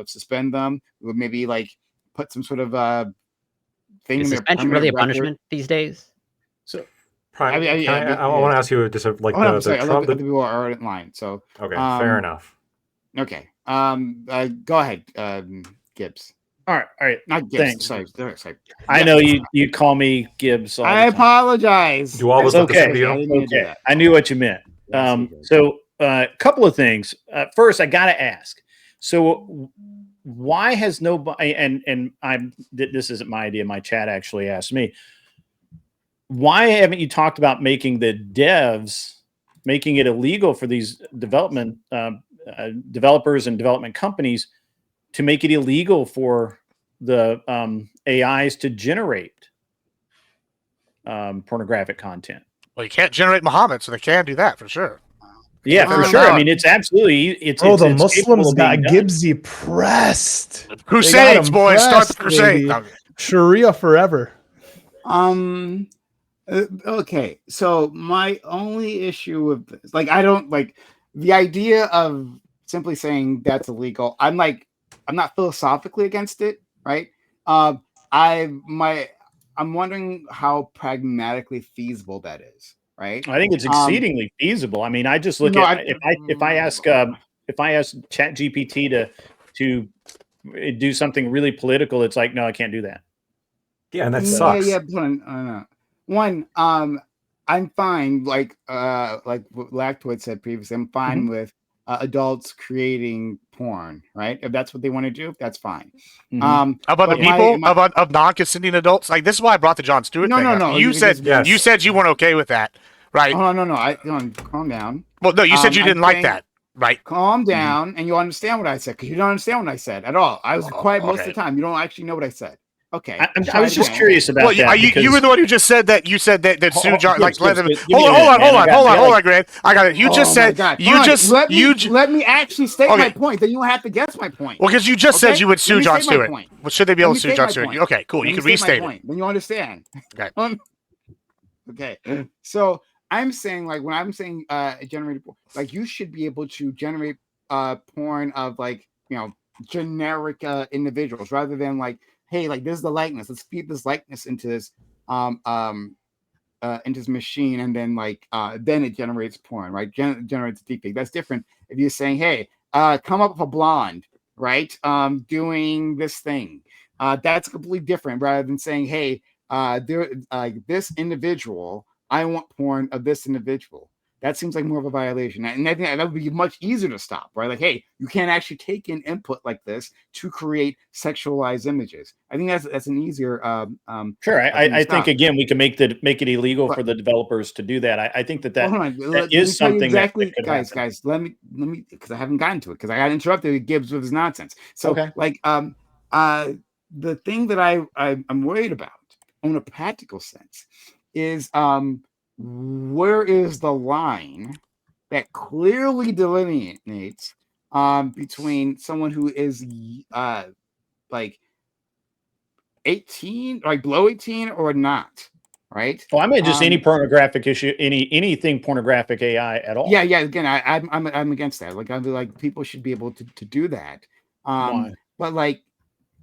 suspend them. We would maybe like put some sort of thing Is in their suspension really permanent a record. punishment these days? So Prime, I I want to ask you just like I'm sorry. Trump. Other people are in line. So Okay, fair enough. okay. Go ahead, Gibbs. all right. Not Gibbs. Thanks. Sorry. I know you call me Gibbs all I the time. apologize. Do all of us That's look the same okay. to you? I didn't mean to do Okay, that. I knew what you meant. Yes, you did. So a couple of things. First, I got to ask. So why has nobody? And this isn't my idea. My chat actually asked me. Why haven't you talked about making the devs, making it illegal for these developers and development companies to make it illegal for the AIs to generate pornographic content? Well, you can't generate Muhammad, so they can do that for sure. Yeah, for Um, sure. I mean, it's absolutely it's Bro, the capable Muslims of being got done. Gibbsy pressed. They got Crusades, him boys, start the pressed, crusade. baby. No. Sharia forever. Okay, so my only issue with this, like, I don't like the idea of simply saying that's illegal. I'm not philosophically against it, right? Um, I'm wondering how pragmatically feasible that is, right? I think it's exceedingly feasible. I mean, I just look No, at if I ask Chat GPT to do something really political, it's like, no, I can't do that. Yeah, and that sucks. Yeah. One, I'm fine. Like what Lactoid said previously, I'm fine with adults creating porn, right? If that's what they want to do, that's fine. Of other but people, of non-consenting adults. Like, this is why I brought the John Stewart thing up. No. You said Yes. you said you weren't okay with that, right? Oh no. Calm down. Well, no, you said you I'm didn't like saying- that, right? Calm down, and you'll understand what I said, because you don't understand what I said at all. I was quiet most of the time. You don't actually know what I said. Okay. I was just curious about Well, that. you were the one who just said that. You said that Sue John, like, let them. Give me a Hold minute, man. on, Grant. I got it. You just said let me actually state my point. Then you don't have to guess my point. Well, because you just said you would sue John Stewart. Point. Well, should they be able to sue John Stewart? Okay, cool. You can restate it. Then you understand. Okay. Okay. So I'm saying, like, when I'm saying generated, like, you should be able to generate porn of, like, generic individuals, rather than like, hey, like this is the likeness. Let's feed this likeness into this into this machine, and then then it generates porn, right? Generates a deepfake. That's different if you're saying, hey, come up with a blonde, right? Doing this thing. That's completely different rather than saying, hey, this individual, I want porn of this individual. That seems like more of a violation. And I think that would be much easier to stop, right? Like, hey, you can't actually take in input like this to create sexualized images. I think that's an easier Sure. I think, stop. again, we can make it illegal for the developers to do that. I think that Hold on. that is something exactly, that could guys, happen. guys, let me because I haven't gotten to it because I got interrupted with Gibbs with his nonsense. So Okay. the thing that I'm worried about on a practical sense is where is the line that clearly delineates between someone who is like 18, like below 18 or not, right? Well, I mean, just any pornographic issue, anything pornographic AI at all. Yeah. Again, I'm against that. Like, I'm like, people should be able to do that. Why? But like,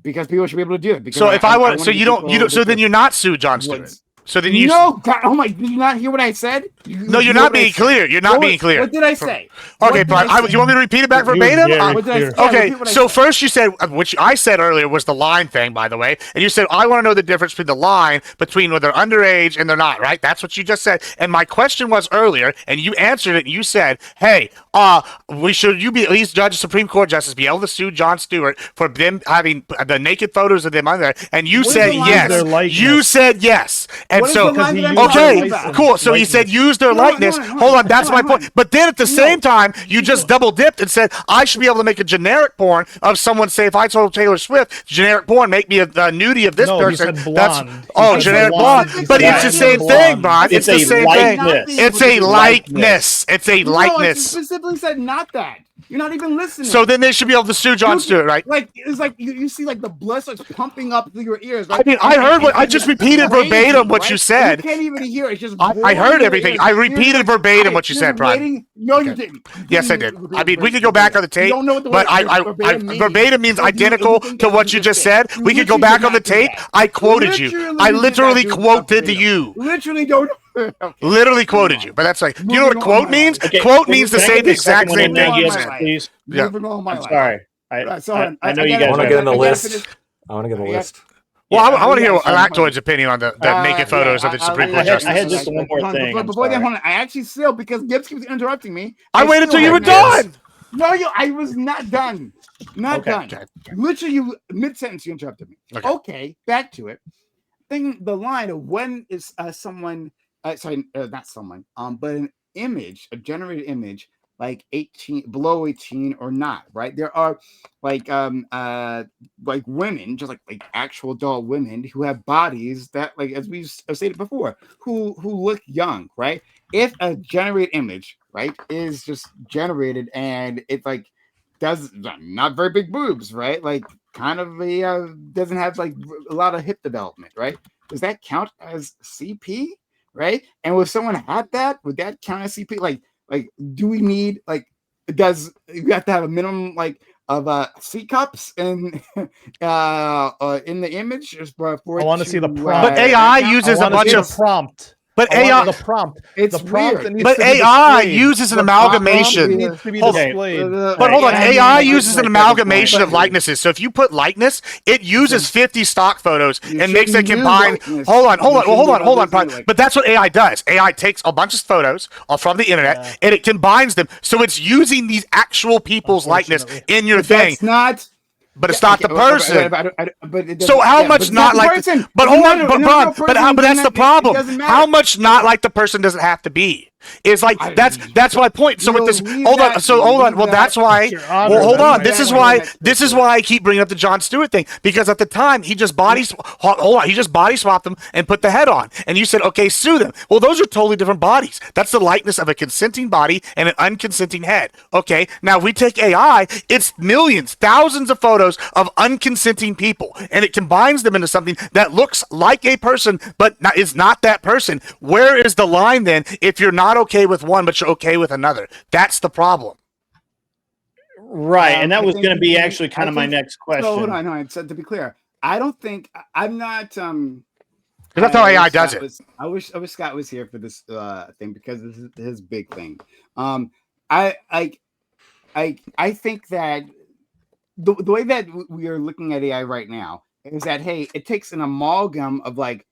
because people should be able to do it. Because So if I want, wanna so give you don't, people so then the- you're not Sue John Stewart. What's- So then you No, God, oh my! Did you not hear what I said? No, you're not being clear. You're not being clear. What did I say? Okay, fine. You want me to repeat it back He was verbatim? very What did I clear. say? Yeah, Okay, repeat what I so said. first you said, which I said earlier was the line thing, by the way, and you said, I want to know the difference between the line between when they're underage and they're not, right? That's what you just said. And my question was earlier, and you answered it, and you said, hey, you be at least judge Supreme Court justice be able to sue Jon Stewart for them having the naked photos of them on there? And you What said is the line yes. Their likeness. You said yes. And What is so, the line that I'm Because he talking okay, used about? cool. So you said likeness. use their No, no, likeness. no, no, Hold on, that's no, my no, point. no. But then at the same No. time, you just double dipped and said I should be able to make a generic porn of someone. Say if I told Taylor Swift generic porn, make me a nudie of this No, he person. said That's blonde. He oh said generic blonde. blonde. He But said it's the blonde. same thing, Bron. It's It's the a same thing. likeness. It's a likeness. It's a No, it likeness. specifically said not that. You're not even listening. So then they should be able to sue Jon Stewart, right? Like it's like you see like the blood starts pumping up through your ears. I Right? mean, I heard what I just repeated verbatim what you right? said. You can't even hear it. It's just I boring heard your everything. ears. I You're repeated like, verbatim I what you just said, Bron. waiting. No, you Okay. didn't. You Yes, I didn't did. repeat I mean, we could go back on the tape, You don't know what the but word verbatim means. means So if you identical think to that's what you just said. You We could go literally back did on the not do tape. that. I quoted you. I literally quoted you. Literally don't. Okay. Literally quoted you. But that's like, you know what a Moving on quote my means? life. Okay, Quote can- means the can I same get the exact second same one in thing. there, Moving on Gibbs, my life. please? Yeah. Moving on my I'm life. sorry. Right, so hold on. I know you gotta- guys I want to are- get in the I gotta list. finish. I want to get in the Yeah. list. Well, Yeah, I want to hear yeah, sure. Lactoid's opinion on the naked photos of the Supreme Court I had justices. just one more thing. I'm Before then, sorry. hold on. I actually still, because Gibbs keeps interrupting me. I waited still till you were have not- done. No, I was not done. Not Okay. done. Okay. Literally, you mid-sentence, you interrupted me. Okay. Okay, back to it. The line of when is someone, sorry, not someone, but an image, a generated image, like 18, below 18 or not, right? There are like women, just like actual adult women who have bodies that, like, as we've stated before, who look young, right? If a generated image, right, is just generated and it like does not very big boobs, right? Like kind of a doesn't have like a lot of hip development, right? Does that count as CP, right? And if someone had that, would that count as CP? Like, do we need does you have to have a minimum like of C cups in the image for I want to see the prompt. But AI that count? uses I a wanna bunch see of. the prompt. But I want AI. the prompt. It's the prompt weird. that needs But to be AI displayed. uses an The prompt amalgamation. needs to be Hold on. displayed. But hold on, Yeah, AI I mean, uses an like, that's amalgamation fine. of likenesses. So if you put likeness, it uses 50 stock photos You and makes it shouldn't use combine. likeness. Hold on, You shouldn't hold be on. able to do Brian. likeness. But that's what AI does. AI takes a bunch of photos from the internet Yeah. and it combines them. So it's using these actual people's likeness Unfortunately. in your But thing. that's not. But it's not the person. But it So doesn't- how yeah, much but it's not the like? person. But It's hold not on, a- but no, Bron, no, but person, that's then the it problem. doesn't matter. How much not like the person does it have to be? Is like I- that's my point. So with You'll this, leave hold on. that- So you'll hold on. leave Well, that- that's why. Your Honor, Well, hold that's on. my This is point. why. Next This is question. why I keep bringing up the Jon Stewart thing, because at the time he just hold on. He just body swapped them and put the head on, and you said, okay, sue them. Well, those are totally different bodies. That's the likeness of a consenting body and an unconsenting head. Okay. Now we take AI. It's millions, thousands of photos of unconsenting people, and it combines them into something that looks like a person but is not that person. Where is the line then if you're not okay with one but you're okay with another? That's the problem. Right, and that I was think going to be you- actually kind I of my think- next question. So hold on. So to be clear, I don't think I'm not. Because that's how AI wish does Scott it. I wish Scott was here for this thing because this is his big thing. I I think that the way that we are looking at AI right now is that hey, it takes an amalgam of like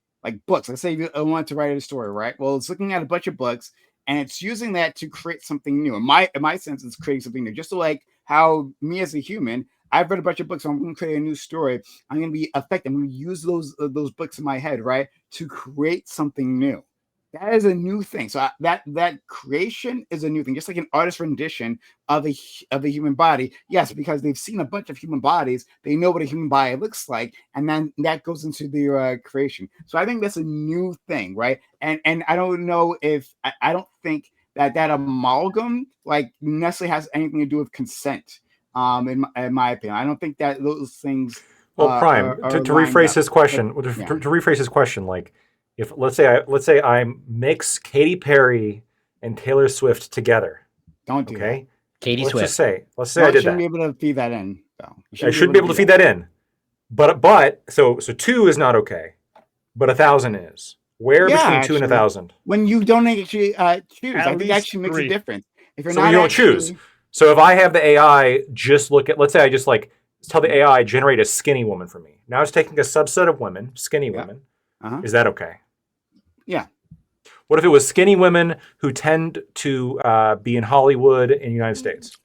books. Let's say you want to write a story, right? Well, it's looking at a bunch of books and it's using that to create something new. In my sense, it's creating something new. Just so like how me as a human, I've read a bunch of books, so I'm going to create a new story. I'm going to be effective. I'm going to use those books in my head, right, to create something new. That is a new thing. So that creation is a new thing, just like an artist rendition of a human body. Yes, because they've seen a bunch of human bodies, they know what a human body looks like, and then that goes into their creation. So I think that's a new thing, right? And I don't know if I don't think that amalgam like necessarily has anything to do with consent. In my opinion, I don't think that those things Well, Prime, are to lined rephrase up. his question, But, to, yeah. to rephrase his question, like if let's say I mix Katy Perry and Taylor Swift together, Don't do okay? Katie Let's Swift. just say that. I You did shouldn't that. be able to feed that in, though. I should be able to feed that in, but so 2 is not okay, but 1,000 is. Where Yeah, between 2 and actually. 1,000? When you don't actually choose. At I think that least actually makes a 3. difference. If you're So not you don't actually, choose. So if I have the AI just look at, let's say I just like tell the AI generate a skinny woman for me. Now it's taking a subset of women, skinny Yeah. women. Uh-huh. Is that okay? Yeah. What if it was skinny women who tend to be in Hollywood in the United States?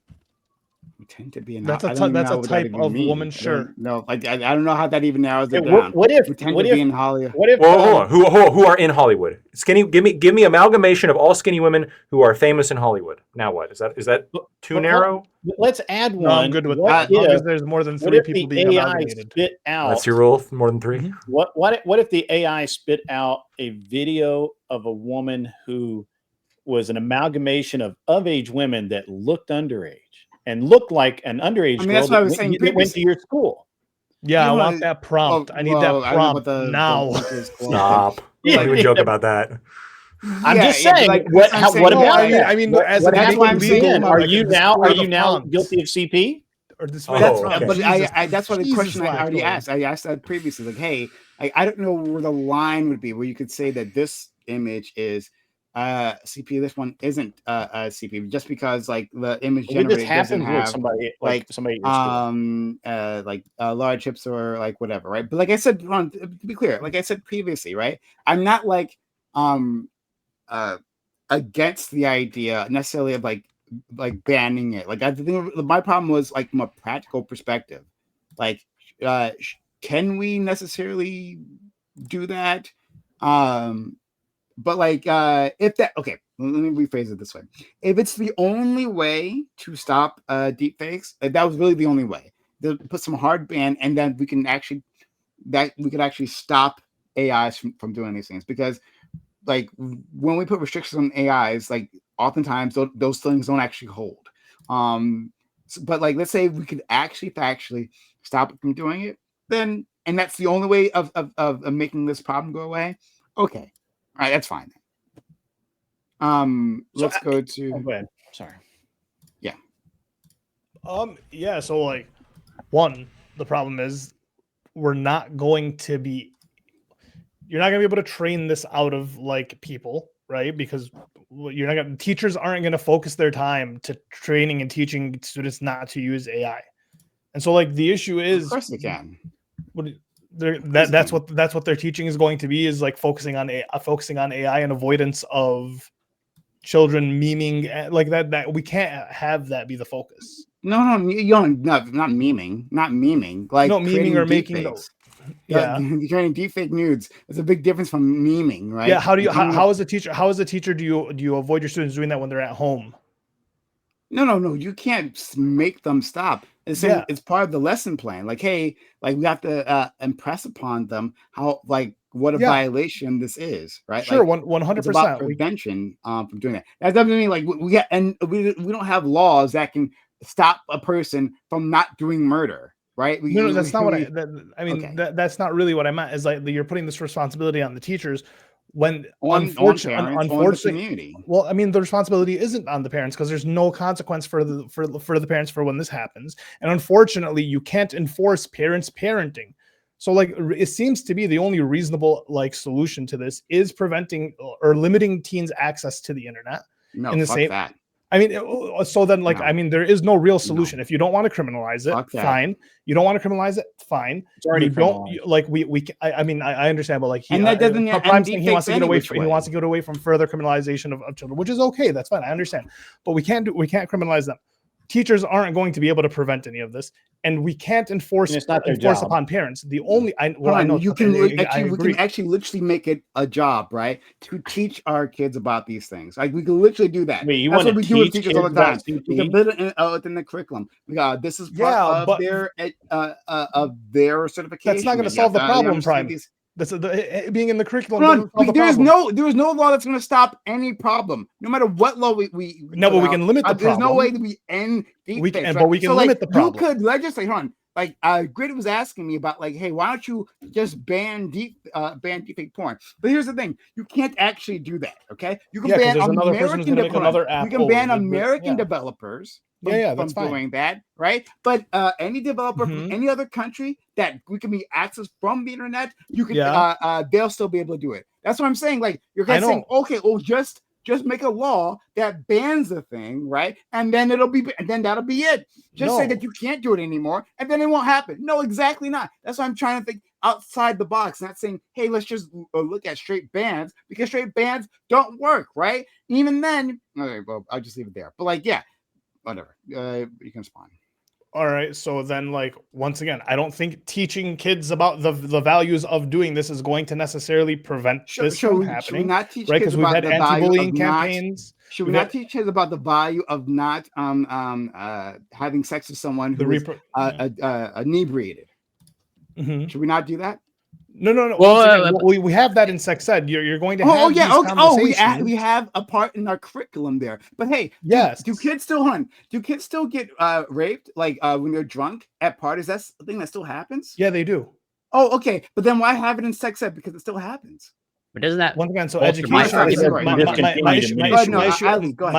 We tend to be in. That's I don't even that's know a what that type even of means. woman. I Sure. don't know. Like I don't know how that even narrows it Okay, down. what if We tend what to if be in Hollywood. what if Well, hold on. Who are in Hollywood? Skinny. Give me amalgamation of all skinny women who are famous in Hollywood. Now what is that too narrow? Let's add No, I'm one. good with What that. As long if as there's more than what 3 if people the being AI amalgamated. spit out That's your rule. More than 3. Mhm. what if the AI spit out a video of a woman who was an amalgamation of age women that looked underage and looked like an underage I mean, girl that's what I was saying that went to previously. your school? Yeah, I You want know, that prompt. I need that I don't know about prompt the now. went to his school, Stop. Yeah, Don't even joke about that. I'm just yeah, but saying. like that's what I'm saying. What No, about Like, that? I mean, as What in that's why I'm happens making saying. then? Zoom, Are like you display the now prompt guilty of CP? or display the Oh, prompt. okay. But Jesus, that's what the Jesus question I already Lacroix. asked. I asked that previously. Like, hey, I don't know where the line would be where you could say that this image is CP. This one isn't CP just because like the image Maybe this generated doesn't happens with have somebody at your school. large hips or like whatever, right? But like I said, Ron, to be clear, like I said previously, right? I'm not like uh against the idea necessarily of like banning it. Like I think my problem was like from a practical perspective, like can we necessarily do that? But like if that okay, let me rephrase it this way. If it's the only way to stop deep fakes, that was really the only way. To put some hard ban and then we could actually stop AIs from doing these things because like when we put restrictions on AIs, like oftentimes those things don't actually hold. But like let's say we could actually factually stop it from doing it, then and that's the only way of making this problem go away. Okay, all right, that's fine. Let's go Oh, to go ahead. Sorry. Yeah, so like the problem is you're not going to be able to train this out of like people, right? Because teachers aren't going to focus their time to training and teaching students not to use AI. And so like the issue is of course they can. That's what their teaching is going to be, is like focusing on AI and avoidance of children memeing like that we can't have that be the focus. No, you don't. Not memeing, not memeing. Like No, memeing or making deepfakes. Yeah. You're creating deepfake nudes. There's a big difference from memeing, right? Yeah, how do you Like, how as a teacher do you avoid your students doing that when they're at home? No. You can't make them stop. It's part of the lesson plan. Like, hey, like we have to impress upon them how like what a violation this is, right? Sure, like, 100%. It's about prevention from doing that. That doesn't mean like we don't have laws that can stop a person from not doing murder, right? No, that's not what I mean. Okay. That's not really what I meant. Is like you're putting this responsibility on the teachers when on parents, on the community. Well, I mean, the responsibility isn't on the parents because there's no consequence for the parents for when this happens. And unfortunately, you can't enforce parents parenting. So like it seems to be the only reasonable like solution to this is preventing or limiting teens access to the internet. No, in the fuck same that. I mean, so then, like, No. I mean, there is no real solution. If you don't want to criminalize it, Fuck that. fine. You don't want to criminalize it, fine. It's already You don't criminalized. like I mean, I understand, but like, And that doesn't Prime's saying he wants to get away which from, he way. wants to get away from further criminalization of children, which is okay. That's fine. I understand, but we can't criminalize them. Teachers aren't going to be able to prevent any of this, and we can't enforce And it's not their enforce job. upon parents. The only I Fine, know you I can we agree. can actually literally make it a job, right, to teach our kids about these things. Like we can literally do that. Wait, you That's want what to we do with teach teachers all the kids about time. We CTE? can build it within the curriculum. This is part Yeah, of but their certification. That's not going to solve the problem, Prime. That's being in the curriculum. Hold on, there is problem. no law that's going to stop any problem, no matter what law we No, put but we out. can limit the There's no problem. way that we end deep fakes, but we can limit the problem. You could legislate. Hold on, like Grid was asking me about, like, hey, why don't you just ban deepfake porn? But here's the thing: you can't actually do that. Okay, you can ban American developers. We can ban American developers. From doing that, right? But any developer from any other country that we can be accessed from the internet, you can they'll still be able to do it. That's what I'm saying. Like you're guys saying, okay, well, just make a law that bans the thing, right? And then that'll be it. Just say that you can't do it anymore, and then it won't happen. No, exactly not. That's why I'm trying to think outside the box, not saying, hey, let's just look at straight bans, because straight bans don't work, right? Even then, okay, well, I'll just leave it there. But like, yeah. Whatever. You can spawn. All right. So then, like, once again, I don't think teaching kids about the values of doing this is going to necessarily prevent this from happening. Should we not teach right? kids Because we've about had the value anti-bullying of campaigns. Should we not teach kids about the value of not having sex with someone who is inebriated? Mm-hmm. Should we not do that? No. Well, we have that in sex ed. You're going to have these conversations. We have a part in our curriculum there. But hey, yes, do kids still get raped, like when they're drunk at parties? That's the thing that still happens. Yeah, they do. Oh, okay. But then why have it in sex ed? Because it still happens. But doesn't that once again? So my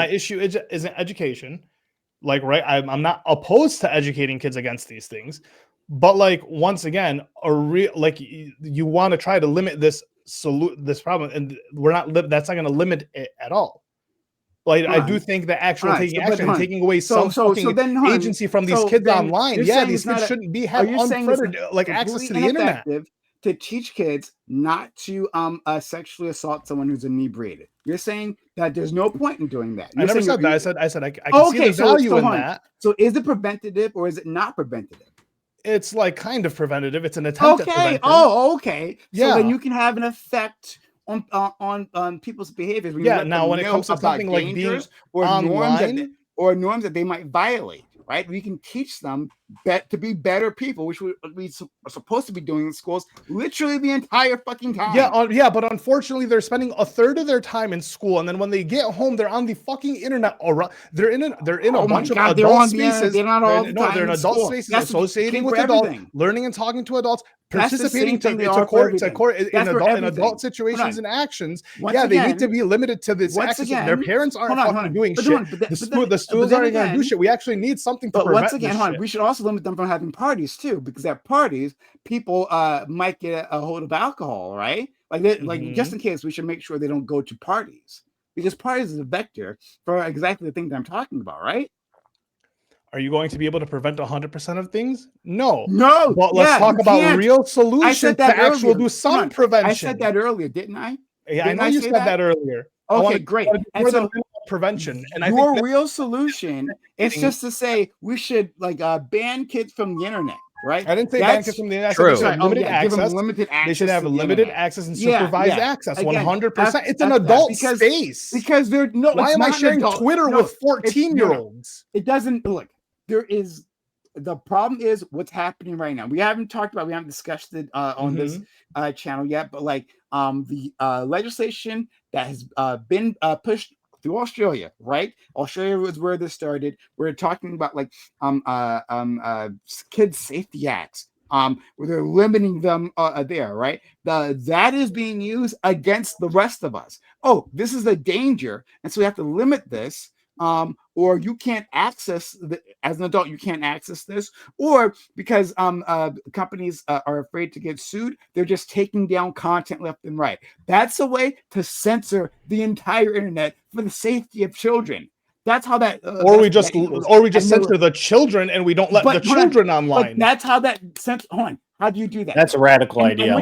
issue isn't education. Like, right? I'm not opposed to educating kids against these things. But like, once again, you want to try to limit this problem, and that's not going to limit it at all. Like, I do think that taking action and taking away some agency from these kids online. Yeah, these kids shouldn't have unfettered access to the internet. To teach kids not to sexually assault someone who's inebriated. You're saying that there's no point in doing that. I never said that. I said I can see the value in that. So is it preventative or is it not preventative? It's like kind of preventative. It's an attempt at prevention. Okay. Yeah. So then you can have an effect on people's behaviors. Now when it comes to something like being online norms that they might violate, right? We can teach them to be better people, which we are supposed to be doing in schools literally the entire fucking time. Yeah, but unfortunately, they're spending a third of their time in school, and then when they get home, they're on the fucking internet. Or they're in a bunch of adult spaces. They're not all they're in adult spaces, associating with adults, learning and talking to adults, participating in adult situations and actions. They need to be limited to this access. Their parents aren't fucking doing shit. The schools aren't going to do shit. We actually need something to prevent this shit. We should also limit them from having parties too, because at parties people might get a hold of alcohol, right? Like just in case, we should make sure they don't go to parties, because parties is a vector for exactly the thing that I'm talking about, right? Are you going to be able to prevent 100% of things? No. But let's talk about real solutions to actually do some prevention. I said that earlier, didn't I? Yeah, I know you said that earlier. Okay, great. And so prevention, and I think real solution is just to say we should ban kids from the internet, right? I didn't say ban kids from the internet. True. Limited access. They should have limited access and supervised access. 100%. It's an adult space. Because they're no. Why am I sharing Twitter with 14-year-olds? It doesn't look. The problem is what's happening right now. We haven't discussed it on this channel yet, but the legislation that has been pushed through Australia, right? Australia was where this started. We're talking about kids safety acts, where they're limiting them there, right? That is being used against the rest of us. Oh, this is a danger, and so we have to limit this. or you can't access as an adult, you can't access this, or because companies are afraid to get sued, they're just taking down content left and right. That's a way to censor the entire internet for the safety of children. That's how that. Or we just censor the children and we don't let the children online. But that's how that sense. Hold on. How do you do that? That's a radical idea.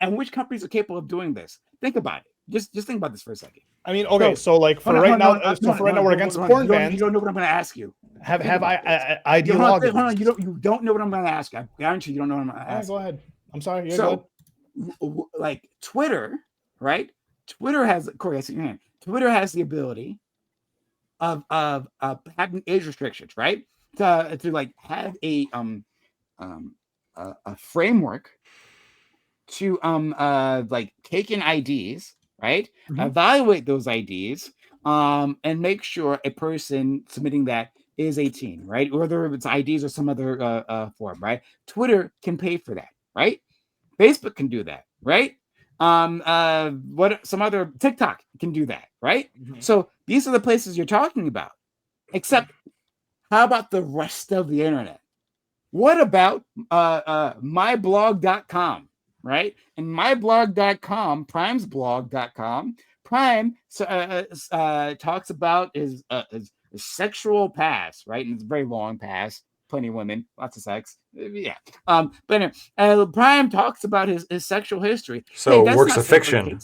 And which companies are capable of doing this? Think about it. Just think about this for a second. I mean, okay, so like for right now, we're against porn bans. You don't know what I'm going to ask you. Have I ideology? Hold on. You don't know what I'm going to ask you. I guarantee you don't know what I'm going to ask. Go ahead. I'm sorry. So, like Twitter, right? Twitter has Corey. I see your hand. Twitter has the ability of having age restrictions, right? To like have a framework to like take in IDs, right? Evaluate those IDs, and make sure a person submitting that is 18, right? Whether it's IDs or some other form, right? Twitter can pay for that, right? Facebook can do that, right? What some other TikTok can do that, right? So these are the places you're talking about. Except, how about the rest of the internet? What about myblog.com, right? And myblog.com, primesblog.com, Prime talks about his sexual past, right? And it's a very long past, plenty of women, lots of sex, yeah. But anyway, Prime talks about his sexual history. So works of fiction.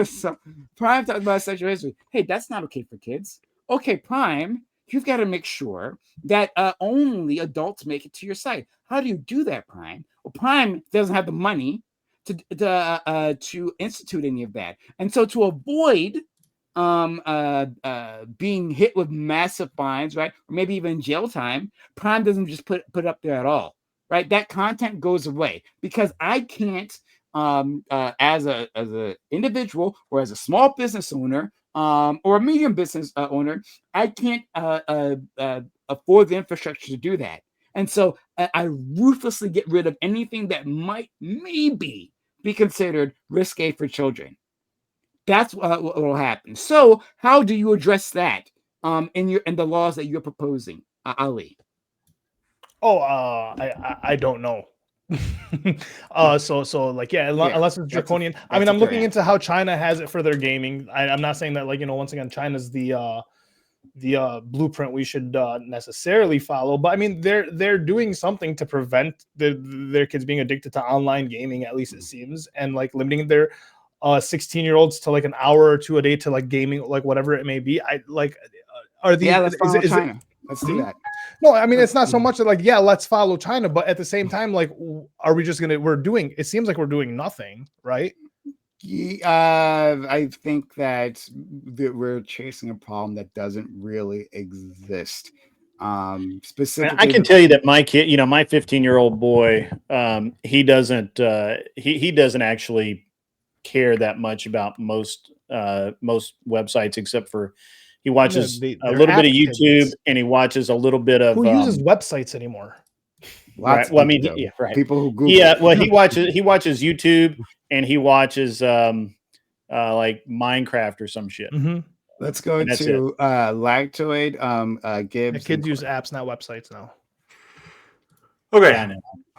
So Prime talks about sexual history. Hey, that's not okay for kids. Okay, Prime, you've got to make sure that only adults make it to your site. How do you do that, Prime? Well, Prime doesn't have the money to institute any of that, and so to avoid being hit with massive fines, right, or maybe even jail time, Prime doesn't just put up there at all, right? That content goes away because I can't, as a individual or as a small business owner, or a medium business owner, I can't afford the infrastructure to do that. And so I ruthlessly get rid of anything that might maybe be considered risque for children. That's what will happen. So how do you address that in the laws that you're proposing, Ali? I don't know. So like, unless it's draconian. I mean, I'm looking into how China has it for their gaming. I'm not saying that, like, once again, China's the blueprint we should necessarily follow, but I mean, they're doing something to prevent their kids being addicted to online gaming, at least it seems, and like limiting their 16-year-olds to like an hour or two a day to like gaming, like whatever it may be. Let's follow China. Let's do that. No, I mean, it's not so much that like, let's follow China, but at the same time, like, are we just it seems like we're doing nothing, right? I think that we're chasing a problem that doesn't really exist. Specifically, I can tell you that my kid, my 15-year-old boy, he doesn't actually care that much about most websites, except for he watches a little bit of YouTube and he watches a little bit of. Who uses websites anymore? Right. Well, I mean, right. People who Google. Yeah. Well, he watches YouTube and he watches like Minecraft or some shit. Mm-hmm. Let's go to Lactoid. Gibbs. Kids use apps, not websites now. Okay. Yeah,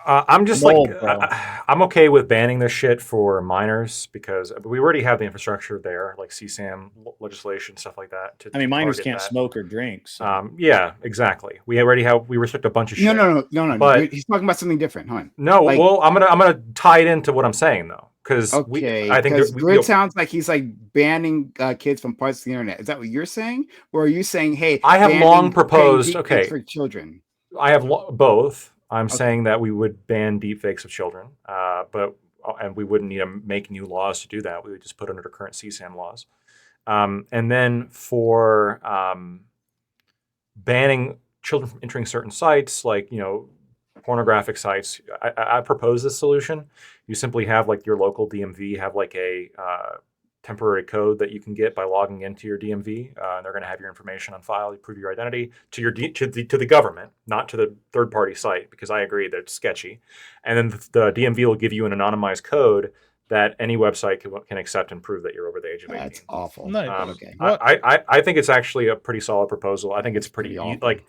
I'm just I'm okay with banning this shit for minors because we already have the infrastructure there, like CSAM legislation, stuff like that. Minors can't smoke or drink. So. Yeah, exactly. We restrict a bunch of shit. No. But he's talking about something different, huh? No, well, I'm gonna tie it into what I'm saying though, because I think Grid sounds like he's like banning kids from parts of the internet. Is that what you're saying, or are you saying, hey, I have long proposed for children? I have both. I'm saying that we would ban deepfakes of children, and we wouldn't need to make new laws to do that. We would just put under the current CSAM laws. And then for banning children from entering certain sites, like, pornographic sites, I propose this solution. You simply have like your local DMV have like a temporary code that you can get by logging into your DMV. And they're going to have your information on file. You prove your identity to to the government, not to the third-party site, because I agree that it's sketchy. And then the DMV will give you an anonymized code that any website can accept and prove that you're over the age of 18. That's awful. No, Okay. I think it's actually a pretty solid proposal. I think it's pretty awful. like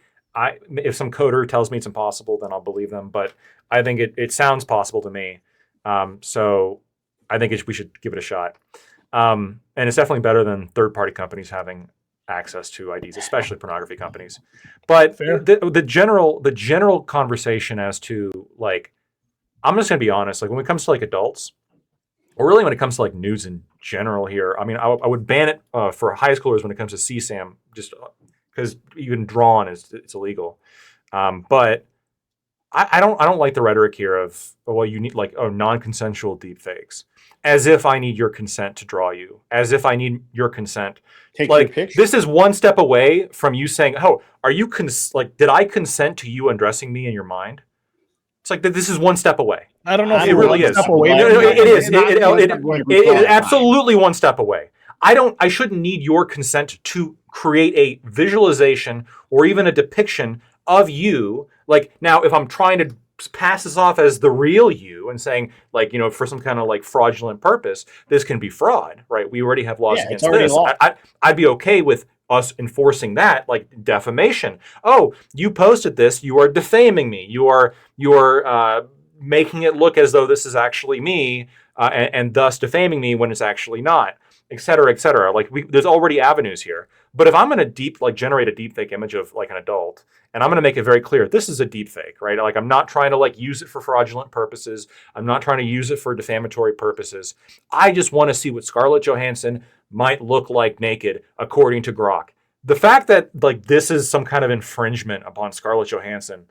if some coder tells me it's impossible, then I'll believe them. But I think it sounds possible to me. So I think we should give it a shot. And it's definitely better than third-party companies having access to IDs, especially pornography companies. But the general conversation as to like, I'm just gonna be honest. Like when it comes to like adults, or really when it comes to like nudes in general here, I mean, I would ban it for high schoolers when it comes to CSAM, just because even drawn it's illegal. But I don't like the rhetoric here of you need like non-consensual deepfakes, as if I need your consent to draw you, as if I need your consent. Take like your picture. this is one step away from you saying, "Oh, are you did I consent to you undressing me in your mind?" It's like this is one step away. I don't know if It really is. Step away. No, it is. It It is absolutely one step away. I shouldn't need your consent to create a visualization or even a depiction of you. Like now, if I'm trying to pass this off as the real you and saying like, for some kind of like fraudulent purpose, this can be fraud, right? We already have laws against this. I'd be okay with us enforcing that, like defamation. Oh, you posted this, you are defaming me. You are making it look as though this is actually me, and thus defaming me when it's actually not, et cetera, et cetera. Like there's already avenues here. But if I'm going to generate a deepfake image of like an adult, and I'm going to make it very clear, this is a deepfake, right? Like I'm not trying to like use it for fraudulent purposes. I'm not trying to use it for defamatory purposes. I just want to see what Scarlett Johansson might look like naked, according to Grok. The fact that like this is some kind of infringement upon Scarlett Johansson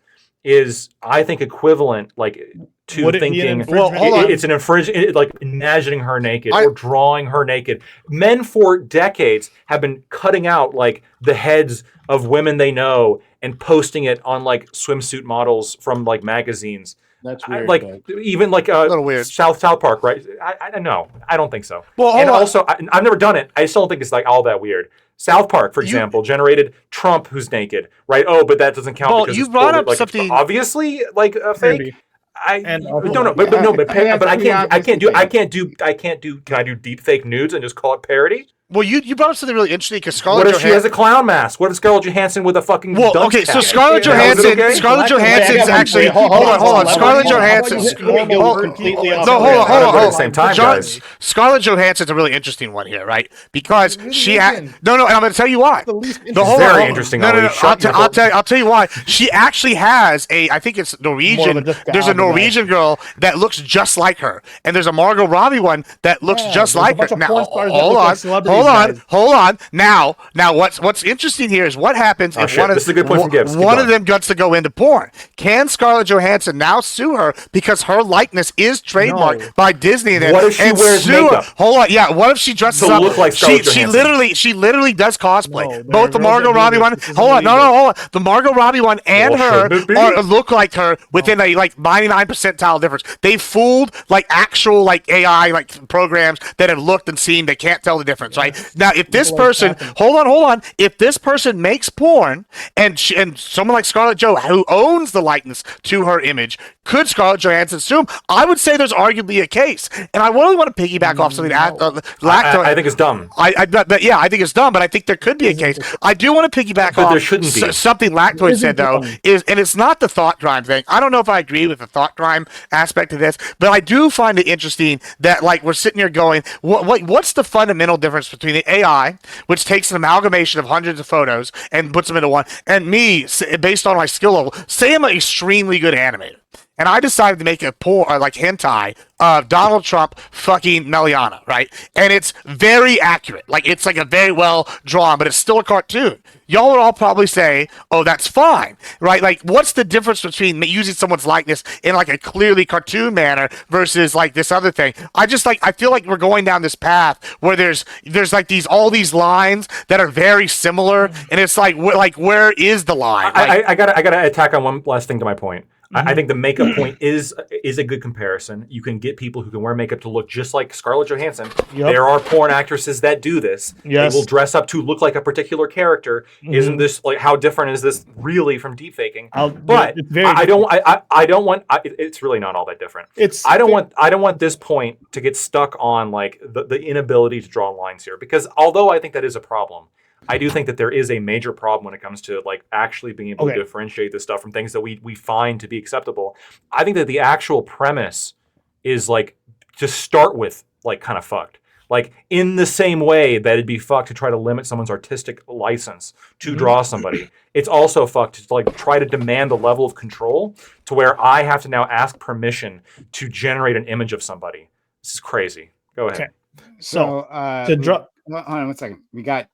is, I think, equivalent like to thinking it's an infringement, like imagining her naked or drawing her naked. Men for decades have been cutting out like the heads of women they know and posting it on like swimsuit models from like magazines. That's weird. Even like a little weird. South Park, right? I don't know. I don't think so. Well, also, I've never done it. I still don't think it's like all that weird. South Park, for example, generated Trump who's naked, right? Oh, but that doesn't count. Well, because you it's brought up like, something obviously like a fake. Maybe. I don't know, but I can't do. Can I do deep fake nudes and just call it parody? Well, you brought up something really interesting because Scarlett What if she has a clown mask? What if Scarlett Johansson with a fucking dunce okay, so cap? Scarlett Johansson, Scarlett Johansson's actually hold on. Scarlett Johansson. Hold on. Same time, guys. Scarlett Johansson's a really interesting one here, right? Because she and I'm going to tell you why. Very interesting. I'll tell you why. She actually has I think it's Norwegian. There's a Norwegian girl that looks just like her, and there's a Margot Robbie one that looks just like her. Now, hold on. Now, what's interesting here is what happens if one of them gets to go into porn. Can Scarlett Johansson now sue her because her likeness is trademarked by Disney? What if she wears makeup? Hold on. Yeah. What if she dresses up? Look like she literally does cosplay. Both the Margot Robbie one. Hold on. The Margot Robbie one and her look like her within a like 99 percentile difference. They fooled like actual like AI like programs that have looked and seen. They can't tell the difference, right? Now, if this person, hold on, if this person makes porn and someone like Scarlett Jo who owns the likeness to her image, could Scarlett Johansson sue him? I would say there's arguably a case, and I really want to piggyback off something that I think it's dumb. I think it's dumb, but I think there could be a case. I do want to piggyback off there shouldn't be. Something Lactoid said though, and it's not the thought crime thing. I don't know if I agree with the thought crime aspect of this, but I do find it interesting that like we're sitting here going, what's the fundamental difference between the AI, which takes an amalgamation of hundreds of photos and puts them into one, and me, based on my skill level, say I'm an extremely good animator, and I decided to make a hentai of Donald Trump fucking Meliana, right? And it's very accurate. Like, it's like a very well drawn, but it's still a cartoon. Y'all would all probably say, oh, that's fine, right? Like, what's the difference between using someone's likeness in like a clearly cartoon manner versus like this other thing? I feel like we're going down this path where there's like all these lines that are very similar, and it's like where is the line? I gotta attack on one last thing to my point. I think the makeup point is a good comparison. You can get people who can wear makeup to look just like Scarlett Johansson. Yep. There are porn actresses that do this. Yes. They will dress up to look like a particular character. Isn't this like how different is this really from deepfaking? But it's very I don't want. It's really not all that different. I don't want this point to get stuck on like the inability to draw lines here, because although I think that is a problem, I do think that there is a major problem when it comes to like actually being able to differentiate this stuff from things that we find to be acceptable. I think that the actual premise is like to start with like kind of fucked. Like in the same way that it'd be fucked to try to limit someone's artistic license to draw somebody, it's also fucked to like try to demand the level of control to where I have to now ask permission to generate an image of somebody. This is crazy. Go ahead. Okay. So to draw. hold on 1 second. We got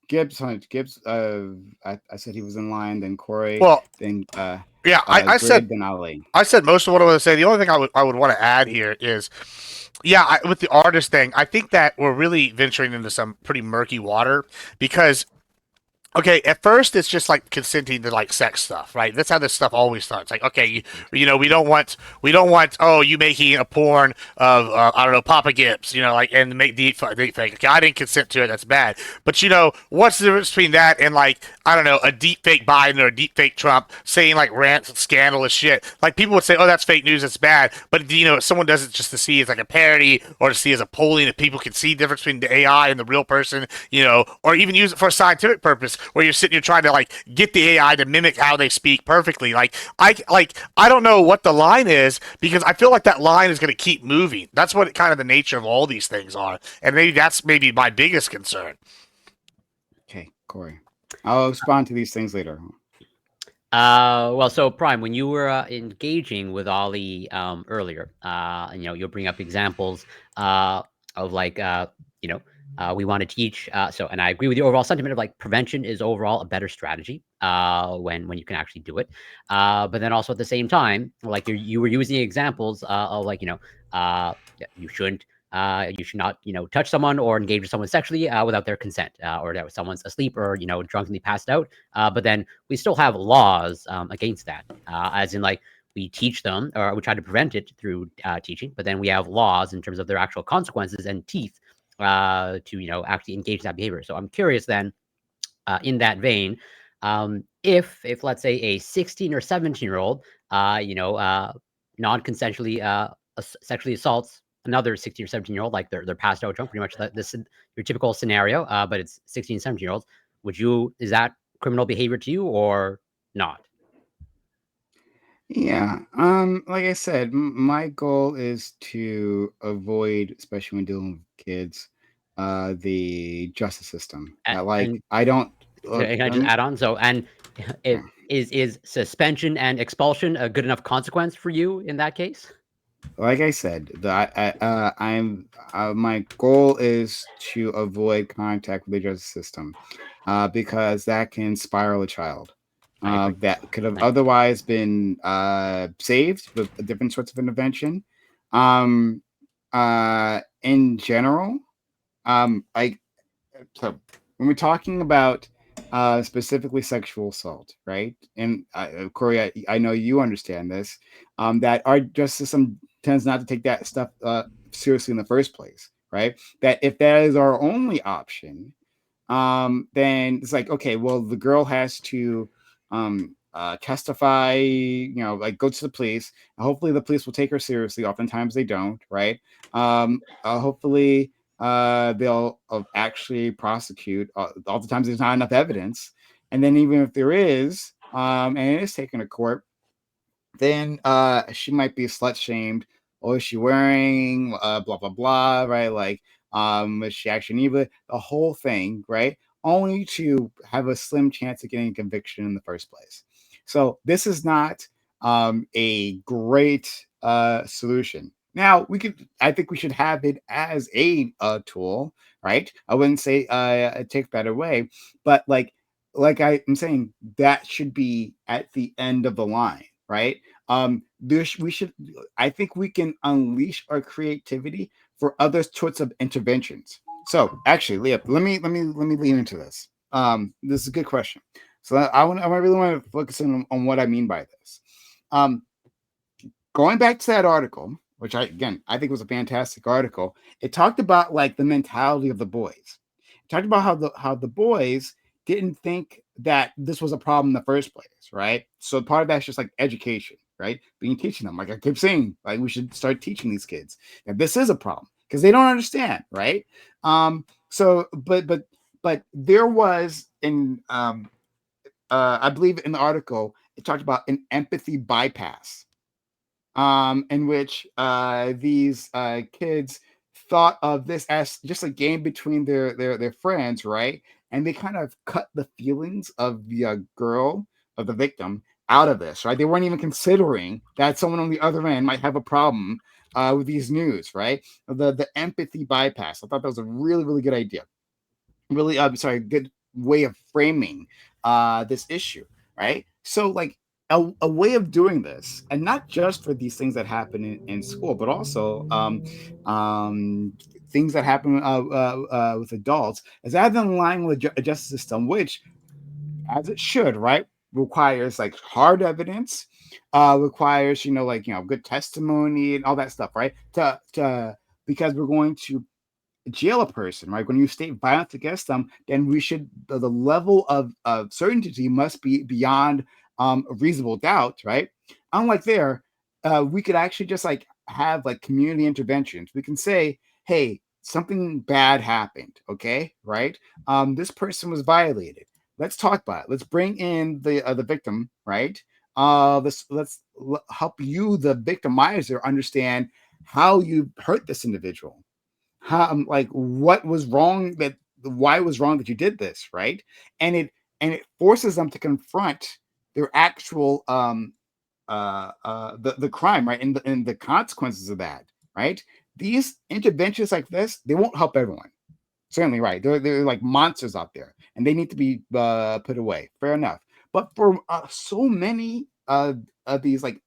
Gibbs. I said he was in line. Then Corey. Well, then yeah, I said. Then Ali. I said most of what I want to say. The only thing I would want to add here is, with the artist thing, I think that we're really venturing into some pretty murky water because. Okay, at first it's just like consenting to like sex stuff, right? That's how this stuff always starts. Like, okay, we don't want you making a porn of I don't know, Papa Gibbs, like, and make deep fake. Okay, I didn't consent to it. That's bad. But what's the difference between that and like I don't know, a deep fake Biden or a deep fake Trump saying like rants and scandalous shit? Like people would say, oh, that's fake news. That's bad. But if someone does it just to see as like a parody or to see as a polling, that people can see the difference between the AI and the real person, or even use it for a scientific purpose. Where you're sitting here trying to like get the AI to mimic how they speak perfectly. I don't know what the line is because I feel like that line is going to keep moving. That's what kind of the nature of all these things are, and that's my biggest concern. Okay, Corey, I'll respond to these things later. Well, so Prime, when you were engaging with Ollie earlier, you'll bring up examples of like we want to teach. And I agree with the overall sentiment of like prevention is overall a better strategy when you can actually do it. But then also at the same time, like you were using examples of like you should not touch someone or engage with someone sexually without their consent, or that someone's asleep or drunkenly passed out. But then we still have laws against that, as in like we teach them or we try to prevent it through teaching. But then we have laws in terms of their actual consequences and teeth to actually engage that behavior. So I'm curious then, in that vein, if let's say a 16 or 17-year-old non-consensually sexually assaults another 16 or 17-year-old, like they're passed out drunk, pretty much this your typical scenario, but it's 16, 17-year-olds, is that criminal behavior to you or not? Yeah. Like I said, my goal is to avoid, especially when dealing with kids, the justice system. I don't. Can I just add on? So, and is suspension and expulsion a good enough consequence for you in that case? Like I said, my goal is to avoid contact with the justice system, because that can spiral a child. That could have otherwise been saved with different sorts of intervention. In general, so when we're talking about specifically sexual assault, right? And Corey, I know you understand this. That our justice system tends not to take that stuff seriously in the first place, right? That if that is our only option, then it's like, okay, well, the girl has to testify, like go to the police. Hopefully the police will take her seriously. Oftentimes they don't, right? Hopefully they'll actually prosecute. Oftentimes there's not enough evidence. And then even if there is, and it is taken to court, then she might be slut shamed. Or is she wearing blah, blah, blah, right? Like, is she actually evil? The whole thing, right? Only to have a slim chance of getting a conviction in the first place. So this is not a great solution. Now I think we should have it as a tool, right? I wouldn't say take that away, but like I'm saying, that should be at the end of the line, right? I think we can unleash our creativity for other sorts of interventions. So actually, Leah, let me lean into this. This is a good question. So I really want to focus on what I mean by this. Um, going back to that article, which I think was a fantastic article. It talked about like the mentality of the boys. It talked about how the boys didn't think that this was a problem in the first place, right? So part of that's just like education, right? Being teaching them, like I keep saying, like we should start teaching these kids that this is a problem because they don't understand, right? So, but there was in I believe in the article it talked about an empathy bypass, in which these kids thought of this as just a game between their friends, right? And they kind of cut the feelings of the girl, of the victim, out of this, right? They weren't even considering that someone on the other end might have a problem with these news, right? The empathy bypass. I thought that was a really good idea. Really, good way of framing this issue, right? So like a way of doing this, and not just for these things that happen in school, but also things that happen with adults, is add in line with a justice system, which, as it should, right, requires like hard evidence, requires good testimony and all that stuff, right? To Because we're going to jail a person, right? When you state violence against them, then we should the level of certainty must be beyond reasonable doubt, right? Unlike there, we could actually just like have like community interventions. We can say, hey, something bad happened, okay, right? This person was violated. Let's talk about it. Let's bring in the victim, right? Let's help you, the victimizer, understand how you hurt this individual, how, like what was wrong, that why it was wrong that you did this, right? And it forces them to confront their actual the crime, right? And the consequences of that, right? These interventions like this, they won't help everyone, certainly, right? They're like monsters out there and they need to be put away, fair enough. But for so many of these like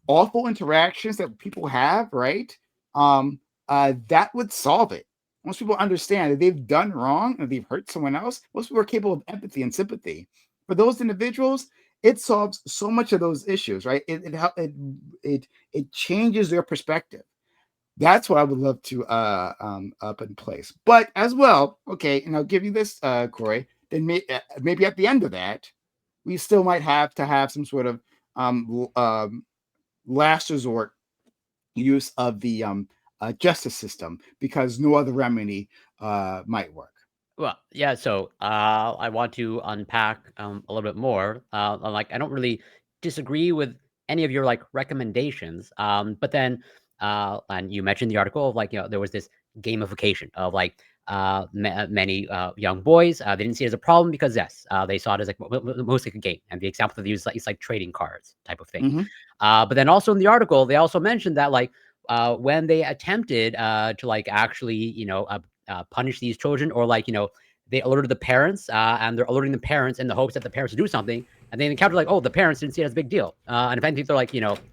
awful interactions that people have, right? That would solve it. Most people understand that they've done wrong and they've hurt someone else. Most people are capable of empathy and sympathy. For those individuals, it solves so much of those issues, right? It changes their perspective. That's what I would love to put in place. But as well, okay, and I'll give you this, Corey. Then maybe at the end of that, we still might have to have some sort of last resort use of the justice system, because no other remedy might work. Well, yeah. So I want to unpack a little bit more. Like, I don't really disagree with any of your like recommendations. But then, and you mentioned the article of like there was this gamification of like many young boys. They didn't see it as a problem because yes, they saw it as like mostly like a game. And the example that they use is like trading cards type of thing. Mm-hmm. But then also in the article, they also mentioned that like when they attempted to like actually punish these children, or like they alerted the parents, and they're alerting the parents in the hopes that the parents would do something, and they encounter like, oh, the parents didn't see it as a big deal, and if anything they're like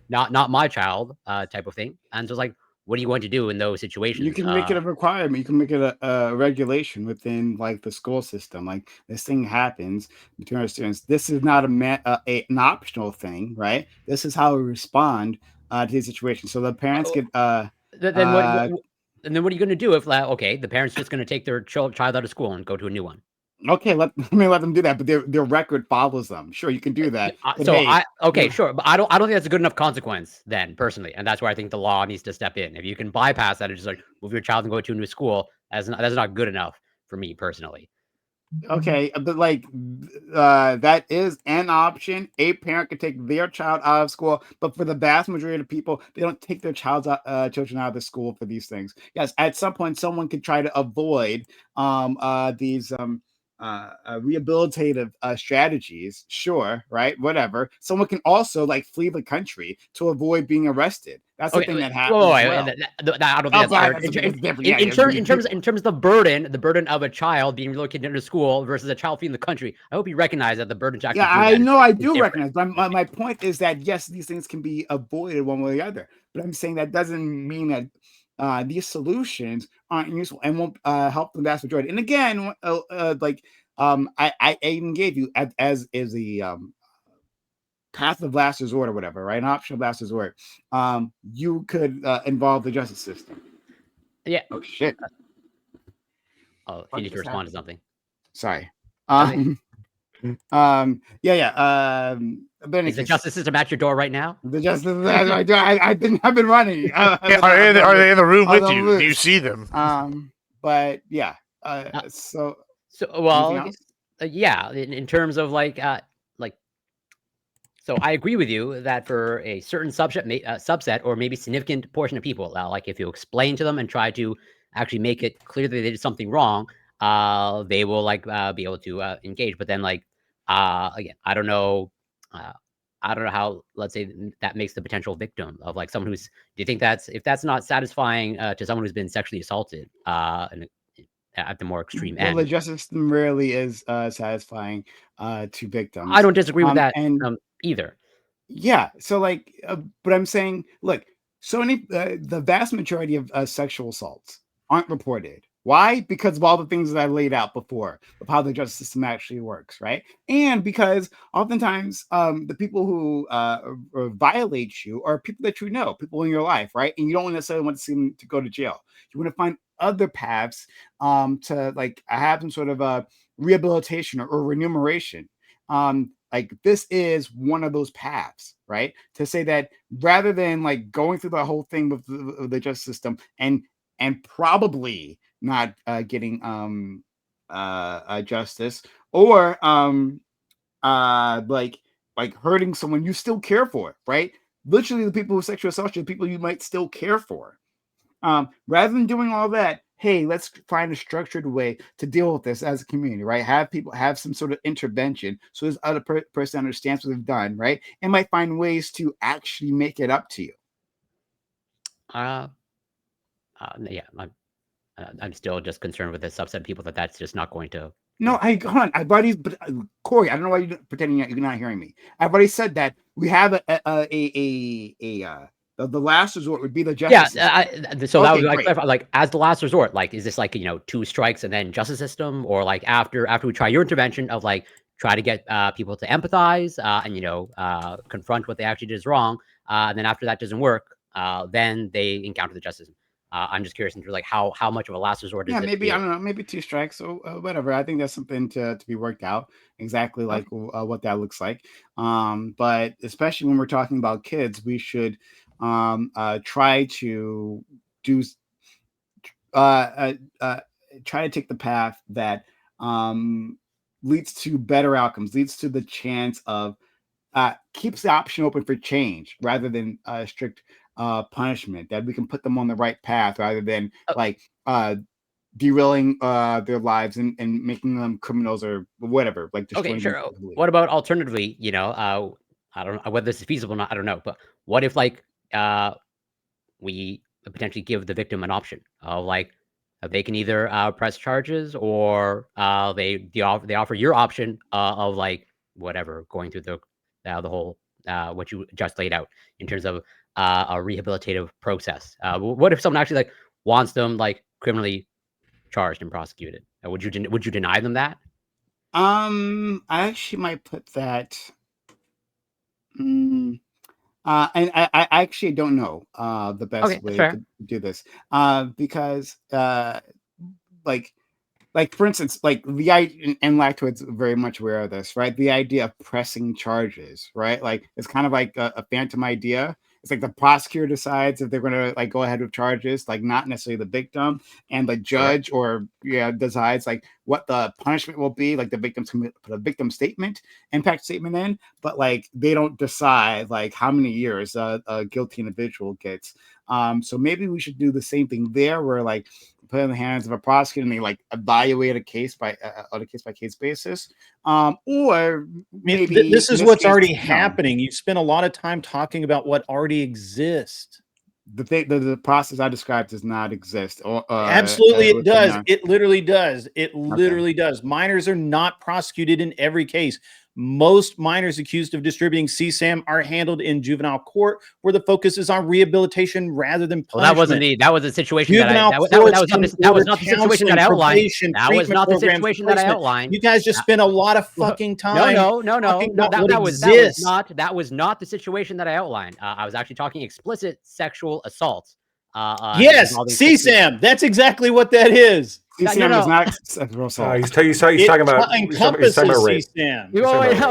not my child, type of thing. And so it's like, what are you going to do in those situations? You can make it a requirement. You can make it a regulation within like the school system. Like, this thing happens between our students. This is not an optional thing, right? This is how we respond to the situation. So the parents get then and then what are you going to do if okay, the parents just going to take their child out of school and go to a new one? okay. Let me let them do that, but their record follows them. Sure, you can do that. But So hey, okay, sure, but I don't think that's a good enough consequence then, personally, and that's where I think the law needs to step in. If you can bypass that and just like move your child and go to a new school, that's not good enough for me personally. okay, but like that is an option. A parent could take their child out of school, but for the vast majority of people, they don't take their children out of the school for these things. Yes, at some point, someone could try to avoid these rehabilitative strategies. Sure, right, whatever. Someone can also like flee the country to avoid being arrested. That's the Okay, thing that whoa, happens as well. I don't think Oh, that's fair. God, that's different. In, Yeah, in, yeah, ter- these in terms people. in terms of the burden of a child being relocated into school versus a child fleeing the country, I hope you recognize that the burden to actually Yeah, do I that know, I is do different. recognize, but my point is that yes, these things can be avoided one way or the other. But I'm saying that doesn't mean that these solutions aren't useful and won't help the vast majority. And again, I even gave you as is the path of last resort or whatever, right? An option of last resort. You could involve the justice system. Yeah. Oh shit! Oh, you What need to just respond to happened? something. Sorry. Okay. Yeah. But in any Is the case, justice system at your door right now? the justice. I've been running. Yeah, are they in the room with on the you? Do you loose. see them? But yeah. Uh, So So, well, anything else? yeah, in terms of like, so I agree with you that for a certain subset or maybe significant portion of people, like if you explain to them and try to actually make it clear that they did something wrong, they will be able to engage. But then again, uh, I don't know how, let's say, that makes the potential victim of like someone who's. Do you think if that's not satisfying to someone who's been sexually assaulted, at the more extreme Well, the end? justice system rarely is satisfying to I victims. don't disagree with that And either. yeah, so but I'm saying, look, the vast majority of sexual assaults aren't reported. Why? Because of all the things that I laid out before of how the justice system actually works, right? And because oftentimes the people who violate you are people that you know, people in your life, right? And you don't necessarily want to see them to go to jail. You want to find other paths to like have some sort of rehabilitation or remuneration. Like this is one of those paths, right? To say that rather than like going through the whole thing with the justice system and probably not getting justice or like hurting someone you still care for, right? Literally, the people who sexual assault you, the people you might still care for. Rather than doing all that, hey, let's find a structured way to deal with this as a community, right? Have people have some sort of intervention so this other person understands what they've done, right? And might find ways to actually make it up to you. Uh, yeah, I'm still just concerned with this subset of people that's just not going to. No, hold on. I've already, but Corey, I don't know why you're pretending you're not hearing me. I've already said that we have the last resort would be the Yeah, justice system. so that would Okay, be like great. clarify, like as the last resort. Like, is this like 2 strikes and then justice system, or like after we try your intervention of like try to get people to empathize and confront what they actually did is wrong, and then after that doesn't work, then they encounter the justice system. I'm just curious into like how much of a last resort Yeah, is it maybe I here? don't know, maybe 2 strikes or whatever. I think that's something to be worked out exactly like Okay. what that looks like. But especially when we're talking about kids, we should try to do uh, try to take the path that leads to better outcomes, leads to the chance of keeps the option open for change rather than strict punishment. That we can put them on the right path rather than Uh, like derailing their lives and making them criminals or whatever, like Okay, destroying them sure. completely. What about alternatively? I don't know whether this is feasible or not. I don't know, but what if we potentially give the victim an option of they can either press charges or they offer your option of like whatever going through the whole what you just laid out in terms of a rehabilitative process. What if someone actually wants them criminally charged and prosecuted? Would you deny them that? I actually might put that. mm, and I actually don't know the Okay, best that's way fair. to do this because like for instance, like and Lactoid's very much aware of this, right? The idea of pressing charges, right? Like it's kind of like a phantom idea. It's like the prosecutor decides if they're going to like go ahead with charges, like not necessarily the victim, and the Correct. judge or decides like what the punishment will be. Like the victims can put a victim statement, impact statement in, but like they don't decide like how many years a guilty individual gets. So maybe we should do the same thing there, where like put it in the hands of a prosecutor and they like evaluate a case on a case by case basis, or I mean, maybe this in is this what's case, already no. happening. You spend a lot of time talking about what already exists. The process I described does not exist, or Absolutely, it within does. It literally does. It okay. literally does. Minors are not prosecuted in every case. Most minors accused of distributing CSAM are handled in juvenile court, where the focus is on rehabilitation rather than punishment. Well, that wasn't the. That was the situation Juvenile that courts was not can the situation order that I outlined. counseling, That was treatment not the programs, situation that I placement. outlined. You guys just spend a lot of fucking time. No. talking about That what was exists. that was not the situation that I outlined. I was actually talking explicit sexual assault. Yes, involving CSAM. That's exactly what that is. CCM is not sexual assault. He's talking about encompasses rape. CSAM.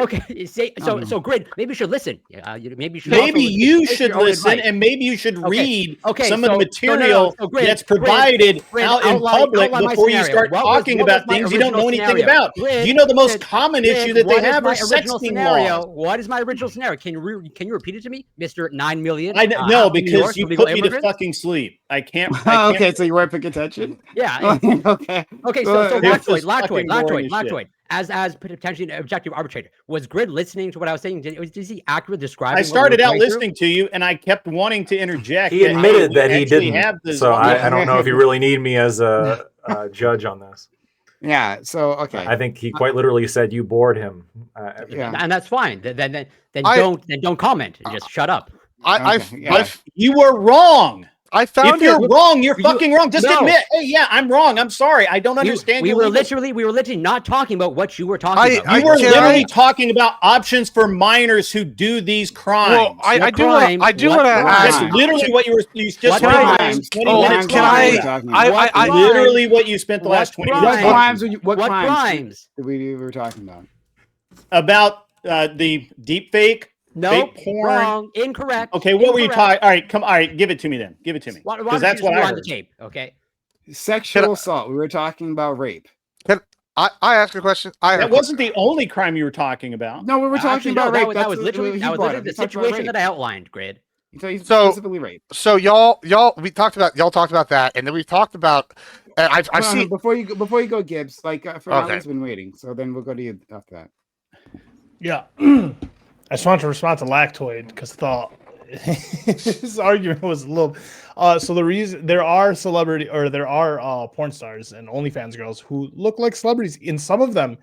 Okay. So Grid, maybe you should listen. Maybe you should. Maybe also you take should your own listen, advice. and maybe you should read some of the So material Grid, that's provided Grid, out in public outline my before you scenario. start What was talking about my things you don't know original anything scenario? about. Grid, Do you know the most Grid, common Grid, issue that they what is have my are original sexting scenario? laws? What is my original scenario? Can you repeat it to me, Mr. 9 million? No, half New because York, you illegal put me to immigrants? fucking sleep. I can't. Okay, so you weren't paying attention. Yeah. Okay. Okay, Well, so This is fucking boring as Lactoid, as potentially an objective arbitrator, was Grid listening to what I was saying? Is he accurately describing? I started out listening to you, and I kept wanting to interject. He admitted that he actually didn't. have this So on I don't know if you really need me as a judge on this. Yeah. So okay. I think he quite literally said you bored him. Yeah. and that's fine. Then I- don't comment. Just shut up. You were wrong. I found If you're wrong, you're fucking wrong. Just No. admit, hey, yeah, I'm wrong. I'm sorry. I don't understand We your were legal- literally not talking about what you were talking about. You were literally talking about options for minors who do these crimes. Well, I do want to That's ask. literally what you just What spent the last crimes? 20 Oh, minutes can talking I- about. I Literally what you spent the last 20 minutes What talking crimes? What What crimes? crimes? Did we were talking about? about the deep fake, No, fake porn. wrong, incorrect. Okay, what were you incorrect. talking? All right, give it to me then. Give it to me. Why Because don't that's you what just I rewind heard. the tape, okay? Sexual assault. We were talking about rape. I ask a question. That wasn't the only crime you were talking about. No, we were talking Actually, about no, rape. that was That's literally he that was brought literally up. the He talked about situation rape. that I outlined, Grid. He's So- specifically rape. So y'all talked about that, and then we talked about. I've Hold on, seen. before you go, Gibbs. Like for Okay. Ali's been waiting, so then we'll go to you after that. Yeah. I just wanted to respond to Lactoid because I thought his argument was a little. So the reason there are porn stars and OnlyFans girls who look like celebrities, and some of them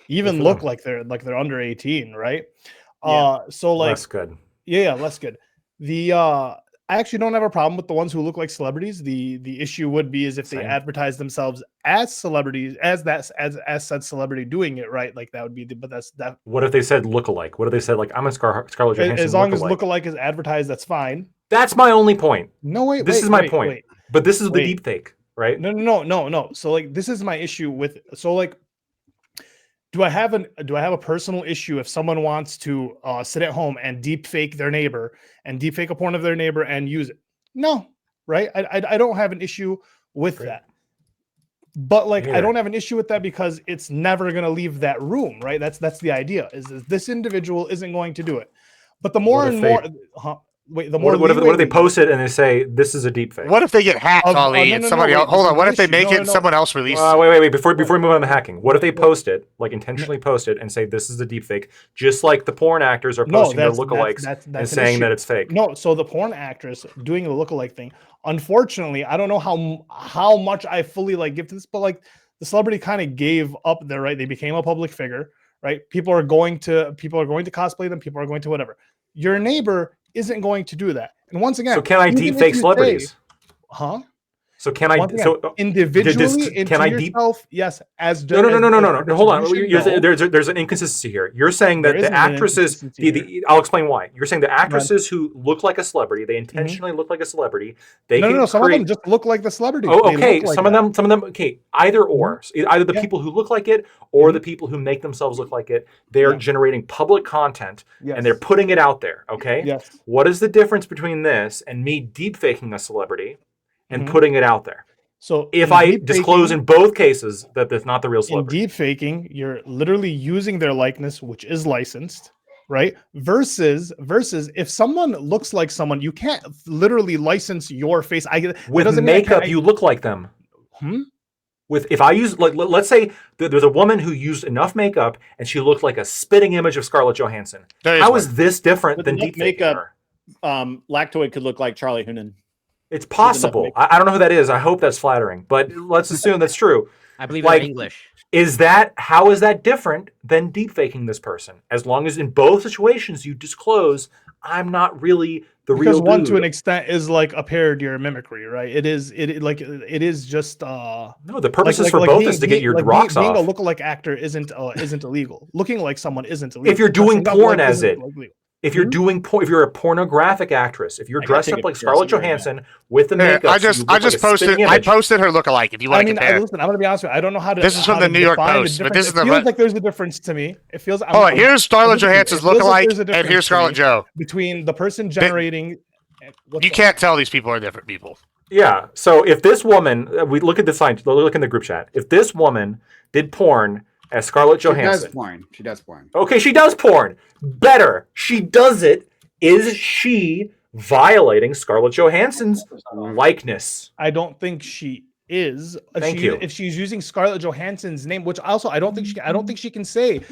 even for look them. like they're under 18, right? Yeah. So like Less good. yeah, less good. I actually don't have a problem with the ones who look like celebrities. The issue would be is if they Same. advertise themselves as celebrities, as said celebrity doing it, right? Like that would be but that's that What if they said lookalike? What if they said like I'm a Scarlett Johansson as long as lookalike? lookalike is advertised, that's fine. That's my only point. No, wait, This wait, is my wait, point. wait. But this is the Wait. deep fake, right? No. So like this is my issue with like do I have a personal issue if someone wants to sit at home and deep fake their neighbor and deep fake a porn of their neighbor and use it? No, right? I don't have an issue with Great. that. But like I Neither. don't have an issue with that because it's never going to leave that room, right? That's the idea. Is this individual isn't going to do it. But the more What and if more What if they post it and they say this is a deep fake? What if they get hacked, Ollie, no, and no, somebody wait, else? Hold this on. is What the if they issue. make No, it no, and no. someone else releases? Wait. Before we move on to hacking, what if they post it, like intentionally post it, and say this is the deep fake, just like the porn actors are posting their lookalikes and an saying issue. that it's fake? No, so the porn actress doing the lookalike thing. Unfortunately, I don't know how much I fully like give to this, but like the celebrity kind of gave up there, right? They became a public figure, right? People are going to cosplay them. People are going to whatever. Your neighbor isn't going to do that. And once again, So can I even deep if fake you celebrities? say- huh? So can I? Once again, So individually into can I deep? yourself, yes. As No. Hold on. distribution, no. There's an inconsistency here. You're saying that There the isn't an actresses. inconsistency I'll explain why. You're saying the actresses who look like a celebrity, they intentionally look like a celebrity. They can No. Some of create. them just look like the celebrity. Oh, They okay. look like Some of them. Okay, either or. Either the Yeah. people who look like it or the people who make themselves look like it. They're Yeah. generating public content Yes. and they're putting it out there. Okay. Yes. What is the difference between this and me deep faking a celebrity and Mhm. putting it out there? So If in I deep disclose faking- in both cases that that's not the real in celebrity. deep faking, you're literally using their likeness, which is licensed, right? Versus if someone looks like someone, you can't literally license your face. It With doesn't mean I makeup, can't- you look like them. Hmm? If I use, like, let's say there's a woman who used enough makeup and she looked like a spitting image of Scarlett Johansson. There is How one. is this different With than enough deep faking makeup, her? Lactoid could look like Charlie Hunnam. It's possible. makeup. I don't know who that is. I hope that's flattering, but let's assume that's true. I believe Like, they're English. How is that different than deep faking this person? As long as in both situations you disclose, I'm not really the Because real one dude. to an extent is like a parody or mimicry, right? It is just No, the purpose is for both is to get your rocks being off. a lookalike actor isn't illegal. Looking like someone isn't illegal. If you're doing Dressing up porn like as isn't it, illegal. if you're doing if you're a pornographic actress, if you're I gotta dressed take up a like piss. Scarlett I'll be right Johansson with the Here, makeup, I so you just look I like just a spitting posted image. I posted her lookalike. If you want to compare. Listen, I'm gonna be honest with you. I don't know how to. This is from how the to New York define the Post, but difference. this is It the feels like there's a difference to me. It feels. Hold on, here's Scarlett Johansson's It feels like lookalike, there's a and difference here's to Scarlett me Joe. between the person generating. What's You up? can't tell these people are different people. Yeah. So if this woman, we look at the sign, look in the group chat. If this woman did porn as Scarlett She does Johansson, porn. She does porn. okay, she does porn. Better, she does it. Is she violating Scarlett Johansson's likeness? I don't think she is. Thank you. If she's using Scarlett Johansson's name, which also I don't think she can say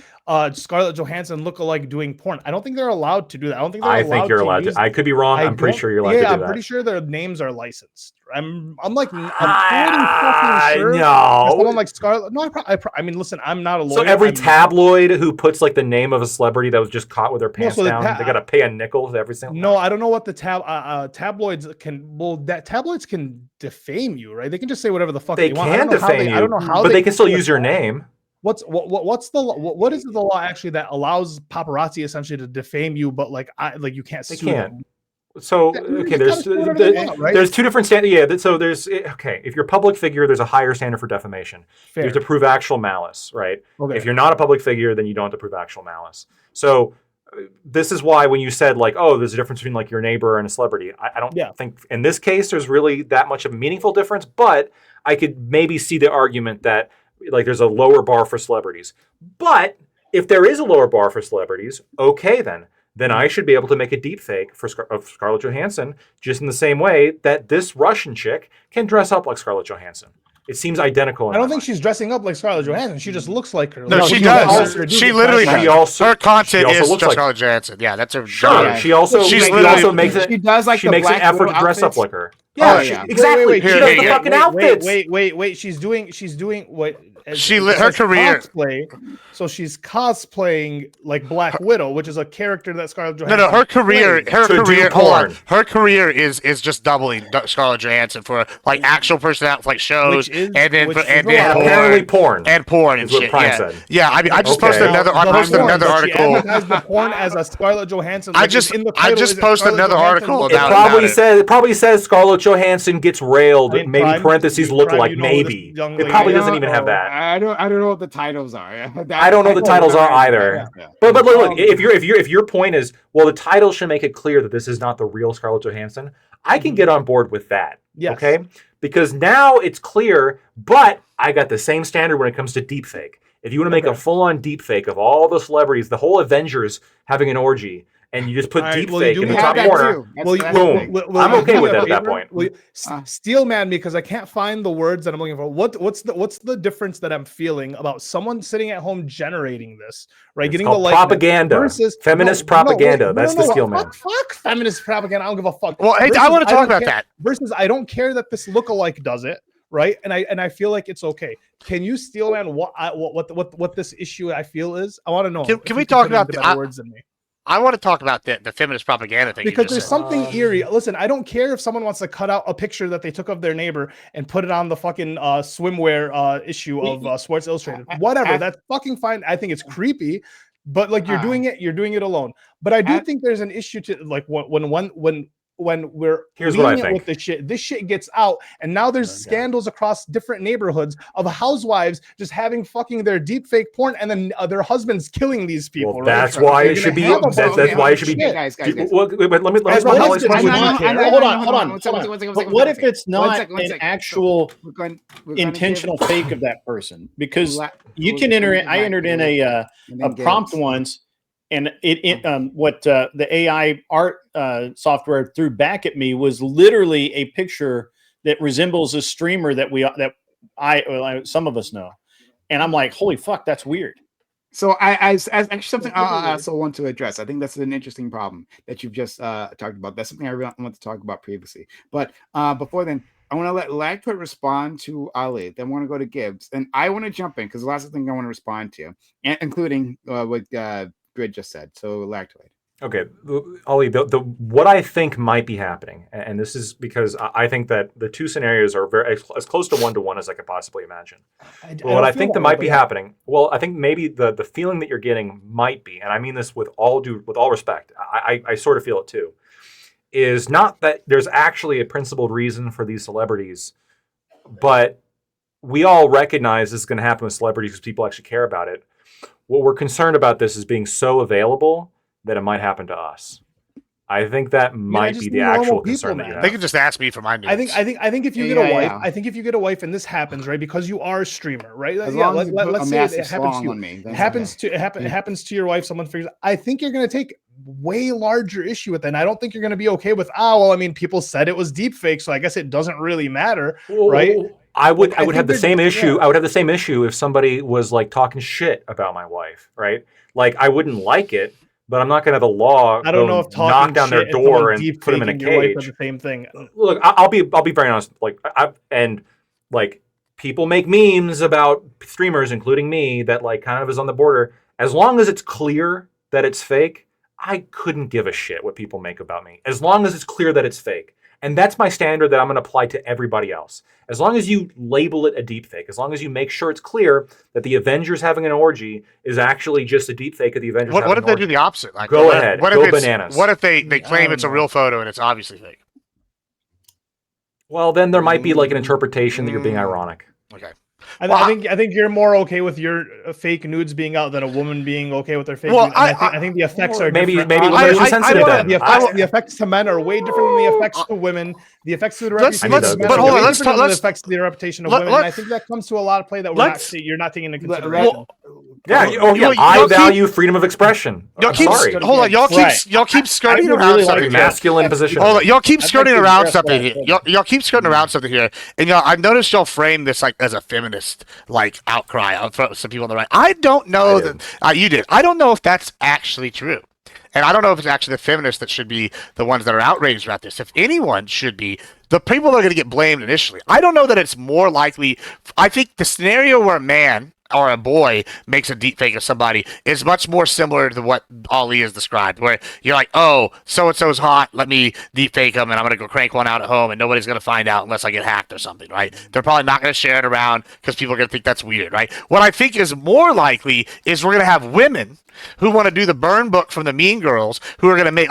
Scarlett Johansson lookalike doing porn. I don't think they're allowed to do that. I don't think they're I allowed think you're to allowed use, to. I could be wrong. I'm pretty sure you're allowed to do I'm that. pretty sure their names are licensed. I'm pretty fucking Ah, sure. no. that someone like Scarlett. No, I mean, listen, I'm not a lawyer. So every I'm- tabloid who puts like the name of a celebrity that was just caught with their pants so the down, they got to pay a nickel to every single. No, I don't know what the tabloids can. Well, that tabloids can defame you, right? They can just say whatever the fuck They they want. I can don't know how defame I don't know you, how but they can still do it. use your name. What's what is the law actually that allows paparazzi essentially to defame you, but like you can't They sue can't. them? So They okay, just there's gotta do whatever they want, right? there's two different standards. Yeah, so there's okay. If you're a public figure, there's a higher standard for defamation. Fair. You have to prove actual malice, right? Okay. If you're not a public figure, then you don't have to prove actual malice. So this is why when you said like, oh, there's a difference between like your neighbor and a celebrity, I don't think in this case there's really that much of a meaningful difference. But I could maybe see the argument that like there's a lower bar for celebrities. But if there is a lower bar for celebrities, okay then I should be able to make a deep fake of Scarlett Johansson just in the same way that this Russian chick can dress up like Scarlett Johansson. It seems identical. I don't think she's dressing up like Scarlett Johansson. She just looks like her. No, Like, she she does. does. She literally She does. Her content also is looks just like- Scarlett Johansson. Yeah, that's her. Sure. job. She also She's she literally- also makes it. She does like she the makes an Black effort Widow to dress up outfits. like her. Oh, Yeah, yeah. exactly. She Here, does here, the here. fucking outfits. Wait. She's doing what? Her says career- cosplay. So she's cosplaying like Black Widow, which is a character that Scarlett No, Johansson. her career, plays. her To do career. Hold on, porn. her career is just doubling Scarlett Johansson for like actual personality, like shows, Which is- and then which for, is and a then lot. Apparently porn. and porn and is what shit. Prime Yeah, said. yeah. I mean, I just Okay. posted another. I The posted porn, another but she article. advertised the porn as a Scarlett Johansson. I like, just- in the I title, just is it posted Scarlett another Johansson? article It about probably says Scarlett Johansson gets railed. In Maybe Prime- parentheses in look Prime, like you know who this maybe. young It lady probably is? doesn't even have that. I don't know what the titles are. I don't know the titles are either. Yeah. But look, if your point is, well, the title should make it clear that this is not the real Scarlett Johansson, I can get on board with that. Yes. Okay? Because now it's clear, but I got the same standard when it comes to deepfake. If you want to make a full-on deepfake of all the celebrities, the whole Avengers having an orgy, and you just put All right, well, you deepfake do in the have top that corner, too. Well, you- That's the boom. thing. I'm you okay do with me a that at that favor? point. Will you steel man me because I can't find the words that I'm looking for. What's the difference that I'm feeling about someone sitting at home generating this, right? It's Getting called the likeness propaganda. versus Feminist propaganda. That's the steel man. Fuck feminist propaganda. I don't give a fuck. Well, hey, I Versus, want to talk don't about care- that. Versus, I don't care that this lookalike does it, right? And I feel like it's okay. Can you steel man what this issue I feel is? I want to know. Can if we you talk put it about into the- better words than me? I want to talk about the feminist propaganda thing. you Because just there's said. something eerie. Listen, I don't care if someone wants to cut out a picture that they took of their neighbor and put it on the fucking swimwear issue of Sports Illustrated. Whatever, that's fucking fine. I think it's creepy, but like you're doing it alone. But I do think there's an issue to like when we're Here's what I lenient think. with this shit gets out, and now there's scandals across different neighborhoods of housewives just having fucking their deep fake porn, and then their husbands killing these people. Well, right? that's So why you're it should be. gonna have a That's fucking why it should be. shit. Guys. Well, wait, let me As a explain husband, why I know- it should be. Hold on. One second. But what if it's not One an second. actual We're gonna intentional give- fake of that person? Because Let- you we'll- can enter we'll in. I get entered back in to it. a And then prompt Gabe's. once, and the AI art software threw back at me was literally a picture that resembles a streamer that some of us know, and I'm like, holy fuck, that's weird. So I actually something I also want to address. I think that's an interesting problem that you've just talked about. That's something I really want to talk about previously. But before then, I want to let Lactoid respond to Ali. Then I want to go to Gibbs, and I want to jump in because the last thing I want to respond to, including what Grid just said. So Lactoid. Okay, Ollie, the what I think might be happening, and this is because I think that the two scenarios are very as close to one as I could possibly imagine. What I think that might be happening, well, I think maybe the feeling that you're getting might be, and I mean this with all respect, I sort of feel it too, is not that there's actually a principled reason for these celebrities, but we all recognize this is going to happen with celebrities because people actually care about it. What we're concerned about this is being so available that it might happen to us. I think that might be the actual concern that you have. They can just ask me for my news. I think if you get a wife, I think if you get a wife and this happens, right, because you are a streamer, right? As long as let's say it happens to you. It happens to your wife. Someone figures. I think you're going to take way larger issue with it. And I don't think you're going to be okay with. Well, I mean, people said it was deep fake, so I guess it doesn't really matter, right? I would have the same issue. Yeah. I would have the same issue if somebody was like talking shit about my wife, right? Like I wouldn't like it. But I'm not going to have the law. I don't know if knock down their door and put them in a cage. The same thing. Look, I'll be very honest. Like people make memes about streamers, including me, that like kind of is on the border. As long as it's clear that it's fake, I couldn't give a shit what people make about me. As long as it's clear that it's fake. And that's my standard that I'm going to apply to everybody else. As long as you label it a deepfake, as long as you make sure it's clear that the Avengers having an orgy is actually just a deepfake of the Avengers having an orgy. What if they do the opposite? Like, go ahead. Go bananas. What if they claim it's a real photo and it's obviously fake? Well, then there might be like an interpretation that you're being ironic. Okay. I think you're more okay with your fake nudes being out than a woman being okay with their fake nudes. I think the effects are different. Maybe women are sensitive then. The effects to men are way different than the effects to women. The effects to the reputation of men are way different than the effects to the reputation of women. And I think that comes to a lot of play that you're not taking into consideration. I value freedom of expression. Y'all keep skirting around something. Masculine position. Hold on, y'all keep skirting around something here. Y'all keep skirting around something here, and I've noticed y'all frame this like as a feminist like outcry. I'll throw some people on the right. I don't know that you did. I don't know if that's actually true. And I don't know if it's actually the feminists that should be the ones that are outraged about this. If anyone should be, the people that are going to get blamed initially. I don't know that it's more likely. I think the scenario where a man or a boy makes a deepfake of somebody is much more similar to what Ali has described, where you're like, oh, so-and-so's hot, let me deepfake them, and I'm going to go crank one out at home, and nobody's going to find out unless I get hacked or something, right? They're probably not going to share it around because people are going to think that's weird, right? What I think is more likely is we're going to have women who want to do the burn book from the Mean Girls, who are going to make,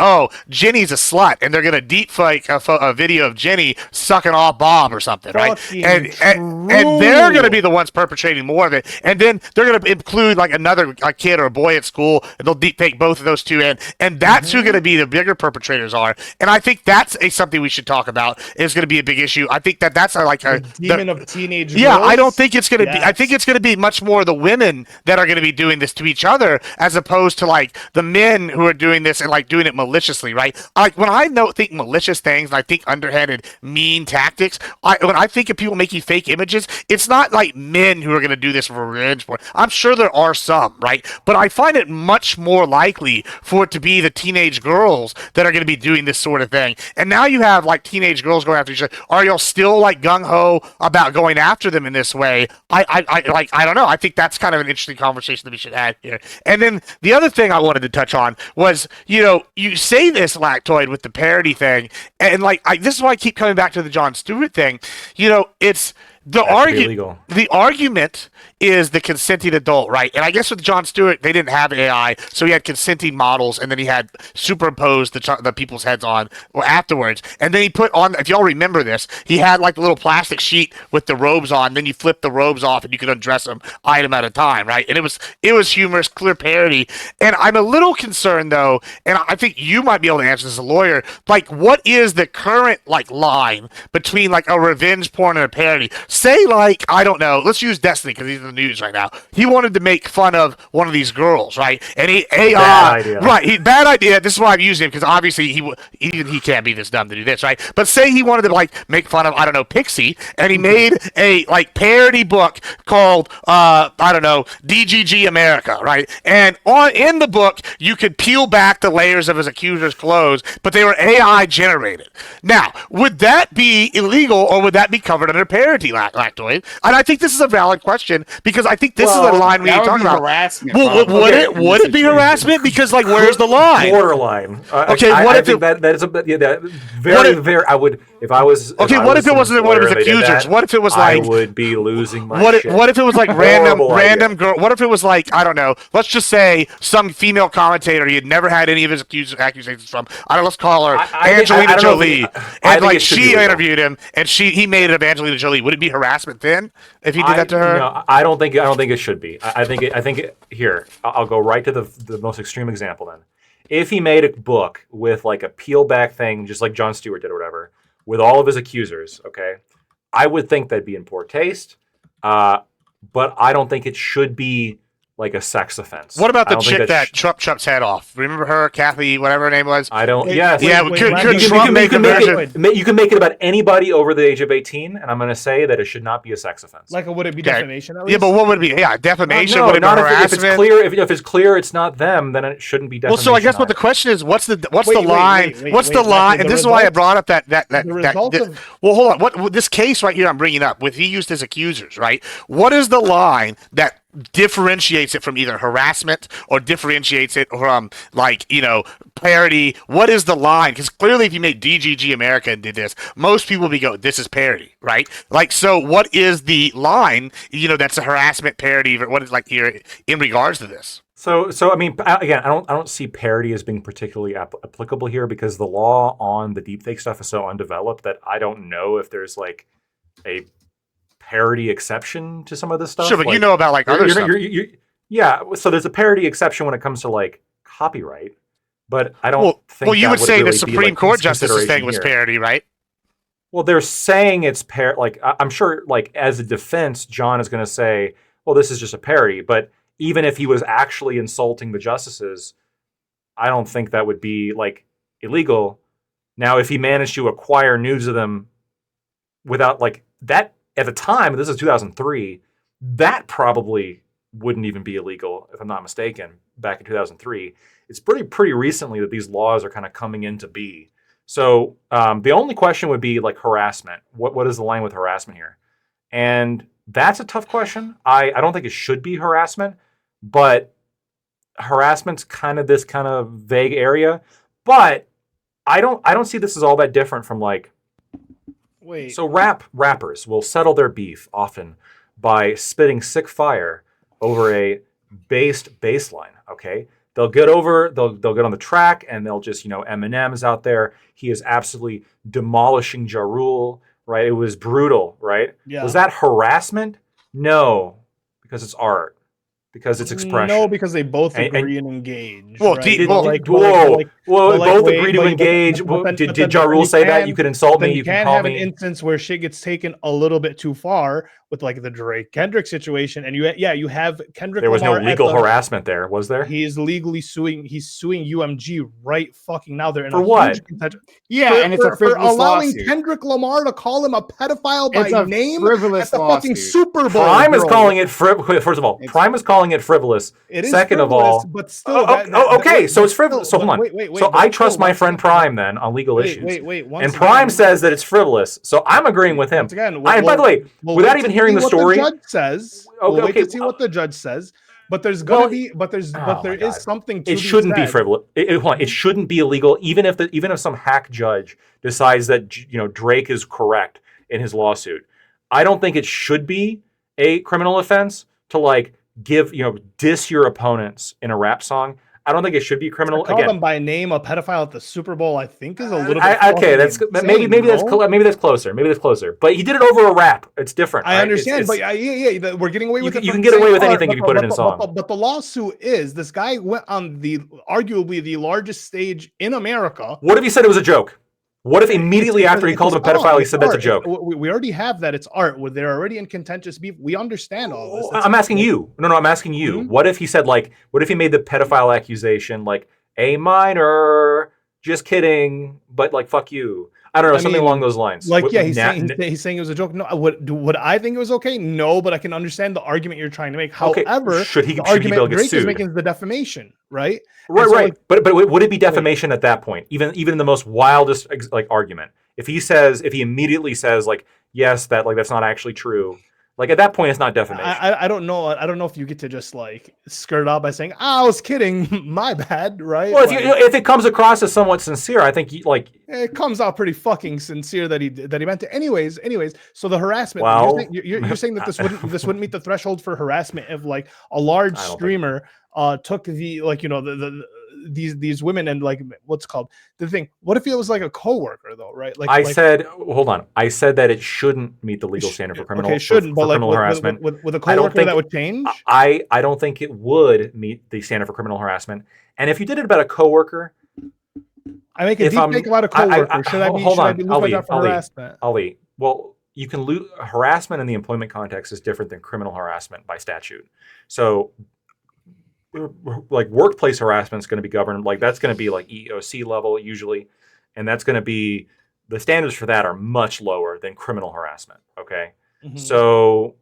Jenny's a slut, and they're going to deepfake a video of Jenny sucking off Bob or something, right? And they're going to be the ones perpetrating more of it. And then they're going to include like another kid or a boy at school, and they'll deepfake both of those two in. And that's who going to be the bigger perpetrators are. And I think that's something we should talk about. Is going to be a big issue. I think that's a demon of teenage girls. Yeah, I don't think it's going to be. I think it's going to be much more the women that are going to be doing this to each other, as opposed to like the men who are doing this and like doing it maliciously, right? Like when I think malicious things, and I think underhanded, mean tactics. When I think of people making fake images, it's not like men who are going to do this for revenge. I'm sure there are some, right? But I find it much more likely for it to be the teenage girls that are going to be doing this sort of thing. And now you have like teenage girls going after each other. Are y'all still like gung ho about going after them in this way? I don't know. I think that's kind of an interesting conversation that we should have here. And then the other thing I wanted to touch on was, you say this, Lactoid, with the parody thing, and this is why I keep coming back to the Jon Stewart thing. It's the argument is the consenting adult, right? And I guess with Jon Stewart, they didn't have AI, so he had consenting models, and then he had superimposed the people's heads on afterwards. And then he put on, if y'all remember this, he had like the little plastic sheet with the robes on. Then you flip the robes off, and you could undress them item at a time, right? And it was humorous, clear parody. And I'm a little concerned though, and I think you might be able to answer this as a lawyer. Like, what is the current line between like a revenge porn and a parody? say like, I don't know, let's use Destiny because he's in the news right now. He wanted to make fun of one of these girls, right? And he AI, Bad idea. right? Bad idea. This is why I'm using him because obviously he can't be this dumb to do this, right? But say he wanted to like make fun of, I don't know, Pixie, and he made a like parody book called I don't know, DGG America, right? And in the book you could peel back the layers of his accuser's clothes, but they were AI generated. Now, would that be illegal or would that be covered under parody, Lactoid? And I think this is a valid question because I think this is a line we need to talk about. Harassment. Well, would probably. it would it be harassment? Because like, where's the line? Borderline. Okay, what I if think that is a very. I would if I was. Okay, what if it wasn't one of his accusers? What if it was like I would be losing my what shit. what if it was like Horrible random idea. girl? What if it was like, I don't know, let's just say some female commentator he had never had any of his accusations from. I don't know, let's call her Angelina I don't know Jolie, I and think like it should be she legal. interviewed him and he made it of Angelina Jolie. Would it be harassment then if he did that to her? No, I don't think it should be. I think here I'll go right to the most extreme example then. If he made a book with like a peel back thing, just like Jon Stewart did or whatever, with all of his accusers, okay, I would think that'd be in poor taste. But I don't think it should be like a sex offense. What about I the don't think chick that Trump Trump's head off? Remember her, Kathy, whatever her name was? I don't. Wait, Yes. Yeah, wait, could wait, Trump make a version? You can make it about anybody over the age of 18, and I'm going to say that it should not be a sex offense. Like, would it be Okay. defamation? At least? Yeah, but what would it be? Yeah, defamation. No, would it be not harassment? if it's clear. If it's clear, it's not them. Then it shouldn't be Well, defamation. so I guess what the either. question is, what's the Wait, line? wait, What's the wait, line? Matthew, And the this is why I result- brought up that the result of- well, hold on. What this case right here I'm bringing up with he used his accusers, right? What is the line that differentiates it from either harassment or differentiates it from like, you know, parody? What is the line? Because clearly if you made DGG America and did this, most people would be going, this is parody, right? Like, so what is the line, you know, that's a harassment parody? What is like here in regards to this? So I mean, again, I don't see parody as being particularly applicable here because the law on the deepfake stuff is so undeveloped that I don't know if there's like a parody exception to some of this stuff. Sure, but like, you know about like other stuff. Yeah, so there's a parody exception when it comes to like copyright, but I don't think. Well, you that would say really the be, Supreme like, Court justice's consideration thing was here. parody, right? Well, they're saying it's like I'm sure, like as a defense, John is going to say, "Well, this is just a parody." But even if he was actually insulting the justices, I don't think that would be like illegal. Now, if he managed to acquire news of them without like that at the time, this is 2003, that probably wouldn't even be illegal, if I'm not mistaken, back in 2003. It's pretty recently that these laws are kind of coming into be. So the only question would be like harassment. What is the line with harassment here? And that's a tough question. I don't think it should be harassment, but harassment's kind of this kind of vague area. But I don't see this as all that different from like. Wait. So rappers will settle their beef often by spitting sick fire over a based baseline. Okay, they'll get on the track and they'll just, you know, Eminem's out there. He is absolutely demolishing Ja Rule. Right, it was brutal. Right, Yeah. Was that harassment? No, because it's art. Because it's expression. No, because they both And- agree and engage. Well, right? well, Both agree to engage. Did Ja Rule say that? You could insult me, you can call have an me. instance where shit gets taken a little bit too far with like the Drake Kendrick situation, and you have Kendrick. There was no Lamar at legal the- harassment there, was there? He is legally suing. He's suing UMG right fucking now. They're in For a what? huge contention. Yeah, and it's a for frivolous allowing lawsuit. Kendrick Lamar to call him a pedophile by It's a name frivolous at the fucking lawsuit. Super Bowl. Prime is bro. calling it First of all, Prime is calling it frivolous. It is Second of frivolous, all, but still. okay, so it's frivolous. So hold on. Wait, so but I trust still, my once friend again- Prime then on legal issues. Once And Prime again- says that it's frivolous. So I'm agreeing with him. Once again, And by the way, we'll without wait even to hearing see the what story, judge says. Okay, We'll wait okay, to see what the judge says. But there's Well, gonna be, but there is God. something to it be shouldn't be said. frivolous. Hold on. It shouldn't be illegal, even if some hack judge decides that, you know, Drake is correct in his lawsuit. I don't think it should be a criminal offense to like diss your opponents in a rap song. I don't think it should be criminal. Call Again, them by name a pedophile at the Super Bowl. I think is a little bit. okay, that's fucking maybe insane, that's bro. maybe that's closer. Maybe that's closer. But he did it over a rap. It's different. I right? understand, It's- but we're getting away with it. you from can get saying away with art, anything if you put it in a song. But the lawsuit is this guy went on the arguably the largest stage in America. What if he said it was a joke? What if immediately It's- after he it's called him a art, pedophile, he it's said that's a art. joke? We already have that. It's art. They're already in contentious beef. We understand all this. I'm asking you. No, I'm asking you. Mhm. What if he said like? What if he made the pedophile accusation like a minor? Just kidding, but like fuck you. I don't know, something along those lines. Like, yeah, he's saying it was a joke. No, would I think it was okay? No, but I can understand the argument you're trying to make. Okay, However, should he the be able argument to get Drake is sued? making is the defamation, right? Right, And so, right. But would it be defamation at that point? Even in the most wildest like argument, if he immediately says like, yes, that's not actually true. Like at that point, it's not defamation. I don't know. I don't know if you get to just like skirt out by saying, "I was kidding, my bad," right? Well, like, if it comes across as somewhat sincere, I think it comes out pretty fucking sincere that he meant it. Anyways, so the harassment. Well, you're saying that this wouldn't meet the threshold for harassment if like a large streamer took the like these women and like what's called the thing. What if it was like a coworker though, right? Like hold on. I said that it shouldn't meet the legal standard for criminal. Okay, shouldn't, for but like criminal harassment. With a coworker that would change. I don't think it would meet the standard for criminal harassment. And if you did it about a coworker, I make a deep fake about a coworker. Should I be lose my job for harassment? Ali, well, you can lose harassment in the employment context is different than criminal harassment by statute. So like workplace harassment is going to be governed like that's going to be like EEOC level usually, and that's going to be the standards for that are much lower than criminal harassment. Okay, so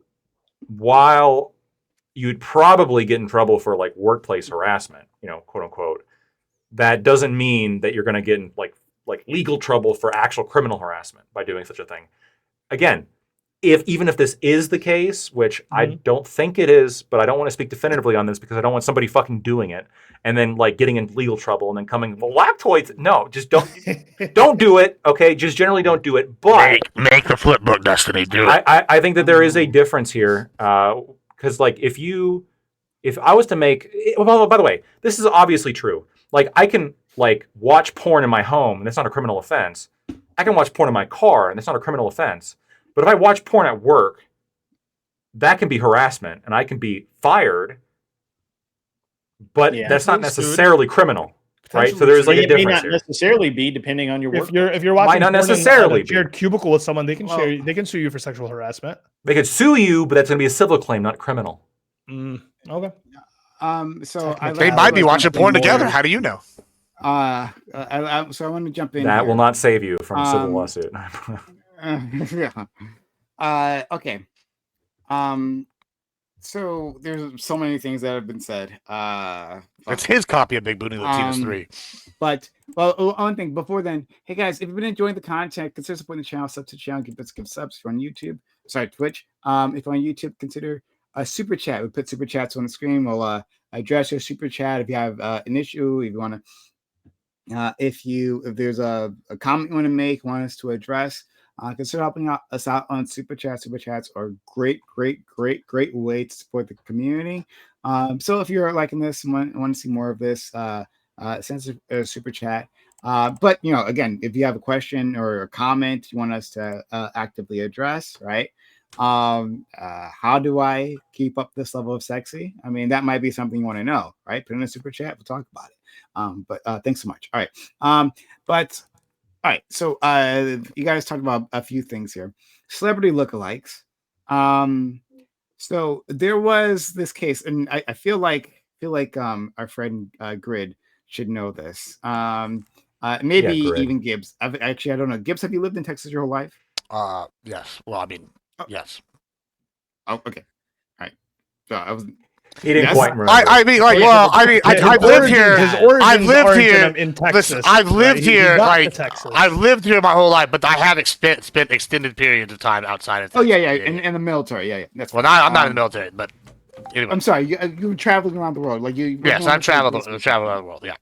while you'd probably get in trouble for like workplace harassment, quote unquote, that doesn't mean that you're going to get in like legal trouble for actual criminal harassment by doing such a thing. Again, even if this is the case, which I don't think it is, but I don't want to speak definitively on this because I don't want somebody fucking doing it and then like getting in legal trouble and then coming, well, laptoids. No, just don't do it. Okay, just generally don't do it. But make the flip book, Destiny. Do it. I think that there is a difference here because like if I was to make, well, by the way, this is obviously true. Like I can like watch porn in my home and that's not a criminal offense. I can watch porn in my car and that's not a criminal offense. But if I watch porn at work, that can be harassment and I can be fired, but that's not necessarily criminal, right? So there's like a difference. It may not here. necessarily be depending on your work. If you're watching might not necessarily in a shared cubicle with someone, they can sue you for sexual harassment. They could sue you, but that's going to be a civil claim, not criminal. Okay. So they might be watching porn together. How do you know? So I want to jump in. That will not save you from a civil lawsuit. Okay. So there's so many things that have been said. It's his copy of Big Booty Latinos 3. But one thing before then, hey guys, if you've been enjoying the content, consider supporting the channel, sub to the channel, give subs if you're on YouTube. Sorry, Twitch. If you're on YouTube, consider a super chat. We put super chats on the screen. We'll address your super chat if you have an issue, if you want to. If there's a comment you want to make, want us to address, consider helping us out on super chats. Super chats are great way to support the community. So if you're liking this and want to see more of this, send a super chat. But again, if you have a question or a comment you want us to actively address, right? How do I keep up this level of sexy? I mean, that might be something you want to know, right? Put in a super chat, we'll talk about it. But thanks so much. All right. All right. So you guys talked about a few things here. Celebrity lookalikes. So there was this case, and I feel like our friend Grid should know this. Maybe even Gibbs. I don't know. Gibbs, have you lived in Texas your whole life? Yes. Well, I mean, yes. Oh, okay. All right. So I was. He didn't quite remember. I've lived here. I've lived here in Texas. I've lived here. I've lived here my whole life, but I have spent extended periods of time outside of Texas. Oh yeah. In the military, yeah. That's well, I'm not in the military, but anyway. I'm sorry. You were traveling around the world, like you. Yes, I've traveled around the world. Yeah.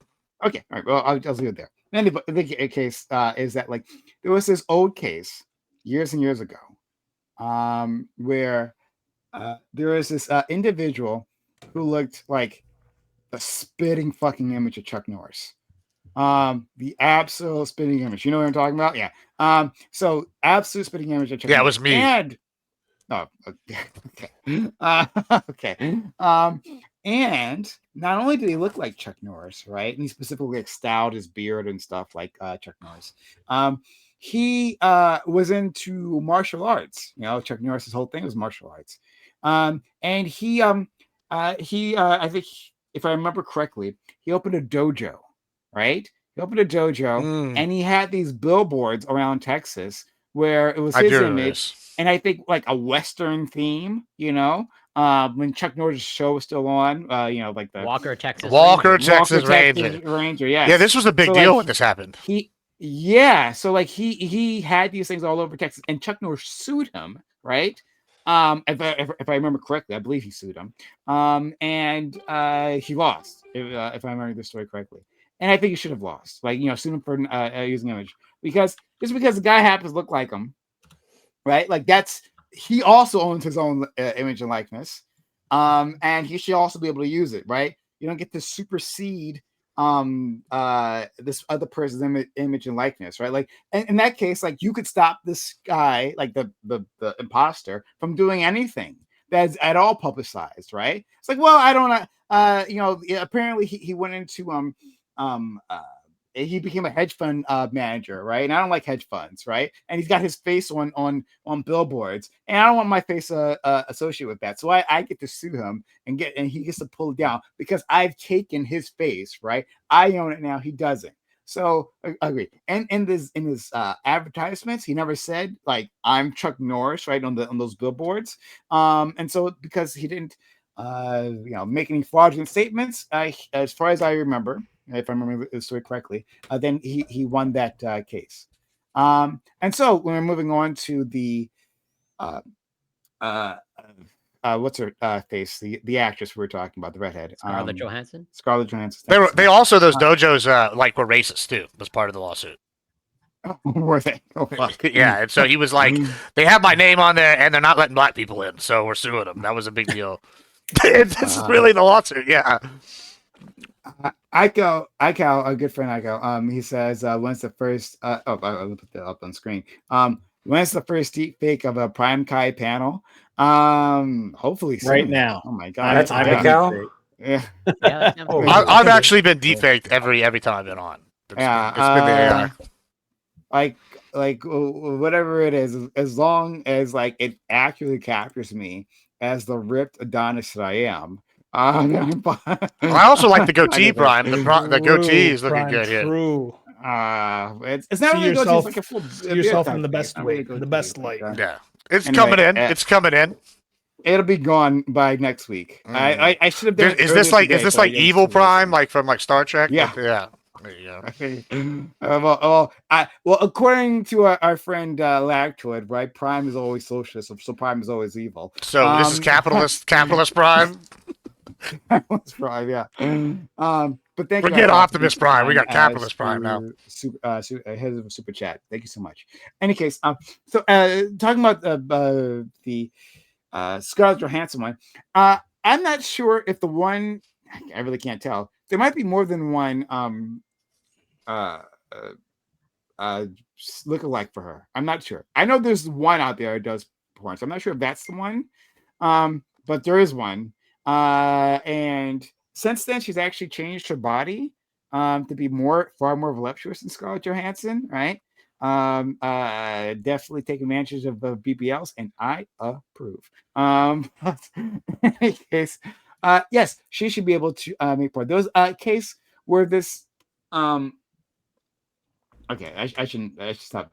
Okay. All right. Well, I'll leave it there. Anyway, the case is that like there was this old case years and years ago, where there was this individual who looked like the spitting fucking image of Chuck Norris. The absolute spitting image. You know what I'm talking about? Yeah. So absolute spitting image of Chuck Norris. Yeah, it was me. And okay. Okay. And not only did he look like Chuck Norris, right? And he specifically like styled his beard and stuff like Chuck Norris. He was into martial arts. You know, Chuck Norris's whole thing was martial arts. And I think if I remember correctly, he opened a dojo, right? He opened a dojo, and he had these billboards around Texas where it was I his do remember image, this. and I think like a Western theme, you know, when Chuck Norris' show was still on, you know, like the Walker, Texas. Walker, Ranger. Texas Ranger. Ranger, yes. Yeah, this was a big So, deal like, when this happened. So like he had these things all over Texas, and Chuck Norris sued him, right? If I remember correctly, I believe he sued him, and he lost, if I remember the story correctly. And I think he should have lost, like, you know, sued him for using image, because just because the guy happens to look like him, right? Like he also owns his own image and likeness, and he should also be able to use it, right? You don't get to supersede this other person's image and likeness, right? Like in that case, like you could stop this guy, like the imposter, from doing anything that's at all publicized, right? It's like, well, I don't you know, apparently he went into he became a hedge fund manager, right? And I don't like hedge funds, right? And he's got his face on billboards, and I don't want my face associated with that. So I get to sue him and he gets to pull it down because I've taken his face, right? I own it now. He doesn't. So I agree. And in his advertisements, he never said like I'm Chuck Norris, right, on those billboards. And so because he didn't you know, make any fraudulent statements, as far as I remember, if I remember the story correctly, then he won that case. And so when we're moving on to the what's her face, the actress we were talking about, the redhead, Scarlett Johansson. Scarlett Johansson. They also, those dojos like were racist too. Was part of the lawsuit. Were they? Oh, fuck. Yeah, and so he was like, they have my name on there, and they're not letting black people in, so we're suing them. That was a big deal. This is really the lawsuit. Yeah. Iko, a good friend Iko, he says, when's the first I'll put that up on screen. When's the first deep fake of a Prime Kai panel? Hopefully soon. Right now. Oh my god. That's Iko? Yeah. I've actually been defaked every time I've been on. It's been the AI. Like whatever it is, as long as like it accurately captures me as the ripped Adonis that I am. I also like the goatee, Prime. The goatee is looking good here. True. It's not really goatee, it's like a full yourself in the best way, the best light. Yeah, it's coming in. It's coming in. It'll be gone by next week. I should have done it. Is this like evil Prime, like from like Star Trek? Yeah. Yeah. There you go. Well, according to our friend Lactoid, right? Prime is always socialist, so Prime is always evil. So this is capitalist Prime. Capitalist Prime, yeah. But thank you. Forget Optimus Prime. We got Capitalist Prime now. Head of super chat. Thank you so much. Any case, so talking about the Scarlett Johansson one, I'm not sure if the one. I really can't tell. There might be more than one lookalike for her. I'm not sure. I know there's one out there that does porn, so I'm not sure if that's the one. But there is one. And since then, she's actually changed her body to be far more voluptuous than Scarlett Johansson, right? Definitely take advantage of BBLs, and I approve. In any case, yes, she should be able to make porn. There was a case where this okay, I should stop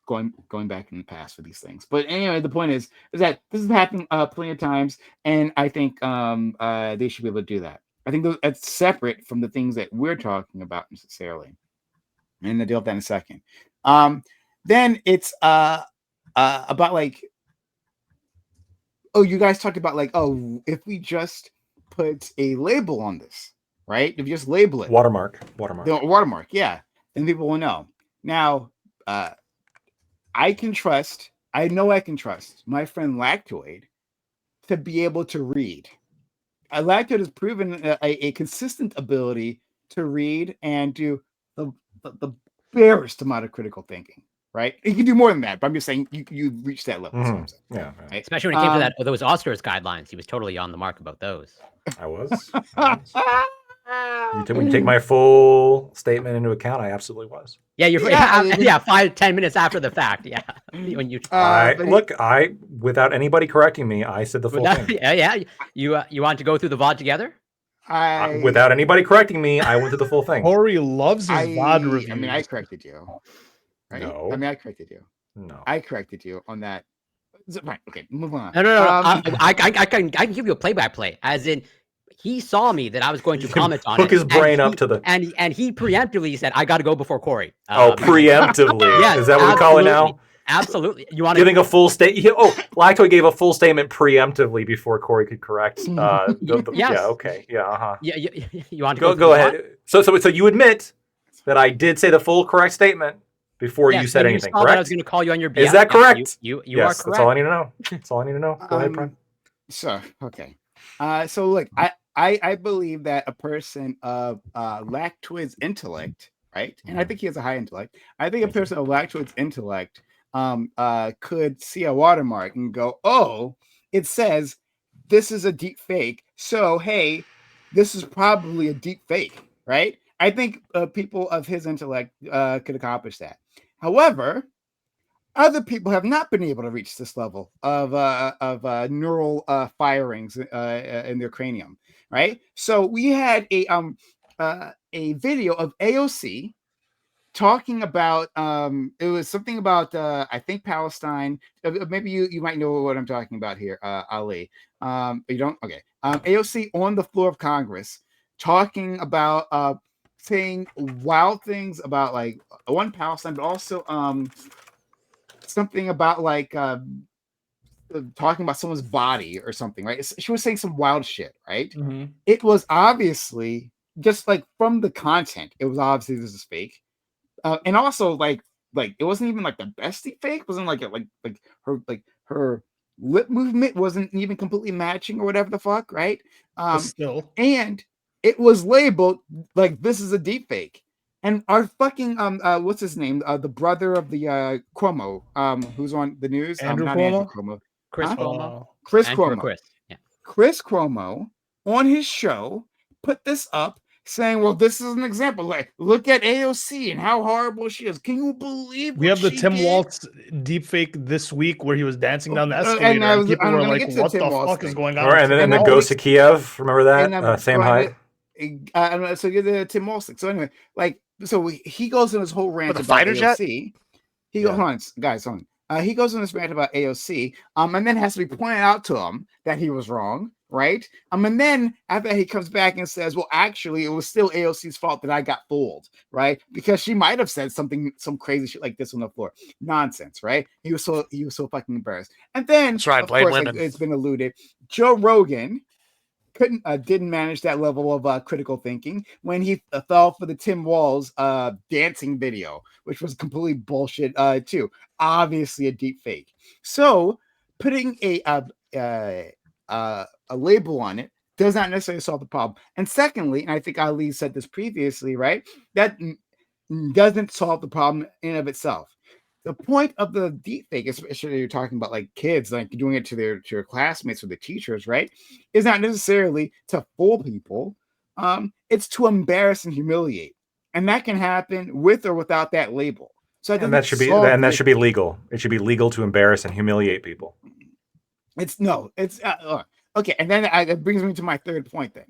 going back in the past for these things. But anyway, the point is that this has happened plenty of times, and I think they should be able to do that. I think that's separate from the things that we're talking about necessarily. And I'll deal with that in a second. Then it's about like, oh, you guys talked about like, oh, if we just put a label on this, right? If you just label it. Watermark. The watermark, yeah. Then people will know. Now, I know I can trust my friend Lactoid to be able to read. Lactoid has proven a consistent ability to read and do the barest amount of critical thinking, right? You can do more than that, but I'm just saying you reached that level. That's what I'm saying. Yeah, Right? Especially when it came to those Oscars guidelines, he was totally on the mark about those. I was. When you take my full statement into account, I absolutely was. Yeah, you're Yeah, yeah, 5-10 minutes after the fact. Yeah, when you Without anybody correcting me, I said the full thing. yeah. You want to go through the VOD together? Without anybody correcting me, I went through the full thing. Corey loves his VOD reviews. I mean, I corrected you. Right? No. I mean, I corrected you. No. I corrected you on that. Right. Okay. Move on. No. I can give you a play-by-play, as in he saw me that I was going to comment on it. Hook his brain up to the and he preemptively said, "I got to go before Corey." Preemptively. Yes, is that what we call it now? Absolutely. You want giving a full statement? Lactoid gave a full statement preemptively before Corey could correct. Yes. Yeah. Okay. Yeah. Uh-huh. Yeah. You want to go ahead. So you admit that I did say the full correct statement before you said anything, correct? I was going to call you on your BS. Is that correct? You yes, are correct. That's all I need to know. That's all I need to know. Go ahead, Prime. So okay. So look, I believe that a person of Lactoid's intellect, right? And I think he has a high intellect. I think a person of Lactoid's intellect could see a watermark and go, "Oh, it says this is a deep fake. So hey, this is probably a deep fake," right? I think people of his intellect could accomplish that. However, other people have not been able to reach this level of neural firings in their cranium, right? So we had a video of AOC talking about it was something about I think Palestine. Maybe you might know what I'm talking about here, Ali. You don't? Okay. AOC on the floor of Congress talking about saying wild things about like one Palestine, but also something about like talking about someone's body or something, right? She was saying some wild shit, right? Mm-hmm. It was obviously just like from the content, it was obviously this is fake. And also like it wasn't even like the best deep fake. It wasn't like her lip movement wasn't even completely matching or whatever the fuck, right? Still, and it was labeled like this is a deep fake. And our fucking what's his name? The brother of the Cuomo, who's on the news. Andrew not Cuomo? Andrew Cuomo. Chris Huh? Cuomo. Chris And Cuomo. Chris. Yeah. Chris Cuomo on his show put this up saying, well, this is an example. Like, look at AOC and how horrible she is. Can you believe we have the Tim did? Waltz deepfake this week where he was dancing down the escalator and people were like, what the fuck is going on? Right, and then the Ghost of Kiev, remember that? Sam Hyde. So you're the Tim Waltz. So anyway, like, so he goes in his whole rant the about fighter AOC. He goes, hold on, guys, hold on. He goes on this rant about AOC, and then has to be pointed out to him that he was wrong, right? And then after that, he comes back and says, well, actually, it was still AOC's fault that I got fooled, right? Because she might have said some crazy shit like this on the floor. Nonsense, right? He was so fucking embarrassed. And then, that's right, of blame course, women. like, it's been alluded, Joe Rogan didn't manage that level of critical thinking when he fell for the Tim Walz dancing video, which was completely bullshit too. Obviously a deep fake. So putting a label on it does not necessarily solve the problem. And secondly, and I think Ali said this previously, right? That doesn't solve the problem in and of itself. The point of the deepfake, especially you're talking about like kids, like doing it to their classmates or the teachers, right? Is not necessarily to fool people. It's to embarrass and humiliate, and that can happen with or without that label. So that should be legal. It should be legal to embarrass and humiliate people. It's okay, and then that brings me to my third point. Then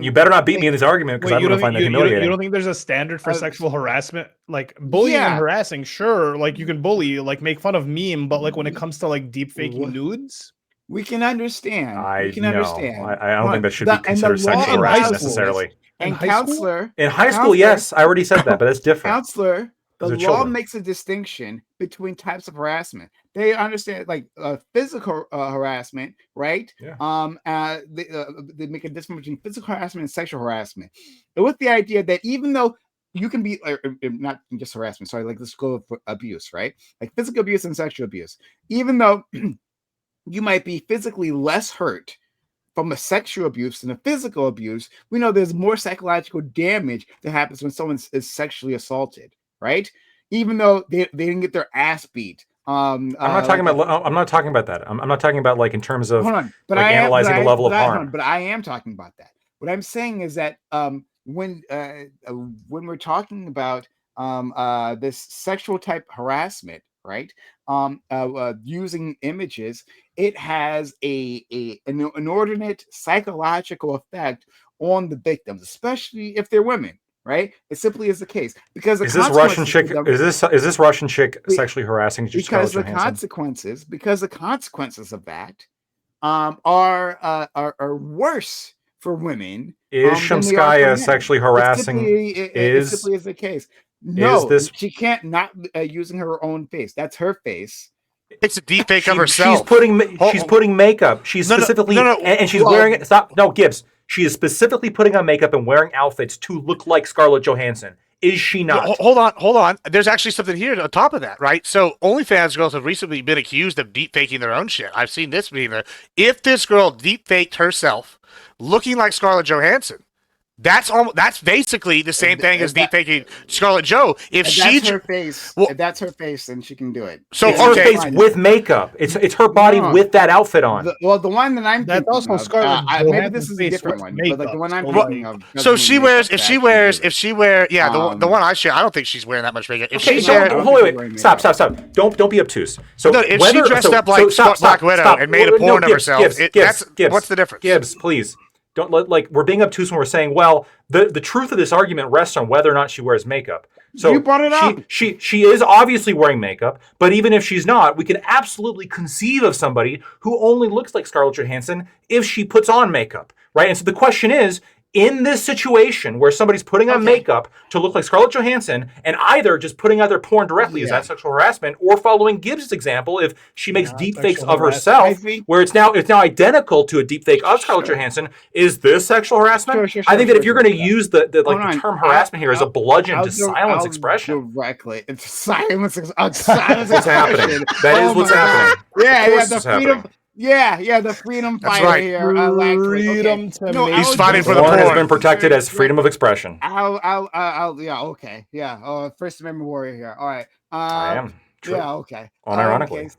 you better not beat me in this argument because I'm going to find that humiliating. You don't think there's a standard for sexual harassment? Like bullying and harassing, sure. Like you can bully, like make fun of meme, but like when it comes to like deep faking nudes, we can understand. I don't think that should be considered sexual harassment necessarily. And counselor in high school, yes, I already said that, but that's different. Counselor. The law makes a distinction between types of harassment. They understand like physical harassment, right? Yeah. They make a distinction between physical harassment and sexual harassment. And with the idea that even though you can be not just harassment, sorry, like let's go for abuse, right? Like physical abuse and sexual abuse. Even though you might be physically less hurt from a sexual abuse than a physical abuse, we know there's more psychological damage that happens when someone is sexually assaulted. Right? even though they didn't get their ass beat. I'm not talking about. I'm not talking about that. I'm not talking about like in terms of hold on, but like analyzing the level of hold harm. on, but I am talking about that. What I'm saying is that when we're talking about this sexual type harassment, right? Using images, it has an inordinate psychological effect on the victims, especially if they're women, right? It simply is the case because the Is this Russian consequences chick? of them- Is this Russian chick Be- sexually harassing because Scarlett the Johansson? consequences of that are worse for women Is than they are for Shamskaya men. sexually harassing? It simply is the case. No, this- she can't not using her own face. That's her face. It's a deep fake of herself. She's putting makeup. She's No, no, specifically no, no. and she's Well- wearing it. Stop. No, Gibbs. She is specifically putting on makeup and wearing outfits to look like Scarlett Johansson. Is she not? Hold on. There's actually something here on top of that, right? So OnlyFans girls have recently been accused of deep faking their own shit. I've seen this being there. If this girl deep faked herself looking like Scarlett Johansson, that's basically the same thing as deep faking Scarlett Jo. If That's her face, if that's her face, then she can do it. So It's Her okay. face with makeup. It's her body No. with that outfit on. The one that I'm That's thinking also of, Scarlett maybe this is a Johansson's different face one, with but like the one I'm makeup, thinking so, of. So doesn't she need wears makeup if to she actually wears do it. if she wear the one I share. I don't think she's wearing that much makeup. If Okay, she no, wear, I don't wait, think wait, she's stop. wearing Don't be obtuse. So No, if she dressed up like Black Widow and made a porn of herself, Gibbs, what's the difference? Gibbs, please. Don't like we're being obtuse when we're saying, well, the truth of this argument rests on whether or not she wears makeup. So You brought it up. She is obviously wearing makeup, but even if she's not, we can absolutely conceive of somebody who only looks like Scarlett Johansson if she puts on makeup, right? And so the question is, in this situation where somebody's putting on makeup to look like Scarlett Johansson and either just putting out their porn directly, is that sexual harassment, or following Gibbs' example, if she makes deep fakes of herself, where it's now identical to a deep fake of Scarlett Johansson, is this sexual harassment? I think that if you're going to use the term harassment here as a bludgeon to silence expression, directly, it's silence. Silence what's happening? That is what's happening. Yeah, the freedom. Yeah, the freedom fighter right. here. Freedom to make- He's fighting for the porn has porn. been protected as freedom of expression. First Amendment warrior here. All right. I am. True. Yeah, okay. Unironically.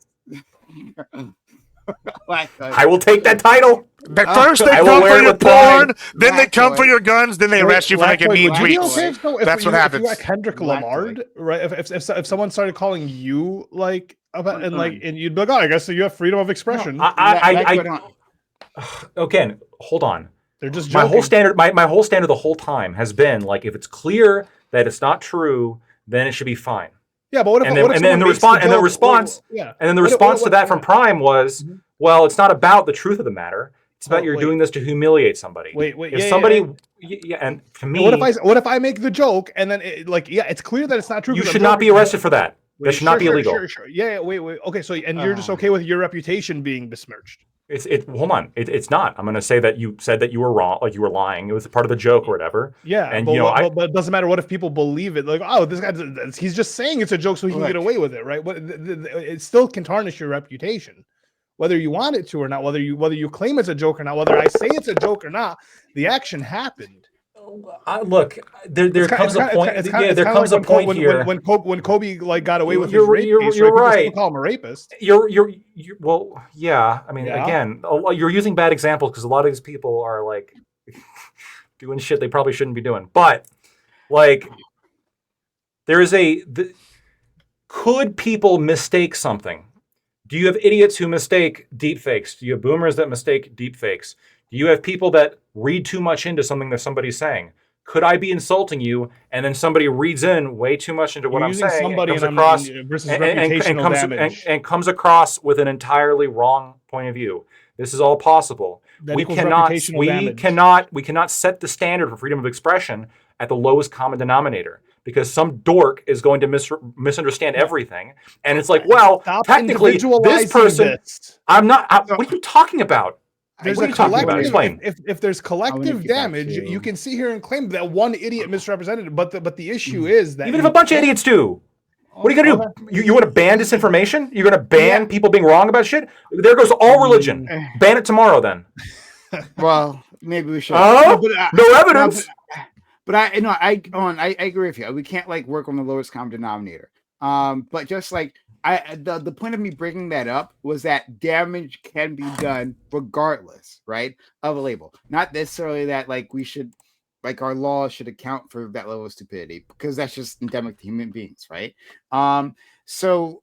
Okay. I will take that title. But first they I will come wear for it your with pride. porn, then they come for your guns, then they arrest you for making mean would you be tweets. okay if That's what If happens. you got Kendrick Lamar, right? If someone started calling you like about and you'd be like, oh, I guess so you have freedom of expression. Again, hold on. They're just My joking. whole standard the whole time has been like, if it's clear that it's not true, then it should be fine. Yeah, but what if And what if then the someone makes response joke? and then the response to that from Prime was, well, it's not about the truth of the matter. It's about you're doing this to humiliate somebody. If somebody, and to me, what if I make the joke and then it's clear that it's not true. You should not be arrested for that. That should not be illegal. Sure. Yeah, wait. Okay, so you're just okay with your reputation being besmirched? Hold on. It's not. I'm going to say that you said that you were wrong, like you were lying. It was part of the joke or whatever. Yeah, and but it doesn't matter. What if people believe it? Like, oh, this guy, he's just saying it's a joke so he can get away with it, right? It still can tarnish your reputation, whether you want it to or not. Whether you claim it's a joke or not. Whether I say it's a joke or not, the action happened. Look, there comes a point. There comes a point here when Kobe got away with his rape case, you're right. People still call him a rapist. Well, yeah. I mean, again, you're using bad examples because a lot of these people are like doing shit they probably shouldn't be doing. But like, could people mistake something? Do you have idiots who mistake deep fakes? Do you have boomers that mistake deep fakes? Do you have people that read too much into something that somebody's saying? Could I be insulting you and then somebody reads in way too much into what I'm saying and comes across with an entirely wrong point of view? This is all possible. We cannot set the standard for freedom of expression at the lowest common denominator, because some dork is going to misunderstand everything. And it's like, well, technically, this person, I'm not, what are you talking about? There's what are you talking about? Explain. If there's collective damage, you can sit here and claim that one idiot misrepresented it. But the issue is that even if a bunch of idiots do, what are you going to do? You want to ban disinformation? You're going to ban people being wrong about shit? There goes all religion. Ban it tomorrow then. Well, maybe we should. No evidence. But I agree with you. We can't work on the lowest common denominator. But just like the point of me bringing that up was that damage can be done regardless, right, of a label. Not necessarily that like we should, like our laws should account for that level of stupidity, because that's just endemic to human beings, right? So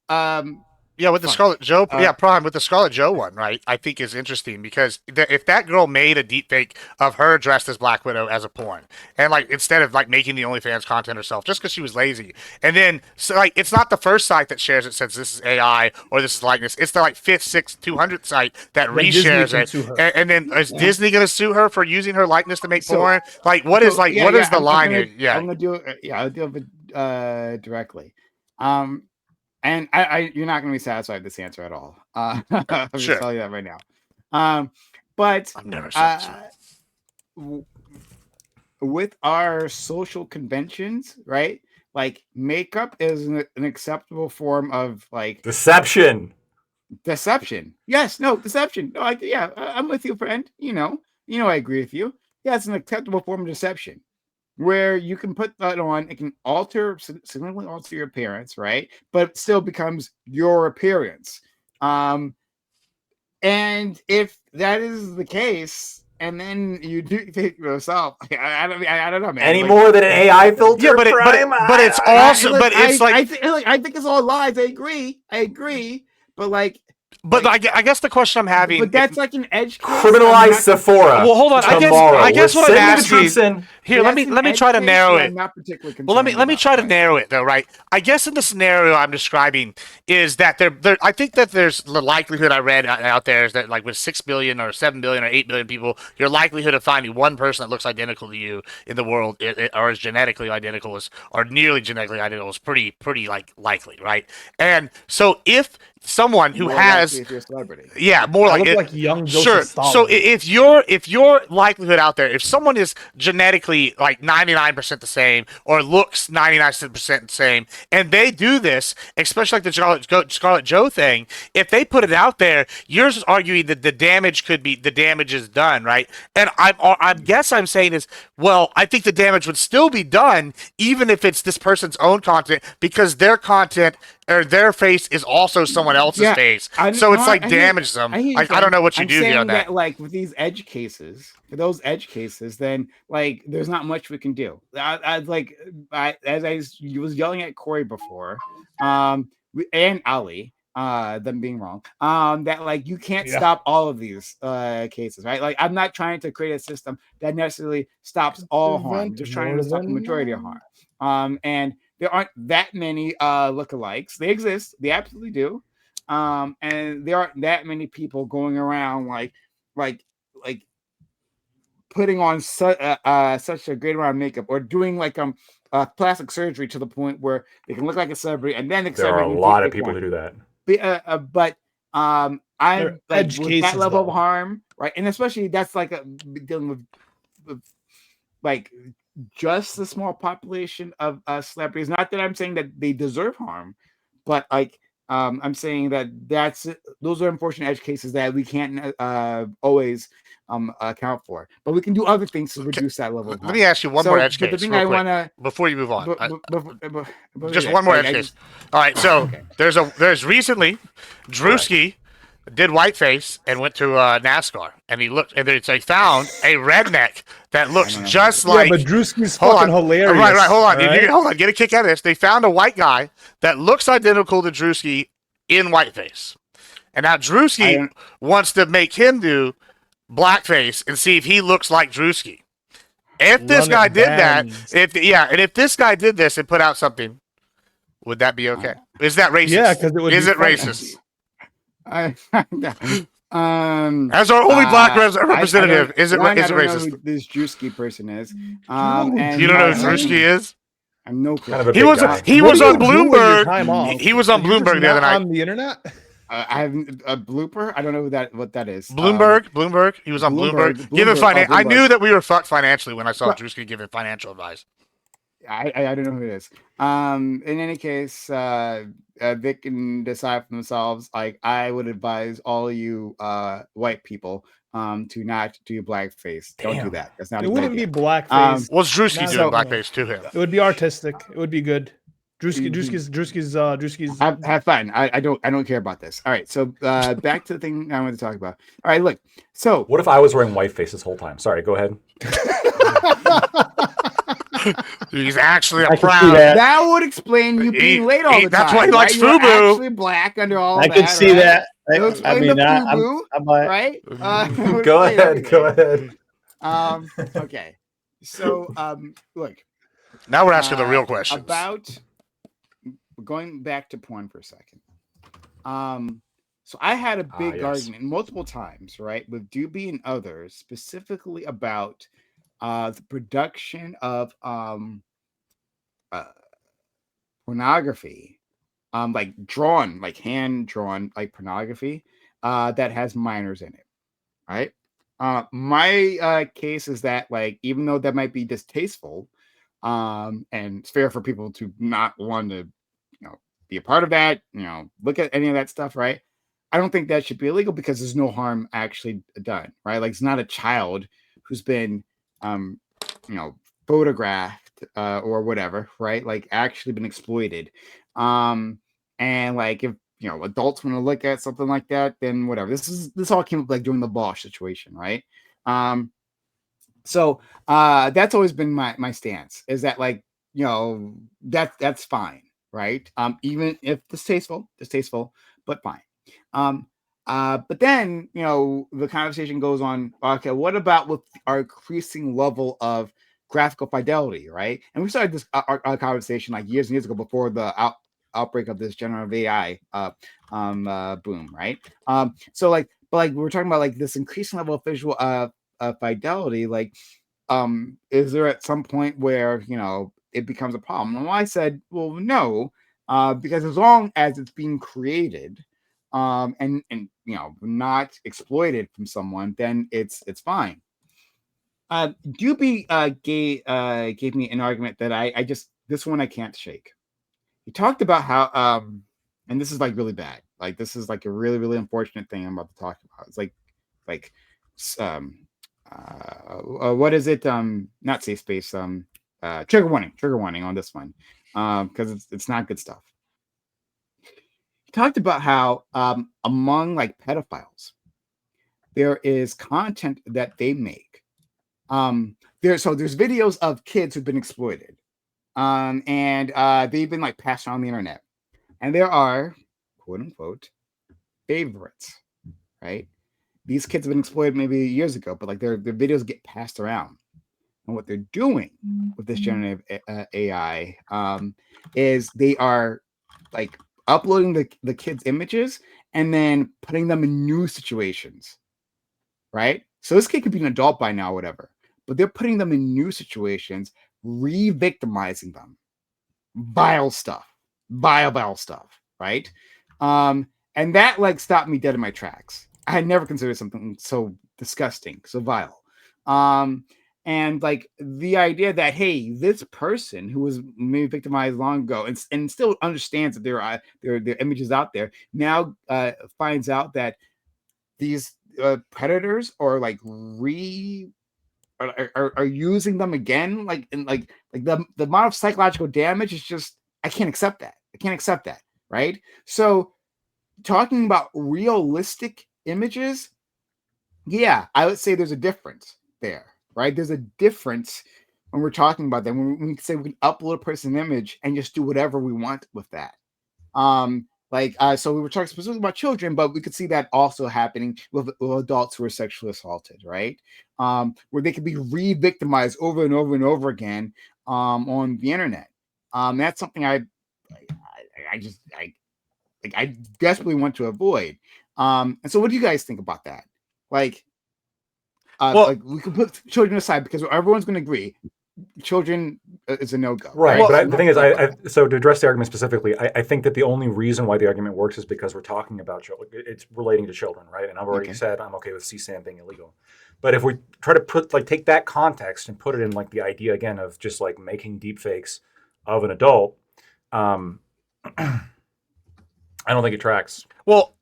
Yeah, with the fuck. Scarlet Joe, Prime with the Scarlet Joe one, right? I think is interesting because if that girl made a deep fake of her dressed as Black Widow as a porn, and like instead of like making the OnlyFans content herself, just because she was lazy, and then so like it's not the first site that shares it says this is AI or this is likeness. It's the like 5th, 6th, 200th site that Then Disney reshares can it, sue her. and then is Disney gonna sue her for using her likeness to make So- porn? Like what is like yeah, what yeah, is the I'm line gonna, here? Yeah, I'm gonna do it. Yeah, I'll deal with it directly. And you're not gonna be satisfied with this answer at all. I'm Sure. just telling you that right now. But I'm never satisfied. with our social conventions, right? Like makeup is an acceptable form of like Deception. deception. Yes, no, deception. No, I'm with you, friend. I agree with you. Yeah, it's an acceptable form of deception where you can put that on. It can significantly alter your appearance, right? But it still becomes your appearance. And if that is the case, and then you do think to yourself, I don't know, man. Any like, more than an AI filter? Yeah, but Prime? it's also but it's like I think it's all lies. I agree. But like, but I guess the question I'm having, but that's like an edge case. Criminalize Sephora. Well, hold on. Tomorrow. I guess We're what I'm sending the asking troops in. here. Let me try to narrow it. I'm not particularly concerned. Well, let me try to narrow it though, right? I guess in the scenario I'm describing is that there I think that there's the likelihood I read out there is that like with 6 billion or 7 billion or 8 billion people, your likelihood of finding one person that looks identical to you in the world or is genetically identical or nearly genetically identical is pretty like likely, right? And so if someone who has if you're a celebrity, more I like look like young Joseph sure. Stalin. So if your likelihood out there, if someone is genetically like 99% the same or looks 99% the same, and they do this, especially like the Scarlet Joe thing, if they put it out there, you're just arguing that the damage is done, right? And I guess I'm saying is, well, I think the damage would still be done even if it's this person's own content because their content or their face is also someone else's face. So it's like damage them. I don't know what you do here on that. Like with these edge cases, for those edge cases, then like there's not much we can do. As I was yelling at Corey before, and Ali, them being wrong, that like you can't stop all of these cases, right? Like I'm not trying to create a system that necessarily stops all harm. I'm just trying to stop the majority of harm. And there aren't that many lookalikes. They exist. They absolutely do. And there aren't that many people going around like putting on such a great amount of makeup or doing like plastic surgery to the point where they can look like a celebrity, and then there are a lot of people who do that. But I'm like edge with cases, that level though. of harm, right? And especially that's like dealing with like just the small population of celebrities. Not that I'm saying that they deserve harm, but like I'm saying that those are unfortunate edge cases that we can't always account for, but we can do other things to reduce that level of harm. Let me ask you one more edge case the thing real I quick wanna, before you move on. Just yeah, one more like, edge case. All right, so Okay. there's recently Drewski did whiteface and went to NASCAR, and he looked, and they found a redneck that looks just like. Yeah, but Drewski's Hold fucking on. hilarious. Right, hold on. right? Hold on, get a kick out of this. They found a white guy that looks identical to Drewski in whiteface, and now Drewski wants to make him do blackface and see if he looks like Drewski. If this guy did that, if this guy did this and put out something, would that be okay? Is that racist? Yeah, because it would. Is be it funny. racist? As our only black representative, is it I don't racist? know who this Drewski person is. You don't know who Drewski is? I'm no clue. Kind of a He big was guy. he What was do you on do with your Bloomberg. time off? He was on You're just Bloomberg the other not night. on the internet. I have a blooper. I don't know what that is. Bloomberg. He was on Bloomberg. Giving Bloomberg. I knew that we were fucked financially when I saw Drewski giving financial advice. I don't know who it is. In any case, they can decide for themselves. Like I would advise all you white people to not do blackface. Don't do that. That's not. It a good wouldn't idea. be blackface. What's Drewski No, doing no. blackface to him? It would be artistic. It would be good. Drewski's. Have fun. I don't care about this. All right. So back to the thing I wanted to talk about. All right. Look. So What if I was wearing white face this whole time? Sorry, go ahead. He's actually a I can see proud. that. that would explain you being late all the time. That's why he likes right? You're FUBU. actually black under all I that. can see right? that. It'll I explain mean, the I'm, FUBU, I'm like, right? It'll Go explain ahead. Go everything. ahead. Okay. So look. Now we're asking the real questions. About going back to porn for a second. So I had a big yes. argument multiple times, right, with Doobie and others, specifically about the production of pornography, like drawn, like hand drawn, like pornography, that has minors in it, right? My case is that, like, even though that might be distasteful, and it's fair for people to not want to, be a part of that, look at any of that stuff, right? I don't think that should be illegal because there's no harm actually done, right? Like, it's not a child who's been, you know, photographed or whatever, right? Like, actually been exploited. And like, if adults want to look at something like that, then whatever. This all came up like during the Bosch situation, right? So that's always been my stance, is that, like, that's fine, right? Even if distasteful, but fine. But then, the conversation goes on, okay, what about with our increasing level of graphical fidelity, right? And we started this our conversation like years and years ago, before the outbreak of this generative AI boom, right? So like, but like, we're talking about like this increasing level of visual fidelity, like, is there at some point where it becomes a problem? And I said, well, no, because as long as it's being created, and not exploited from someone, then it's fine. Doobie gave me an argument that I just, this one I can't shake. He talked about how and this is like really bad. Like, this is like a really, really unfortunate thing I'm about to talk about. It's like what is it? Not safe space. Trigger warning on this one, because it's not good stuff. He talked about how among like pedophiles, there is content that they make. There's videos of kids who've been exploited, and they've been like passed around the internet, and there are, quote unquote, favorites, right? These kids have been exploited maybe years ago, but like their videos get passed around. And what they're doing with this generative AI is they are like uploading the kids' images and then putting them in new situations, right? So this kid could be an adult by now, whatever, but they're putting them in new situations, re-victimizing them. Vile stuff, vile stuff, right? And that like stopped me dead in my tracks. I had never considered something so disgusting, so vile. And like the idea that, hey, this person who was maybe victimized long ago and still understands that there are images out there, now finds out that these predators are like are using them again, like, and like the amount of psychological damage is just, I can't accept that. Right? So talking about realistic images, yeah, I would say there's a difference there, right? There's a difference when we're talking about that. When we say we can upload a person's image and just do whatever we want with that. So we were talking specifically about children, but we could see that also happening with adults who are sexually assaulted, right? Where they could be re-victimized over and over and over again on the internet. That's something I desperately want to avoid. And so what do you guys think about that? Like, like, we can put children aside because everyone's going to agree children is a no-go. Right. Well, But the thing is, so to address the argument specifically, I think that the only reason why the argument works is because we're talking about children. It's relating to children, right? And I've already said I'm okay with CSAM being illegal. But if we try to take that context and put it in like the idea again of just like making deepfakes of an adult, I don't think it tracks. Well,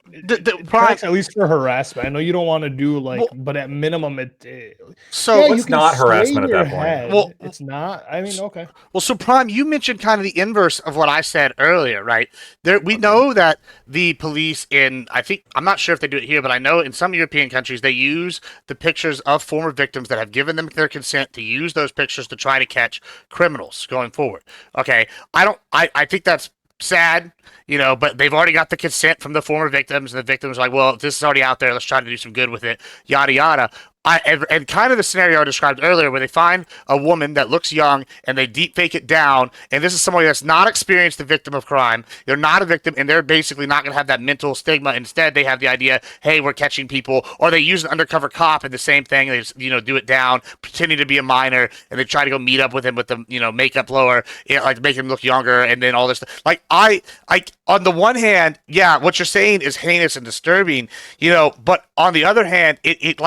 Tracks at least for harassment. I know you don't want to do like, Well, but at minimum, so yeah, what's you can not sway harassment at your that point? head. Well, It's not. I mean, okay. Well, so Prime, you mentioned kind of the inverse of what I said earlier, right? We Okay. know that the police I'm not sure if they do it here, but I know in some European countries they use the pictures of former victims that have given them their consent to use those pictures to try to catch criminals going forward. Okay, I think that's sad, but they've already got the consent from the former victims, and the victims are like, well, if this is already out there, let's try to do some good with it, yada yada. And kind of the scenario I described earlier, where they find a woman that looks young and they deep fake it down, and this is somebody that's not experienced the victim of crime. They're not a victim, and they're basically not going to have that mental stigma. Instead, they have the idea, hey, we're catching people, or they use an undercover cop and the same thing. They just, do it down, pretending to be a minor, and they try to go meet up with him with the makeup lower, like make him look younger, and then all this stuff. Like I on the one hand, yeah, what you're saying is heinous and disturbing, but on the other hand, it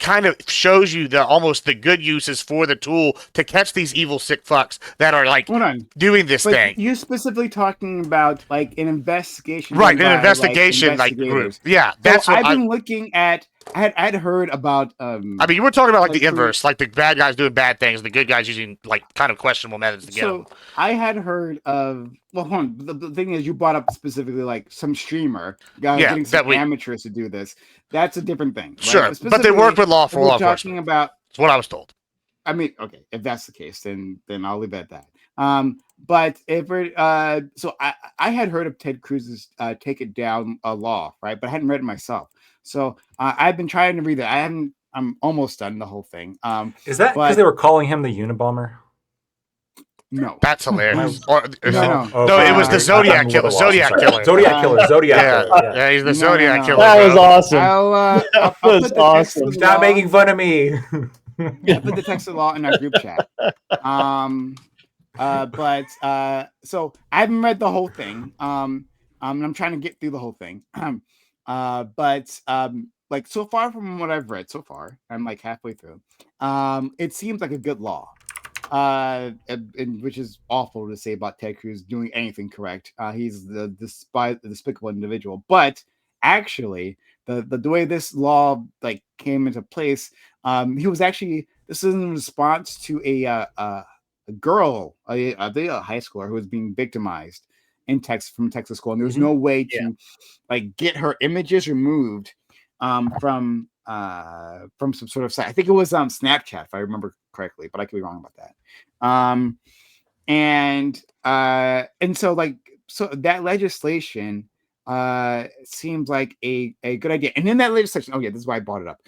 kind of shows you almost the good uses for the tool to catch these evil sick fucks that are like Hold on. doing this But thing. you're specifically talking about like an investigation, Right, done an by, investigation like investigators. group. Yeah, So that's what I've been looking at. I'd heard about. I mean, you were talking about like like the inverse, like the bad guys doing bad things, the good guys using like kind of questionable methods to get them. So I had heard of. Well, hold on. The thing is, you brought up specifically like some streamer getting some amateurs to do this. That's a different thing. Right? Sure, but they work with law we're talking enforcement. about. That's what I was told. I mean, okay, if that's the case, then I'll leave it at that. But if we're so I had heard of Ted Cruz's "Take It Down" law, right? But I hadn't read it myself. So I've been trying to read it. I'm almost done the whole thing. Is that because they were calling him the Unabomber? No, that's hilarious. No. It was the Zodiac killer. Zodiac killer. Zodiac killer. Yeah, he's the Zodiac killer. That was awesome. I'll was put the awesome. Texas Stop law- making fun of me. I'll put the Texas law in our group chat. So I haven't read the whole thing. And I'm trying to get through the whole thing. Like so far from what I've read so far, I'm like halfway through. It seems like a good law. Which is awful to say about Ted Cruz doing anything correct. He's the despicable individual. But actually, the way this law like came into place, he was actually this is in response to a girl, a high schooler who was being victimized in Texas from Texas school, and there was no way to like get her images removed from some sort of site. I think it was Snapchat, if I remember correctly, but I could be wrong about that. And so that legislation seems like a good idea. And in that legislation, this is why I brought it up.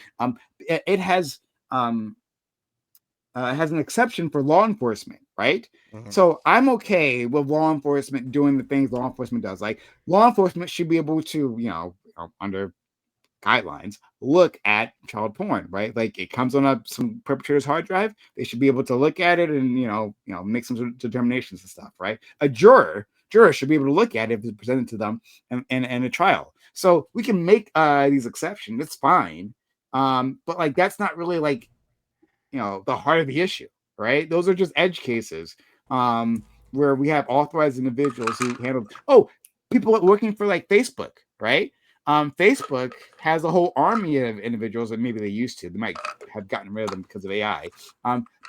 It has an exception for law enforcement, right? Mm-hmm. So I'm okay with law enforcement doing the things law enforcement does. Like law enforcement should be able to, under guidelines, look at child porn, right? Like it comes on some perpetrator's hard drive. They should be able to look at it and make some determinations and stuff, right? A juror should be able to look at it if it's presented to them in a trial. So we can make these exceptions. It's fine, but like that's not really like the heart of the issue, right? Those are just edge cases where we have authorized individuals who handle people working for like Facebook, right? Facebook has a whole army of individuals that maybe they used to. They might have gotten rid of them because of AI.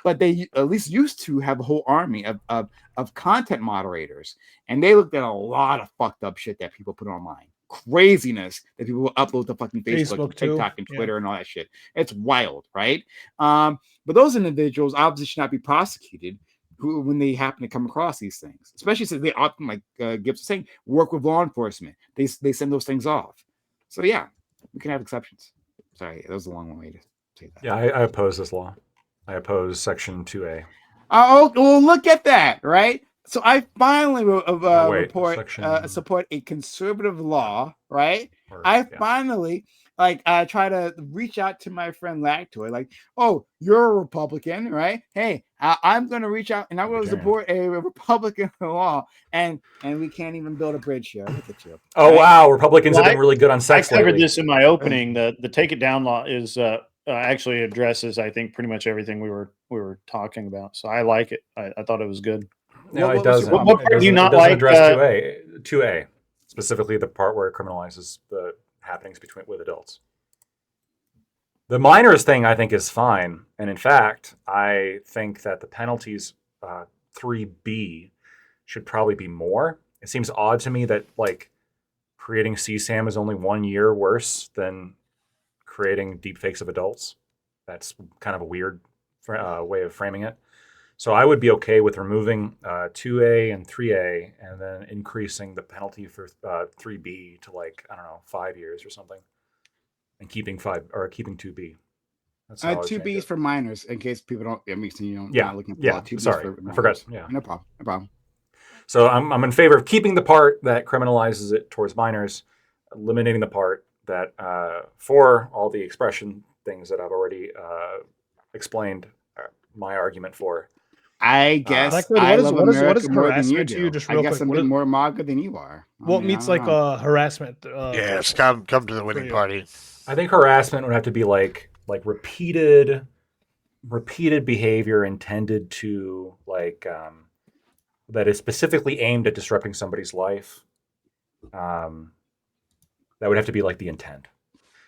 But they at least used to have a whole army of content moderators. And they looked at a lot of fucked up shit that people put online. Craziness that people will upload to fucking Facebook and TikTok and Twitter and all that shit. It's wild, right? But those individuals obviously should not be prosecuted when they happen to come across these things, especially since they often, like Gibbs was saying, work with law enforcement. They send those things off. So yeah, we can have exceptions. Sorry, that was a long way to say that. Yeah, I oppose this law. I oppose Section 2A. Oh, well, look at that, right? So I finally support a conservative law, right? Finally try to reach out to my friend Lactoy, like, oh, you're a Republican, right? Hey, I'm going to reach out and I'm going to support a Republican law, and we can't even build a bridge here. Look at you. Oh, right? Wow, Republicans have been really good on sex. I covered this in my opening. The Take It Down law is actually addresses, I think, pretty much everything we were talking about. So I like it. I thought it was good. No, it doesn't. What part do you not like? Address 2A. specifically the part where it criminalizes the happenings with adults. The minors thing I think is fine, and in fact, I think that the penalties 3B should probably be more. It seems odd to me that like creating CSAM is only 1 year worse than creating deepfakes of adults. That's kind of a weird way of framing it. So I would be okay with removing 2A and 3A and then increasing the penalty for 3B to like, I don't know, 5 years or something, and keeping 2B. That's how I would Two change B's it. for minors in case people don't. I mean, you know, Yeah, not looking for yeah. two B's Sorry, for I minors. forgot. Yeah, No problem. No problem. so I'm in favor of keeping the part that criminalizes it towards minors, eliminating the part that for all the expression things that I've already explained my argument for. I guess Blackwood, I what is love what is America more than you harassment to you? do. Just I real guess quick, I'm what getting is more MAGA than you are. what I meets don't like know. harassment? Yes, come to the winning you. party. I think harassment would have to be like repeated behavior intended to like that is specifically aimed at disrupting somebody's life. That would have to be like the intent.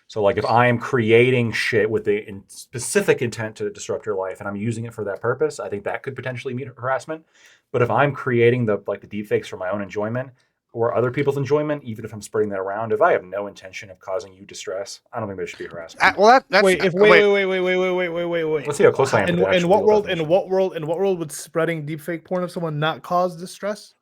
So like if I am creating shit with the specific intent to disrupt your life and I'm using it for that purpose, I think that could potentially meet harassment. But if I'm creating the deepfakes for my own enjoyment or other people's enjoyment, even if I'm spreading that around, if I have no intention of causing you distress, I don't think there should be harassment. Well, that's Wait, wait. Let's see how close I am. In what world would spreading deepfake porn of someone not cause distress?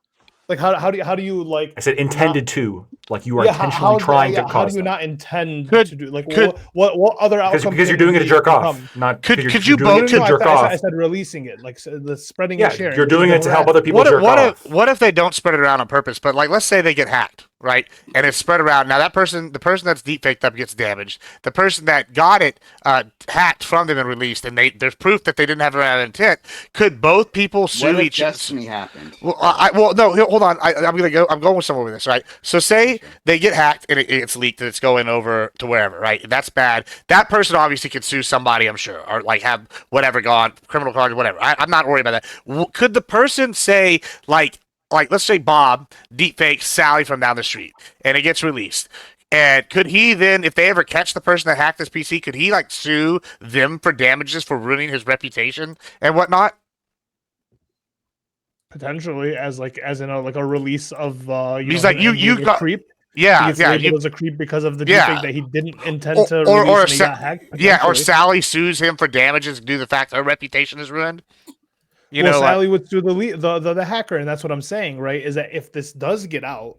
Like how do you like? I said intended not, to, like you are intentionally trying to cause. How do you them. not intend Could- to do like could- what other outcome? Because you're doing it to jerk off, not Could because you you're doing both- it to jerk off. I said releasing it, like the spreading Yeah, and sharing. you're doing it to help other people jerk off. What if they don't spread it around on purpose? But like, let's say they get hacked, right? And it's spread around. Now the person that's deepfaked up gets damaged. The person that got it hacked from them and released, and there's proof that they didn't have an intent. Could both people sue What if each other? destiny happened? Well, no, hold on. I'm going somewhere with this, right? So say they get hacked and it's leaked and it's going over to wherever, right? That's bad. That person obviously could sue somebody, I'm sure, or like have whatever gone, criminal charge, whatever. I'm not worried about that. Could the person say like let's say Bob deepfakes Sally from down the street and it gets released? And could he then, if they ever catch the person that hacked his PC, could he like sue them for damages for ruining his reputation and whatnot? potentially as in a release of He's like, you got creep. Yeah, He gets labeled as a creep because of the Yeah. deepfake that he didn't intend to Or release and he Sa- got hacked. yeah, or potentially. Sally sues him for damages due to the fact her reputation is ruined. You well, know, like- Sally would sue the hacker, and that's what I'm saying, right? Is that if this does get out,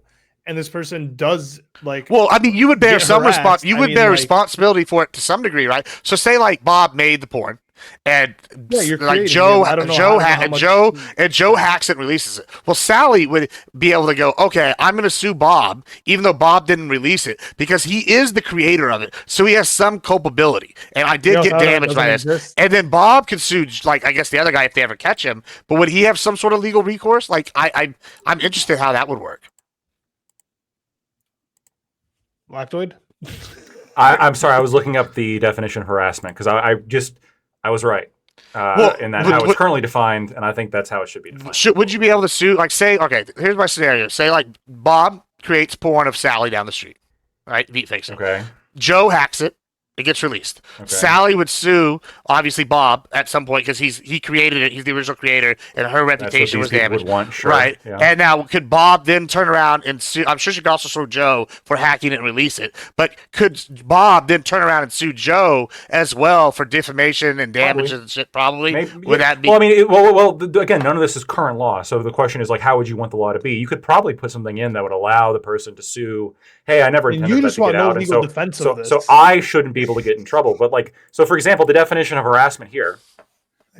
and this person does like, well, I mean, you would bear get some harassed, You I would mean, bear like- responsibility for it to some degree, right? So, say like Bob made the porn, and Yeah, you're like creating Joe, it. I don't know how Joe hacks it and releases it. Well, Sally would be able to go, okay, I'm going to sue Bob, even though Bob didn't release it, because he is the creator of it, so he has some culpability, and I did You know, get how that damaged by this. doesn't exist. And then Bob could sue, like I guess the other guy if they ever catch him. But would he have some sort of legal recourse? Like I'm interested how that would work. Lactoid. I'm sorry, I was looking up the definition of harassment because I was right in that how it's currently defined, and I think that's how it should be defined. Would you be able to sue? Like, say, okay, here's my scenario. Say, like, Bob creates porn of Sally down the street, right? Deepfakes it. Okay. Joe hacks it. It gets released. Okay. Sally would sue, obviously, Bob at some point because he created it. He's the original creator, and her reputation was damaged. Would want, sure. Right. Yeah. And now, could Bob then turn around and sue? I'm sure she could also sue Joe for hacking it and release it. But could Bob then turn around and sue Joe as well for defamation and damages and shit? Probably. Would that be? Well, I mean, again, none of this is current law. So the question is, like, how would you want the law to be? You could probably put something in that would allow the person to sue. Hey, I never intended that to get out, and so I shouldn't be able to get in trouble. But like, so for example, the definition of harassment here,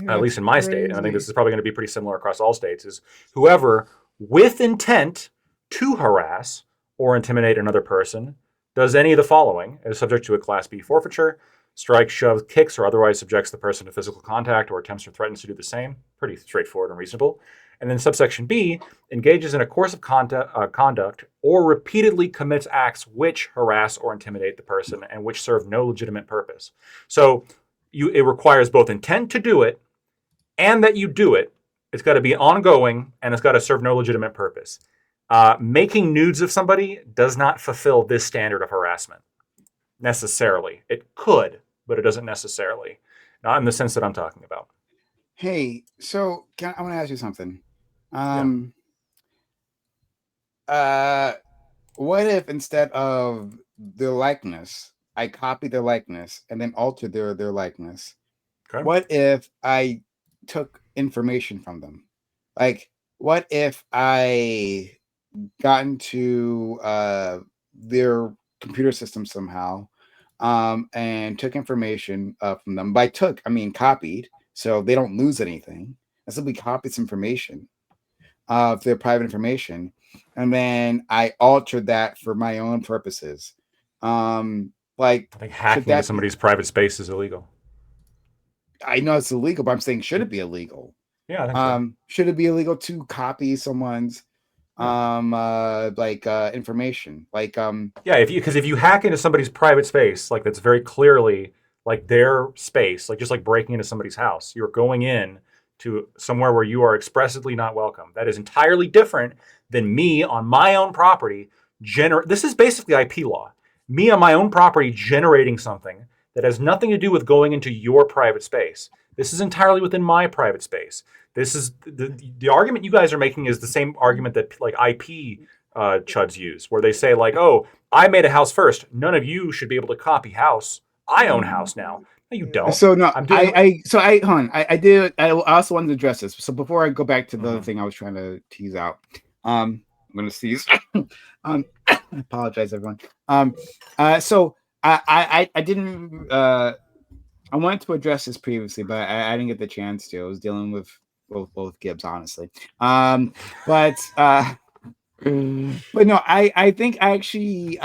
at least in my state, and I think this is probably going to be pretty similar across all states, is whoever with intent to harass or intimidate another person does any of the following is subject to a Class B forfeiture, strikes, shoves, kicks, or otherwise subjects the person to physical contact or attempts or threatens to do the same. Pretty straightforward and reasonable. And then subsection B engages in a course of conduct or repeatedly commits acts which harass or intimidate the person and which serve no legitimate purpose. So it requires both intent to do it and that you do it. It's got to be ongoing and it's got to serve no legitimate purpose. Making nudes of somebody does not fulfill this standard of harassment necessarily. It could, but it doesn't necessarily. Not in the sense that I'm talking about. Hey, so I want to ask you something. Yeah. What if instead of their likeness, I copy their likeness and then alter their likeness? Okay. What if I took information from them? Like, what if I got into their computer system somehow, and took information from them? By took, I mean copied, so they don't lose anything. I simply copied some information of their private information, and then I altered that for my own purposes. Like, I think should hacking into that be? somebody's private space is illegal. I know it's illegal, but I'm saying, should it be illegal? Yeah, I think so. Should it be illegal to copy someone's information? Like, Yeah, if you hack into somebody's private space, like that's very clearly like their space, like just like breaking into somebody's house, you're going in to somewhere where you are expressly not welcome. That is entirely different than me on my own property. This is basically IP law. Me on my own property generating something that has nothing to do with going into your private space. This is entirely within my private space. This is the argument you guys are making is the same argument that like IP chuds use, where they say like, "Oh, I made a house first. None of you should be able to copy house. I own house now." No, you don't. so no, I'm doing. I did. I also wanted to address this. So before I go back to the other Mhm. thing I was trying to tease out, I'm gonna sneeze. I apologize, everyone. So I didn't. I wanted to address this previously, but I didn't get the chance to. I was dealing with both Gibbs, honestly. But no, I think I actually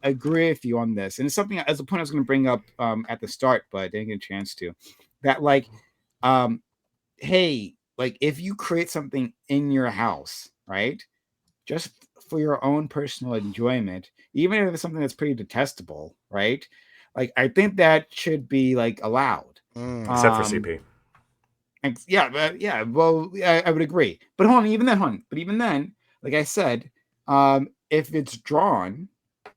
agree with you on this, and it's something as a point I was going to bring up at the start, but I didn't get a chance to. That like, hey, like if you create something in your house, right, just for your own personal enjoyment, even if it's something that's pretty detestable, right? Like I think that should be like allowed. Except for CP. Yeah, well, I would agree. But hold on, but even then, like I said, if it's drawn,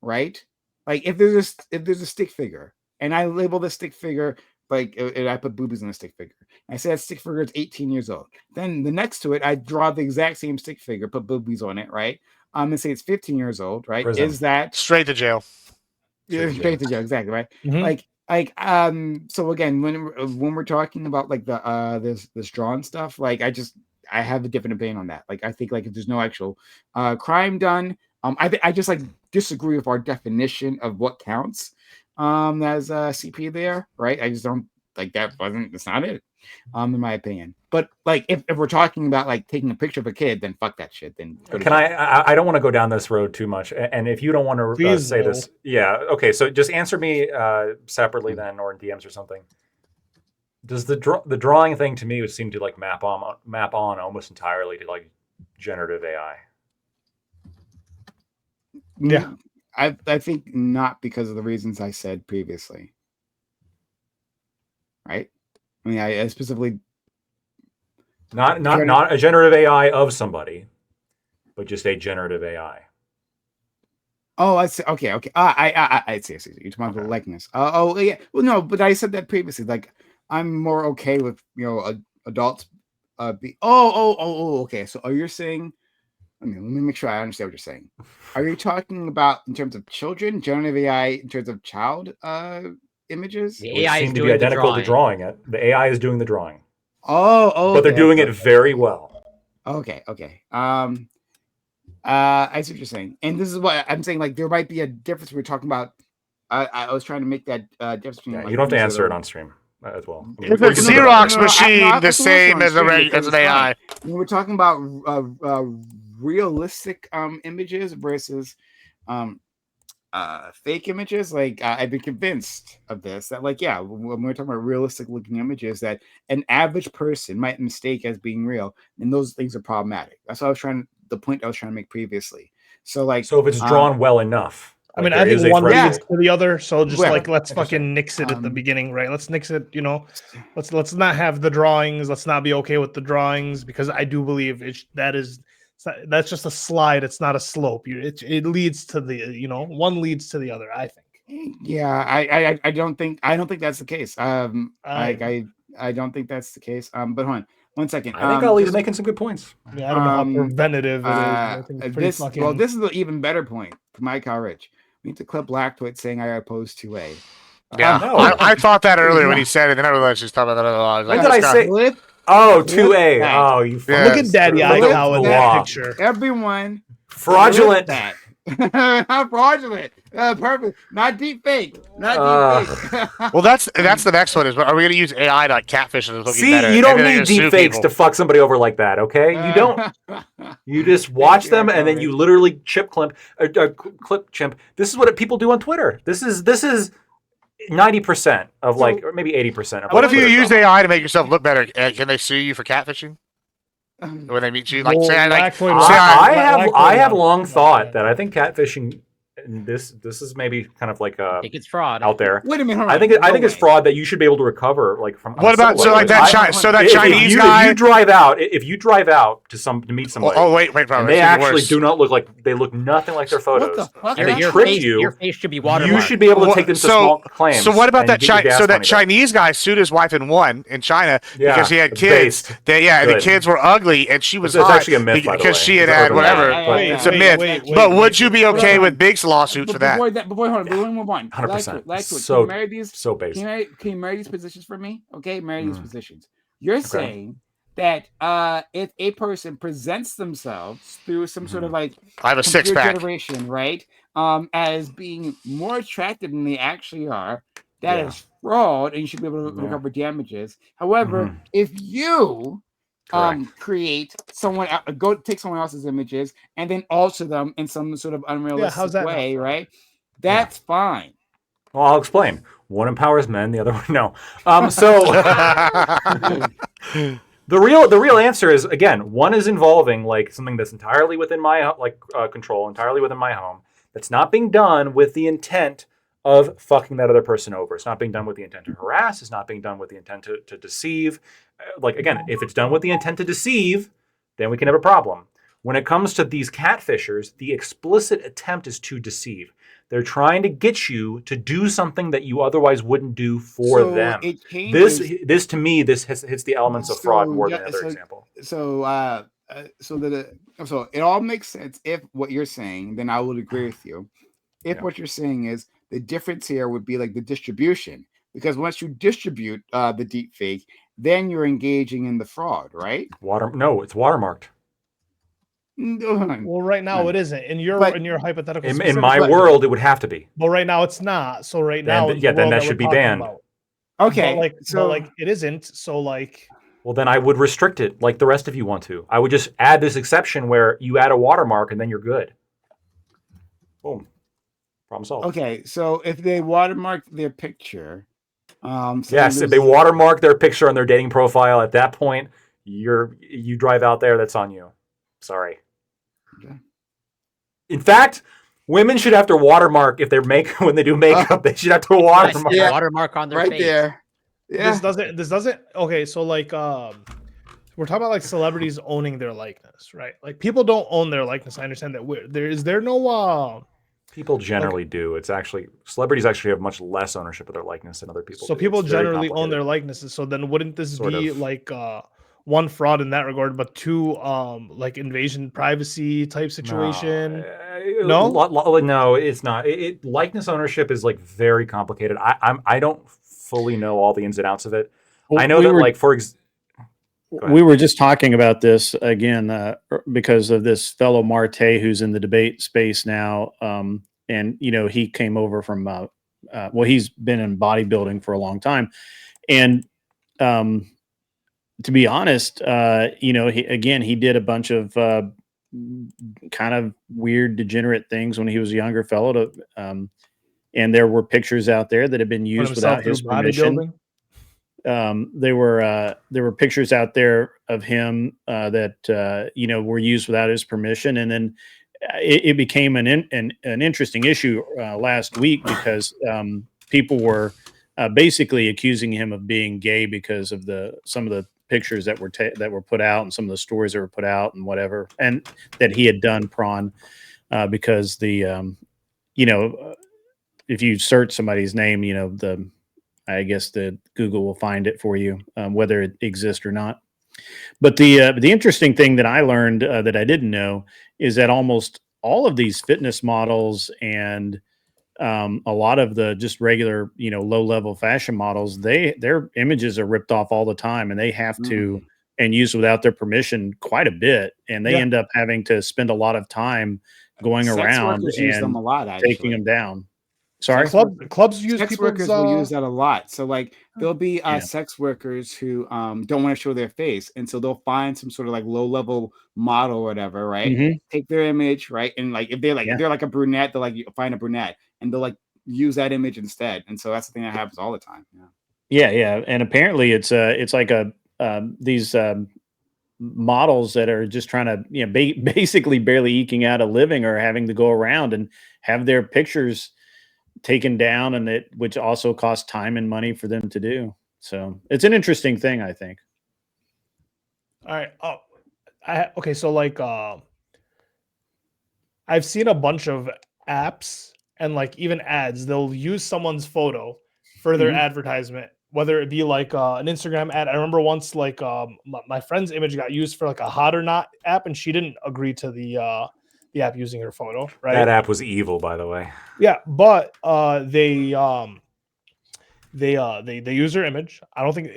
right? Like if there's a stick figure, and I label the stick figure like and I put boobies on the stick figure. I said that stick figure is 18 years old. Then the next to it, I draw the exact same stick figure, put boobies on it, right? And say it's 15 years old, right? Prison. Is that Straight to jail. straight to jail? Exactly, right? Mhm. So again, when we're talking about like the this drawn stuff, like I have a different opinion on that. Like I think like if there's no actual crime done, I just like disagree with our definition of what counts as CP there, right? I just don't like that's not it, in my opinion. But like if we're talking about like taking a picture of a kid, then fuck that shit. Then go to Can jail. I don't want to go down this road too much, and if you don't want to Please say no. this, yeah, okay. So just answer me separately then, or in DMs or something. Does the drawing thing to me would seem to like map on almost entirely to like generative AI? Yeah. I think not because of the reasons I said previously. Right? I mean, I specifically Not a generative AI of somebody, but just a generative AI. Oh, I see. Okay. I see. I see. You're talking about the likeness. Yeah. Well, no, but I said that previously. Like, I'm more okay with adults. Okay. So, are you saying? Let me make sure I understand what you're saying. Are you talking about in terms of children, generative AI in terms of child images? The It would AI is seem to be doing the identical to drawing. drawing it. The AI is doing the drawing, Oh, but they're okay. doing it very well. Okay. I see what you're saying, and this is what I'm saying. Like, there might be a difference. We're talking about. I was trying to make that difference between Yeah, like you don't have to these answer are it on stream as well. I mean, Is we a can think about it Xerox later. machine the I can listen same on as stream because as an it's fine. AI? When we're talking about realistic images versus fake images, like I've been convinced of this that like when we're talking about realistic looking images that an average person might mistake as being real, and those things are problematic. That's what the point I was trying to make previously. So like So if it's drawn well enough, I like mean, there I think is a one leads threshold. to the other. So just well, like let's Interesting. fucking nix it at the Um, beginning, right? Let's nix it. Let's not have the drawings. Let's not be okay with the drawings because I do believe that is That's just a slide. It's not a slope. It leads to the one leads to the other. I think. Yeah, I don't think that's the case. I don't think that's the case. But hold on 1 second. I think Ali's making some good points. Yeah, I don't know how Um, preventative it is. I think it's pretty fucking. This is an even better point from Mike Rich. We need to clip Blackfoot saying I oppose 2A. Yeah, no. I thought that earlier when he said it, and then I realized she was talking about that other law. I was When like, did I this say? Flip Oh, Flip 2A. that. Oh, you Yeah. Look at Daddy Look Eye at Cow in the that law. picture. everyone Fraudulent. flip that. Not fraudulent. Perfect. Not deep fake. Not deep fake. well, that's the next one. Is are we going to use AI to like catfish and looking See, better? you and don't then they're need gonna sue deep fakes people? to fuck somebody over like that, okay? You don't. You just watch them and then you literally clip chimp. This is what people do on Twitter. This is 90% of like, or maybe 80% of. What like, if you Twitter use drama. AI to make yourself look better? Can they sue you for catfishing when they meet you? Like, Well, say I like, Blackfoot- say I have Blackfoot- long thought yeah. that I think catfishing. And this is maybe kind of like I think it's fraud. out there. Wait a minute. Hold I on. think it's way. fraud that you should be able to recover like from. what about so like that Chinese if guy? you drive out to meet somebody. Oh wait, and bro. they actually do not look like they look nothing like their photos. What the fuck? And they your trick face, you. Your face should be watermarked. You should be able to take them to small claims. So what about and that get your gas money back. Chinese guy sued his wife and won in China because he had it's kids. based. And Good. the kids were ugly and she was It's hot actually a myth, by the because way. she It's had urban whatever. legend, but It's a myth. wait, But wait, would you be okay with Big's lawsuit for that? Before we move on. 100%. Can So you marry these? so based. Can you marry these positions for me? Okay, marry these positions. You're saying that if a person presents themselves through some sort of like I have a computer six-pack. generation, right? As being more attractive than they actually are, that is fraud, and you should be able to recover damages. However, if you create someone, go take someone else's images and then alter them in some sort of unrealistic how's that way, not fraud? right? That's fine. Well, I'll explain. One empowers men, the other one no. So the real answer is, again, one is involving like something that's entirely within my control, entirely within my home. That's not being done with the intent of fucking that other person over. It's not being done with the intent to harass. It's not being done with the intent to deceive. Like again, if it's done with the intent to deceive, then we can have a problem. When it comes to these catfishers, the explicit attempt is to deceive. They're trying to get you to do something that you otherwise wouldn't do for them. This to me, this hits the elements of fraud more than another example. So it all makes sense if what you're saying, then I would agree with you. If what you're saying is the difference here would be like the distribution, because once you distribute the deep fake, then you're engaging in the fraud, right? No, it's watermarked. Well, right now it isn't. In your hypothetical, in my world, it would have to be. But right now it's not. So right now, then that should be banned. Okay, but it isn't. So like, well, then I would restrict it like the rest of you want to. I would just add this exception where you add a watermark and then you're good. Boom. Problem solved. Okay, so if they watermark their picture, yes, if they watermark their picture on their dating profile, at that point, you drive out there, that's on you. Sorry. Okay. In fact, women should have to watermark if they're when they do makeup. They should have to watermark. Nice. Watermark on their right face. there. Yeah. This doesn't. Okay, so like, we're talking about like celebrities owning their likeness, right? Like people don't own their likeness. I understand that. There no. People generally do. It's actually celebrities actually have much less ownership of their likeness than other people. So do. people It's very generally own their complicated. likenesses. So then, wouldn't this Sort be of. like one, fraud in that regard, but two, like invasion privacy type situation? No, it's not. Likeness ownership is like very complicated. I don't fully know all the ins and outs of it. I know we were just talking about this again because of this fellow Marte who's in the debate space now, and he came over from he's been in bodybuilding for a long time, and to be honest, he did a bunch of kind of weird, degenerate things when he was a younger fellow. And there were pictures out there that had been used without his permission. There were pictures out there of him that were used without his permission, and then it became an interesting issue last week because people were basically accusing him of being gay because of some of the pictures that were put out and some of the stories that were put out and whatever, and that he had done prawn, because if you search somebody's name, I guess the Google will find it for you, whether it exists or not. But the interesting thing that I learned that I didn't know is that almost all of these fitness models and a lot of the just regular, low level fashion models, their images are ripped off all the time, and they have to and used without their permission quite a bit, and they end up having to spend a lot of time going Sex around workers use them and a lot, taking actually. them down. Sorry, Clubs use sex people's, workers will use that a lot. So like there'll be Yeah. sex workers who don't want to show their face, and so they'll find some sort of like low level model or whatever, right? Mhm. Take their image, right? And like if they're like a brunette, they'll like find a brunette and they'll like use that image instead. And so that's the thing that happens all the time. Yeah, and apparently it's like these models that are just trying to basically barely eking out a living, or having to go around and have their pictures taken down, and which also costs time and money for them to do. So it's an interesting thing, I think. All right. Oh, okay. So like, I've seen a bunch of apps and like even ads. They'll use someone's photo for their advertisement, whether it be like an Instagram ad. I remember once like my friend's image got used for like a Hot or Not app, and she didn't agree to the app using her photo. Right. That app was evil, by the way. Yeah, but they use her image. I don't think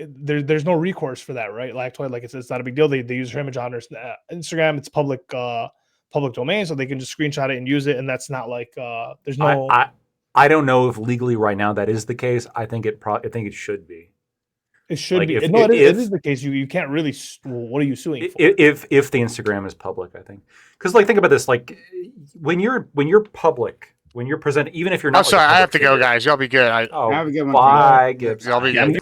there's no recourse for that, right? Like it's not a big deal. They use her image on her Instagram. It's public domain, so they can just screenshot it and use it, and that's not like there's no. I don't know if legally right now that is the case. I think it should be. It should Like be. if- No, it if- is the case. You can't really. What are you suing for? If the Instagram is public, I think, because like think about this, like when you're public, when you're presented, even if you're not. I'm sorry, like a I have to public go, figure- guys. Y'all be good. Oh, Have a good one, bye, friend. Gibbs. Y'all be Yeah, good.